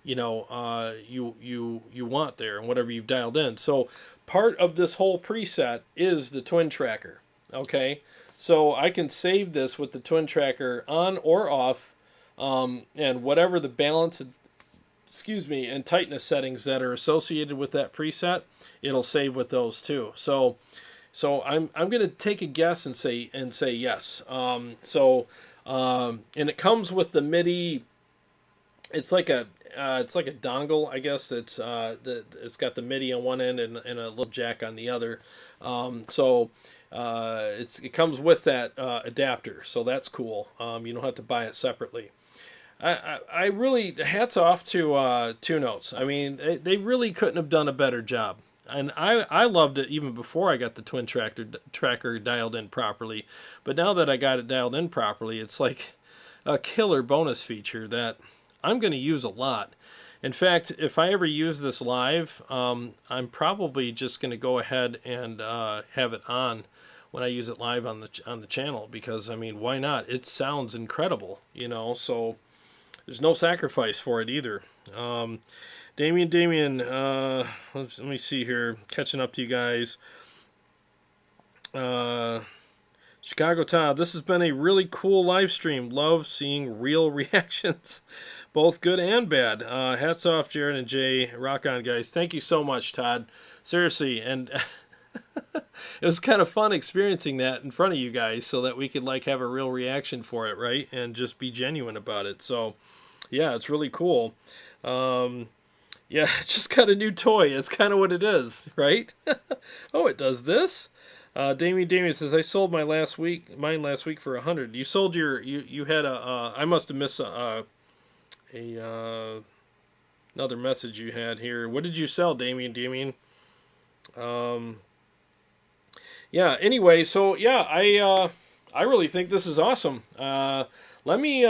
you know you want there and whatever you've dialed in. So part of this whole preset is the twin tracker. Okay, so I can save this with the twin tracker on or off, and whatever the balance, and tightness settings that are associated with that preset, it'll save with those too. So I'm going to take a guess and say yes. And it comes with the MIDI. It's like a dongle, I guess. It's got the MIDI on one end and a little jack on the other. It comes with that adapter, so that's cool. You don't have to buy it separately. I really, hats off to Two Notes. I mean, they really couldn't have done a better job. And I loved it even before I got the twin tracker dialed in properly. But now that I got it dialed in properly, it's like a killer bonus feature that I'm going to use a lot. In fact, if I ever use this live, I'm probably just going to go ahead and have it on when I use it live on the channel, because I mean, why not? It sounds incredible, you know. So there's no sacrifice for it either. Damien, let me see here. Catching up to you guys. Chicago Todd, this has been a really cool live stream. Love seeing real reactions, both good and bad. Hats off, Jared and Jay. Rock on, guys. Thank you so much, Todd. Seriously, and it was kind of fun experiencing that in front of you guys so that we could like have a real reaction for it, right? And just be genuine about it. So, yeah, it's really cool. Yeah, just got a new toy. That's kind of what it is, right? Oh, it does this. Damien says, I sold mine last week for 100. You sold you had a I must have missed another message you had here. What did you sell, Damien? Yeah, anyway, so yeah, I really think this is awesome. Let me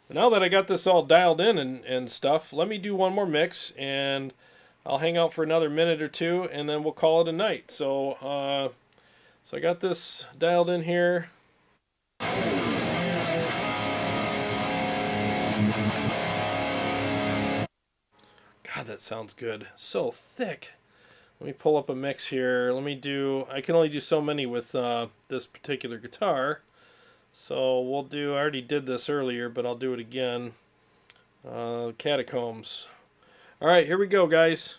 now that I got this all dialed in and stuff, let me do one more mix, and I'll hang out for another minute or two, and then we'll call it a night. So, so I got this dialed in here. God, that sounds good. So thick. Let me pull up a mix here. I can only do so many with this particular guitar. So we'll do, I already did this earlier, but I'll do it again. Catacombs. All right, here we go, guys.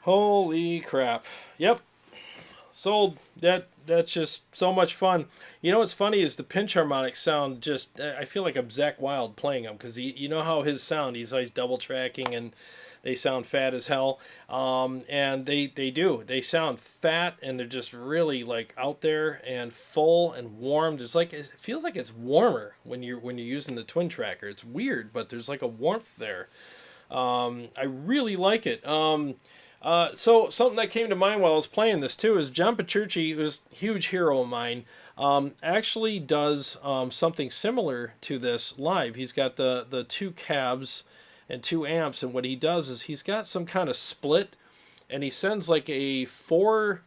Holy crap. Yep. Sold. That's just so much fun. You know what's funny is the pinch harmonics sound just. I feel like I'm Zach Wild playing them because you know how his sound. He's always double tracking and they sound fat as hell. And they do. They sound fat and they're just really like out there and full and warm. There's like it feels like it's warmer when you're using the twin tracker. It's weird, but there's like a warmth there. I really like it. So something that came to mind while I was playing this too is John Petrucci, who's a huge hero of mine, actually does something similar to this live. He's got the two cabs and two amps, and what he does is he's got some kind of split, and he sends like a what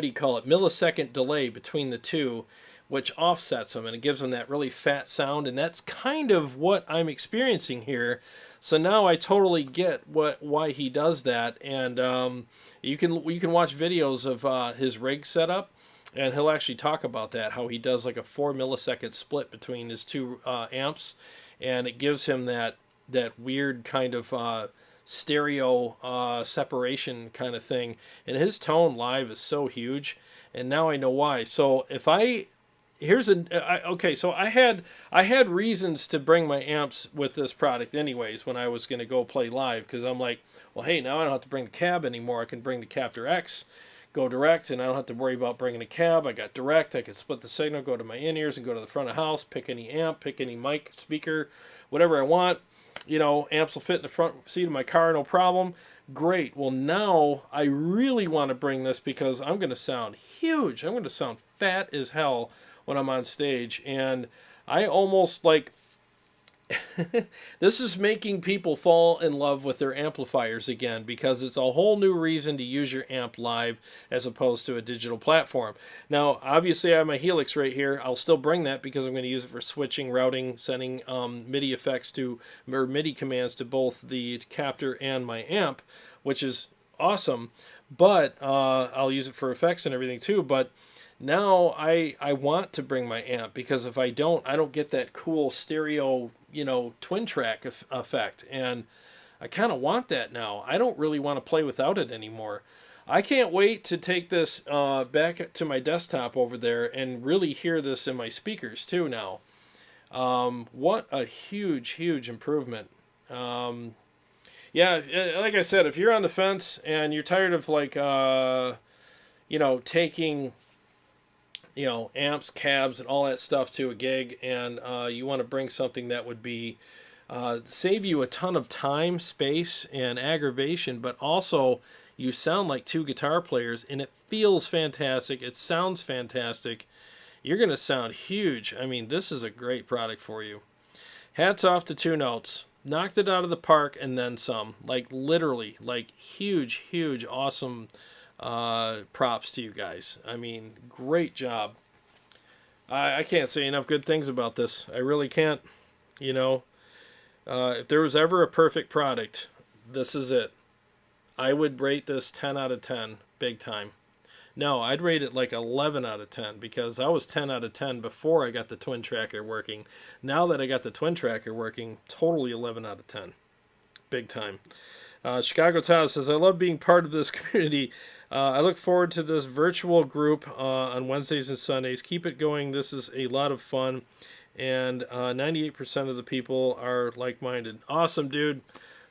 do you call it, millisecond delay between the two, which offsets them, and it gives them that really fat sound, and that's kind of what I'm experiencing here. So now I totally get why he does that, and you can watch videos of his rig setup, and he'll actually talk about that, how he does like a 4 millisecond split between his two amps, and it gives him that weird kind of stereo separation kind of thing, and his tone live is so huge, and now I know why. So if I okay, so I had reasons to bring my amps with this product anyways when I was going to go play live, because I'm like, well, hey, now I don't have to bring the cab anymore. I can bring the Captor X, go direct, and I don't have to worry about bringing a cab. I got direct. I can split the signal, go to my in-ears, and go to the front of the house, pick any amp, pick any mic, speaker, whatever I want. You know, amps will fit in the front seat of my car, no problem. Great. Well, now I really want to bring this because I'm going to sound huge. I'm going to sound fat as hell when I'm on stage, and I almost like this is making people fall in love with their amplifiers again, because it's a whole new reason to use your amp live as opposed to a digital platform. Now, obviously I have my Helix right here. I'll still bring that because I'm going to use it for switching, routing, sending MIDI effects to, or MIDI commands to both the Captor and my amp, which is awesome, but I'll use it for effects and everything too. But now I want to bring my amp, because if I don't get that cool stereo, you know, twin track effect, and I kind of want that now. I don't really want to play without it anymore. I can't wait to take this back to my desktop over there and really hear this in my speakers too now. What a huge improvement. Yeah, like I said, if you're on the fence and you're tired of like you know, taking, you know, amps, cabs, and all that stuff to a gig, and you want to bring something that would be save you a ton of time, space, and aggravation, but also you sound like two guitar players, and it feels fantastic. It sounds fantastic. You're going to sound huge. I mean, this is a great product for you. Hats off to Two Notes. Knocked it out of the park and then some. Like, literally, like, huge, awesome props to you guys. I mean, great job. I can't say enough good things about this. I really can't. You know, if there was ever a perfect product, this is it. I would rate this 10 out of 10, big time. No, I'd rate it like 11 out of 10, because I was 10 out of 10 before I got the twin tracker working. Now that I got the twin tracker working, totally 11 out of 10. Big time. Chicago Todd says, I love being part of this community. I look forward to this virtual group on Wednesdays and Sundays. Keep it going. This is a lot of fun. And 98% of the people are like-minded. Awesome, dude.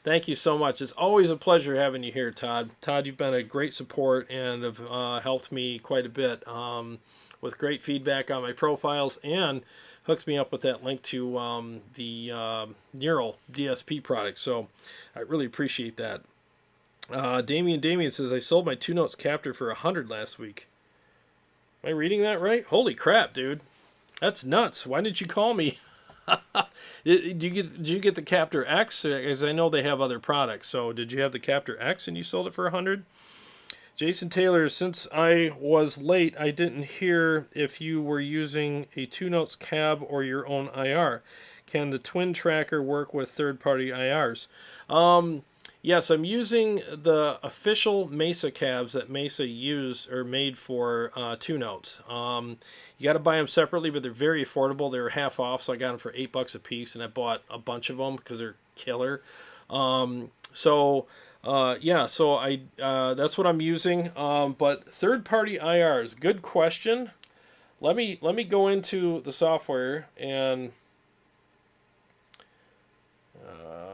Thank you so much. It's always a pleasure having you here, Todd. Todd, you've been a great support and have helped me quite a bit with great feedback on my profiles, and hooked me up with that link to the Neural DSP product. So I really appreciate that. Damien says, I sold my Two Notes Captor for $100 last week. Am I reading that right? Holy crap, dude. That's nuts. Why didn't you call me? Did you get the Captor X? Because I know they have other products. So did you have the Captor X and you sold it for $100? Jason Taylor, since I was late, I didn't hear if you were using a Two Notes cab or your own IR. Can the twin tracker work with third-party IRs? Yes, I'm using the official Mesa cabs that Mesa made for Two Notes. You got to buy them separately, but they're very affordable. They were half off, so I got them for $8 a piece, and I bought a bunch of them because they're killer. Yeah, so I that's what I'm using. But third-party IRs, good question. Let me go into the software and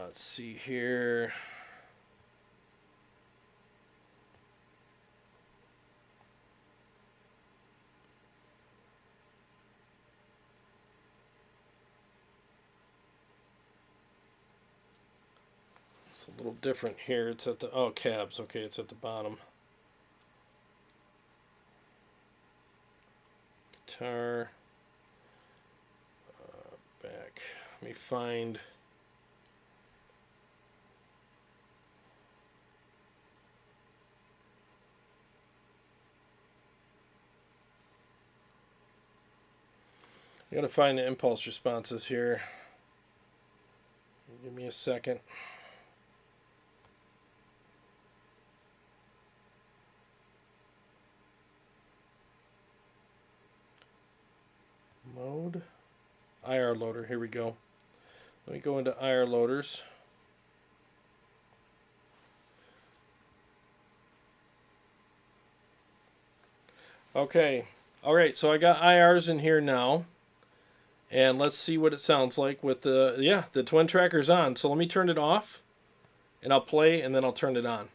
let's see here. It's a little different here. It's at the cabs. Okay, it's at the bottom. Guitar. Back. Let me find. I gotta find the impulse responses here. Give me a second. Mode. IR loader. Here we go. Let me go into IR loaders. Okay. Alright, so I got IRs in here now. And let's see what it sounds like with the twin tracker's on. So let me turn it off. And I'll play and then I'll turn it on.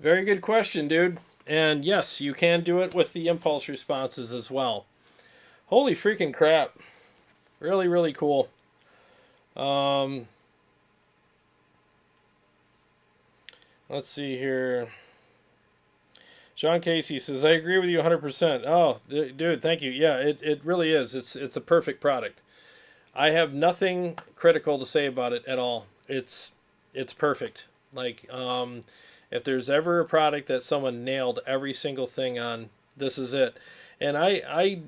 Very good question, dude. And yes, you can do it with the impulse responses as well. Holy freaking crap. Really, really cool. Let's see here. Sean Casey says, I agree with you 100%. Oh, dude, thank you. Yeah, it really is. It's a perfect product. I have nothing critical to say about it at all. It's perfect. Like, if there's ever a product that someone nailed every single thing on, this is it. And I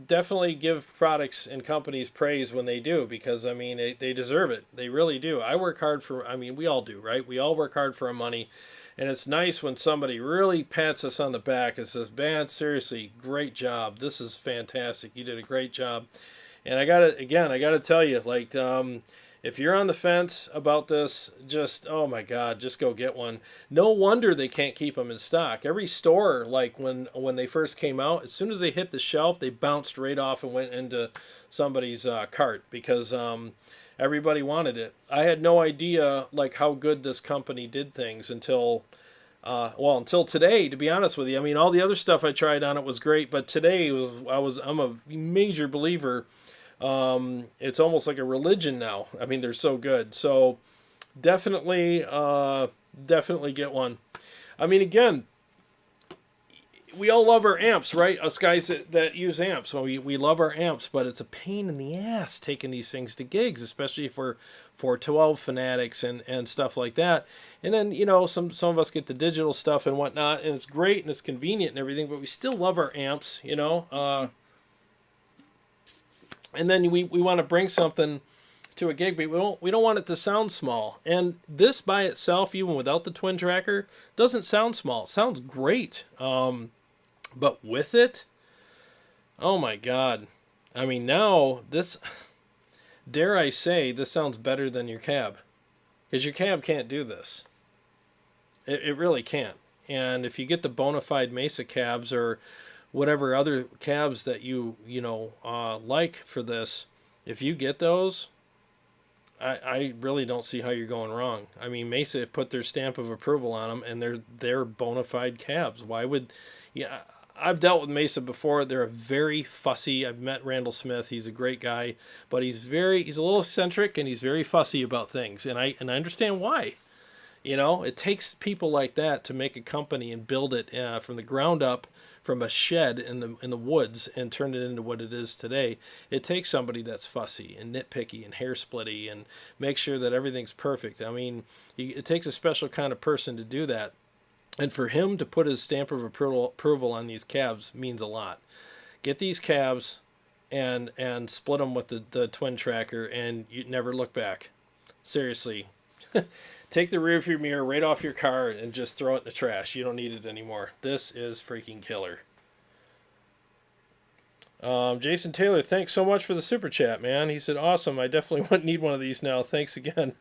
definitely give products and companies praise when they do, because, I mean, they deserve it. They really do. I work hard for, I mean, we all do, right? We all work hard for our money. And it's nice when somebody really pats us on the back and says, man, seriously, great job. This is fantastic. You did a great job. And I gotta tell you, like, if you're on the fence about this, just, oh my God, just go get one. No wonder they can't keep them in stock. Every store, like when they first came out, as soon as they hit the shelf, they bounced right off and went into somebody's cart, because everybody wanted it. I had no idea like how good this company did things until until today, to be honest with you. I mean, all the other stuff I tried on it was great, but today I'm a major believer. It's almost like a religion now. I mean, they're so good. So definitely get one. I mean, again, we all love our amps, right? Us guys that use amps. So we love our amps, but it's a pain in the ass taking these things to gigs, especially for 412 fanatics and stuff like that. And then, you know, some of us get the digital stuff and whatnot, and it's great and it's convenient and everything, but we still love our amps, you know. And then we want to bring something to a gig, but we don't want it to sound small. And this by itself, even without the twin tracker, doesn't sound small. It sounds great. But with it, oh my God. I mean, now this, dare I say, this sounds better than your cab. Because your cab can't do this. It really can't. And if you get the bona fide Mesa cabs or whatever other cabs that you like for this, if you get those, I really don't see how you're going wrong. I mean, Mesa put their stamp of approval on them, and they're bona fide cabs. Why would, yeah? I've dealt with Mesa before. They're very fussy. I've met Randall Smith. He's a great guy, but he's a little eccentric and he's very fussy about things. And I understand why. You know, it takes people like that to make a company and build it from the ground up, from a shed in the woods, and turn it into what it is today. It takes somebody that's fussy and nitpicky and hair splitty and make sure that everything's perfect. I mean, it takes a special kind of person to do that. And for him to put his stamp of approval on these cabs means a lot. Get these cabs and split them with the twin tracker, and you never look back. Seriously. Take the rearview mirror right off your car and just throw it in the trash. You don't need it anymore. This is freaking killer. Jason Taylor, thanks so much for the super chat, man. He said, awesome. I definitely need one of these now. Thanks again.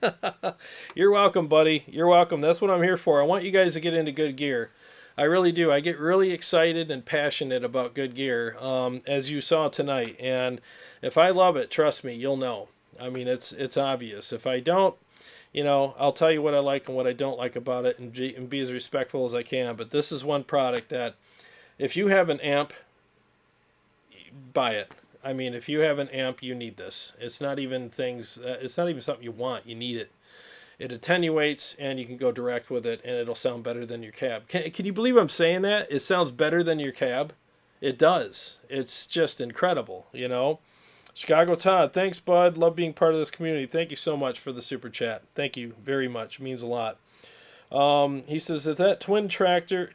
You're welcome, buddy. You're welcome. That's what I'm here for. I want you guys to get into good gear. I really do. I get really excited and passionate about good gear, as you saw tonight. And if I love it, trust me, you'll know. I mean, it's obvious. If I don't, you know, I'll tell you what I like and what I don't like about it, and be as respectful as I can. But this is one product that, if you have an amp, buy it. I mean, if you have an amp, you need this. It's not even it's not even something you want. You need it. It attenuates, and you can go direct with it, and it'll sound better than your cab. Can you believe I'm saying that? It sounds better than your cab. It does. It's just incredible, you know. Chicago Todd, thanks, bud. Love being part of this community. Thank you so much for the super chat. Thank you very much. It means a lot. He says, is that twin tracker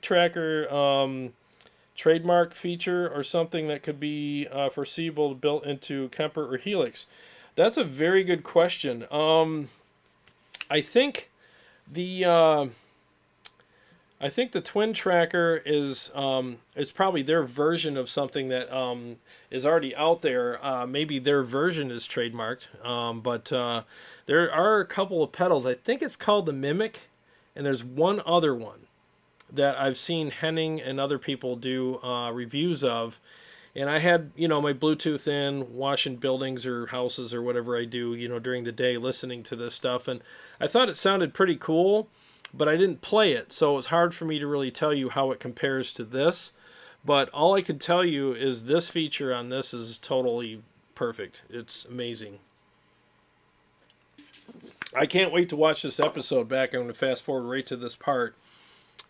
trademark feature or something that could be foreseeable built into Kemper or Helix? That's a very good question. I think the twin tracker is probably their version of something that is already out there. Maybe their version is trademarked, but there are a couple of pedals. I think it's called the Mimic, and there's one other one that I've seen Henning and other people do reviews of. And I had, you know, my Bluetooth in, washing buildings or houses or whatever I do, you know, during the day, listening to this stuff. And I thought it sounded pretty cool, but I didn't play it, so it's hard for me to really tell you how it compares to this. But all I can tell you is this feature on this is totally perfect. It's amazing. I can't wait to watch this episode back. I'm going to fast forward right to this part,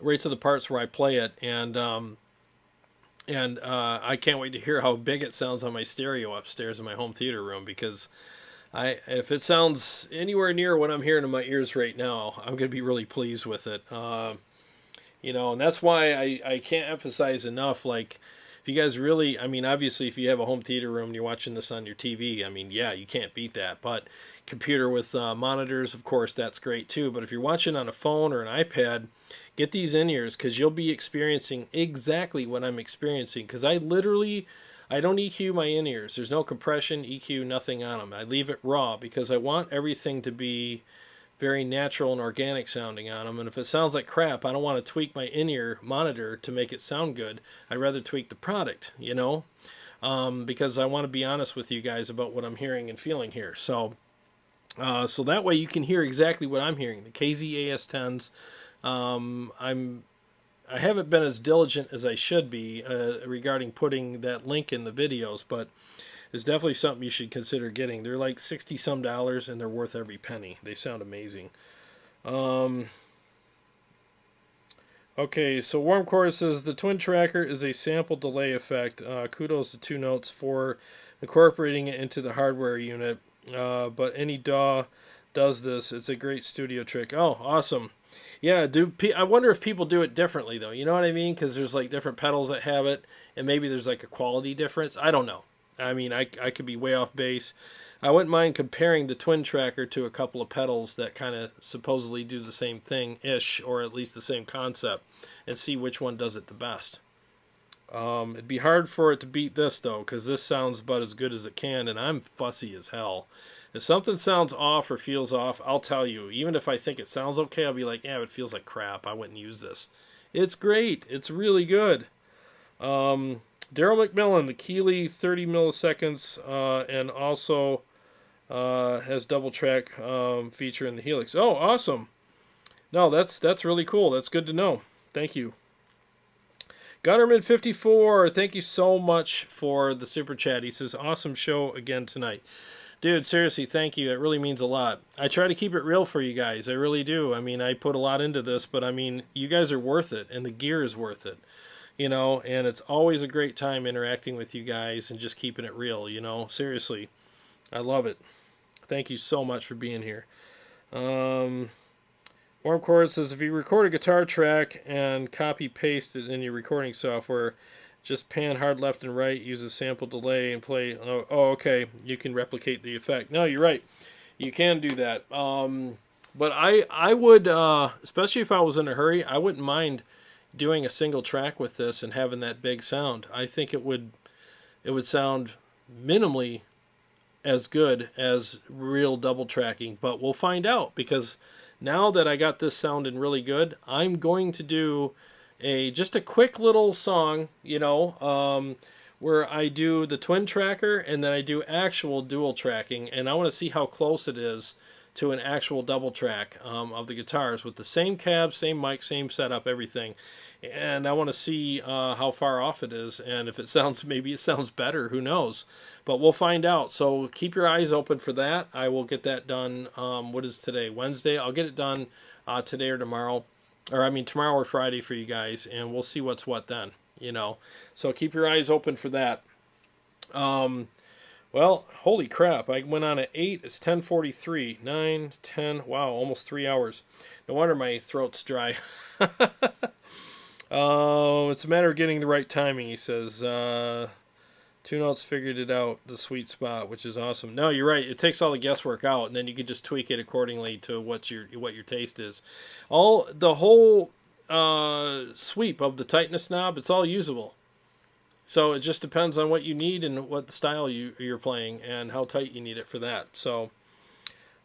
right to the parts where I play it, and I can't wait to hear how big it sounds on my stereo upstairs in my home theater room, because if it sounds anywhere near what I'm hearing in my ears right now, I'm going to be really pleased with it. You know, and that's why I can't emphasize enough, like, if you guys really, I mean, obviously, if you have a home theater room and you're watching this on your TV, I mean, yeah, you can't beat that. But computer with monitors, of course, that's great too. But if you're watching on a phone or an iPad, get these in-ears, because you'll be experiencing exactly what I'm experiencing. Because I don't EQ my in-ears. There's no compression, EQ, nothing on them. I leave it raw because I want everything to be very natural and organic sounding on them. And if it sounds like crap, I don't want to tweak my in-ear monitor to make it sound good. I'd rather tweak the product, you know, because I want to be honest with you guys about what I'm hearing and feeling here. So that way you can hear exactly what I'm hearing. The KZ AS10s, I haven't been as diligent as I should be regarding putting that link in the videos, but it's definitely something you should consider getting. They're like $60 some, and they're worth every penny. They sound amazing. Okay, so Warmcore says the twin tracker is a sample delay effect. Kudos to Two Notes for incorporating it into the hardware unit. But any DAW does this. It's a great studio trick. Oh, awesome. Yeah, I wonder if people do it differently, though. You know what I mean? Because there's like different pedals that have it, and maybe there's like a quality difference. I don't know. I mean, I could be way off base. I wouldn't mind comparing the twin tracker to a couple of pedals that kind of supposedly do the same thing-ish, or at least the same concept, and see which one does it the best. It'd be hard for it to beat this, though, because this sounds about as good as it can, and I'm fussy as hell. If something sounds off or feels off, I'll tell you. Even if I think it sounds okay, I'll be like, yeah, it feels like crap. I wouldn't use this. It's great. It's really good. Daryl McMillan, the Keeley 30 milliseconds, and also Has double track feature in the Helix. Oh, awesome. No, that's really cool. That's good to know. Thank you. Gunnerman54, thank you so much for the super chat. He says, awesome show again tonight. Dude, seriously, thank you. It really means a lot. I try to keep it real for you guys. I really do. I mean, I put a lot into this, but I mean, you guys are worth it, and the gear is worth it. You know, and it's always a great time interacting with you guys and just keeping it real, you know. Seriously, I love it. Thank you so much for being here. Warm Chord says, if you record a guitar track and copy-paste it in your recording software, just pan hard left and right, use a sample delay, and play. Oh, okay. You can replicate the effect. No, you're right. You can do that. But I would, especially if I was in a hurry, I wouldn't mind doing a single track with this and having that big sound. I think it would sound minimally as good as real double tracking. But we'll find out, because now that I got this sounding really good, I'm going to do just a quick little song, you know, where I do the twin tracker and then I do actual dual tracking, and I want to see how close it is to an actual double track of the guitars with the same cab, same mic, same setup, everything. And I want to see how far off it is, and if it sounds, maybe it sounds better, who knows. But we'll find out. So keep your eyes open for that. I will get that done. What is today? Wednesday. I'll get it done today or tomorrow. Or I mean tomorrow or Friday for you guys, and we'll see what's what then, you know. So keep your eyes open for that. Well, holy crap, I went on at 8, it's 10:43, 9, 10, wow, almost 3 hours. No wonder my throat's dry. It's a matter of getting the right timing, he says. Two Notes figured it out, the sweet spot, which is awesome. No, you're right. It takes all the guesswork out, and then you can just tweak it accordingly to what your taste is. The whole sweep of the tightness knob, it's all usable. So it just depends on what you need and what the style you're playing and how tight you need it for that. So,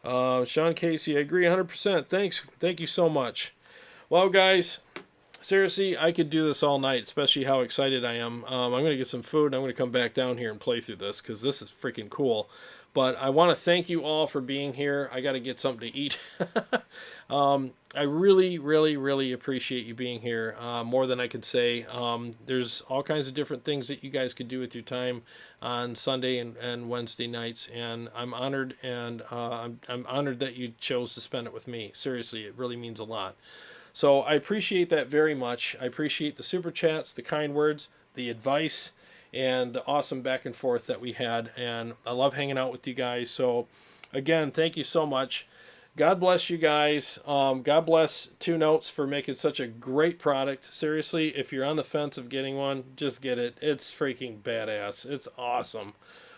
Sean Casey, I agree 100%. Thanks. Thank you so much. Well, guys, seriously, I could do this all night, especially how excited I am. I'm going to get some food, and I'm going to come back down here and play through this because this is freaking cool. But I want to thank you all for being here. I got to get something to eat. I really, really, really appreciate you being here, more than I could say. There's all kinds of different things that you guys could do with your time on Sunday and Wednesday nights, and I'm honored, and I'm honored that you chose to spend it with me. Seriously, it really means a lot. So I appreciate that very much. I appreciate the super chats, the kind words, the advice, and the awesome back and forth that we had. And I love hanging out with you guys. So again, thank you so much. God bless you guys. God bless Two Notes for making such a great product. Seriously, if you're on the fence of getting one, just get it. It's freaking badass. It's awesome.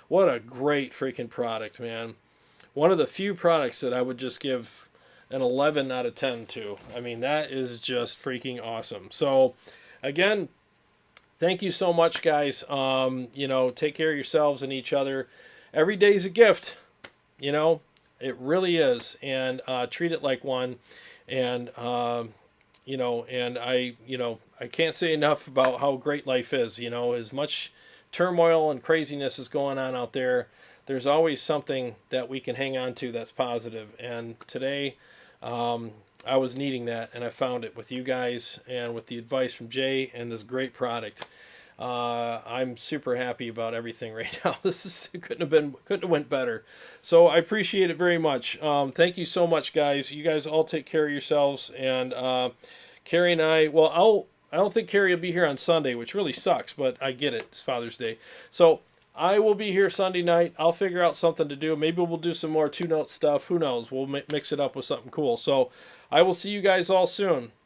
What a great freaking product, man. One of the few products that I would just give an 11 out of 10 to. I mean, that is just freaking awesome. So, again, thank you so much, guys. You know, take care of yourselves and each other. Every day's a gift, you know. It really is, and treat it like one. And you know, and I can't say enough about how great life is. You know, as much turmoil and craziness is going on out there, there's always something that we can hang on to that's positive. And today, I was needing that, and I found it with you guys and with the advice from Jay and this great product. I'm super happy about everything right now. It couldn't have went better. So I appreciate it very much. Thank you so much, guys. You guys all take care of yourselves. And Carrie and I don't think Carrie will be here on Sunday, which really sucks, but I get it. It's Father's Day. So I will be here Sunday night. I'll figure out something to do. Maybe we'll do some more Two Note stuff. Who knows? We'll mix it up with something cool. So I will see you guys all soon.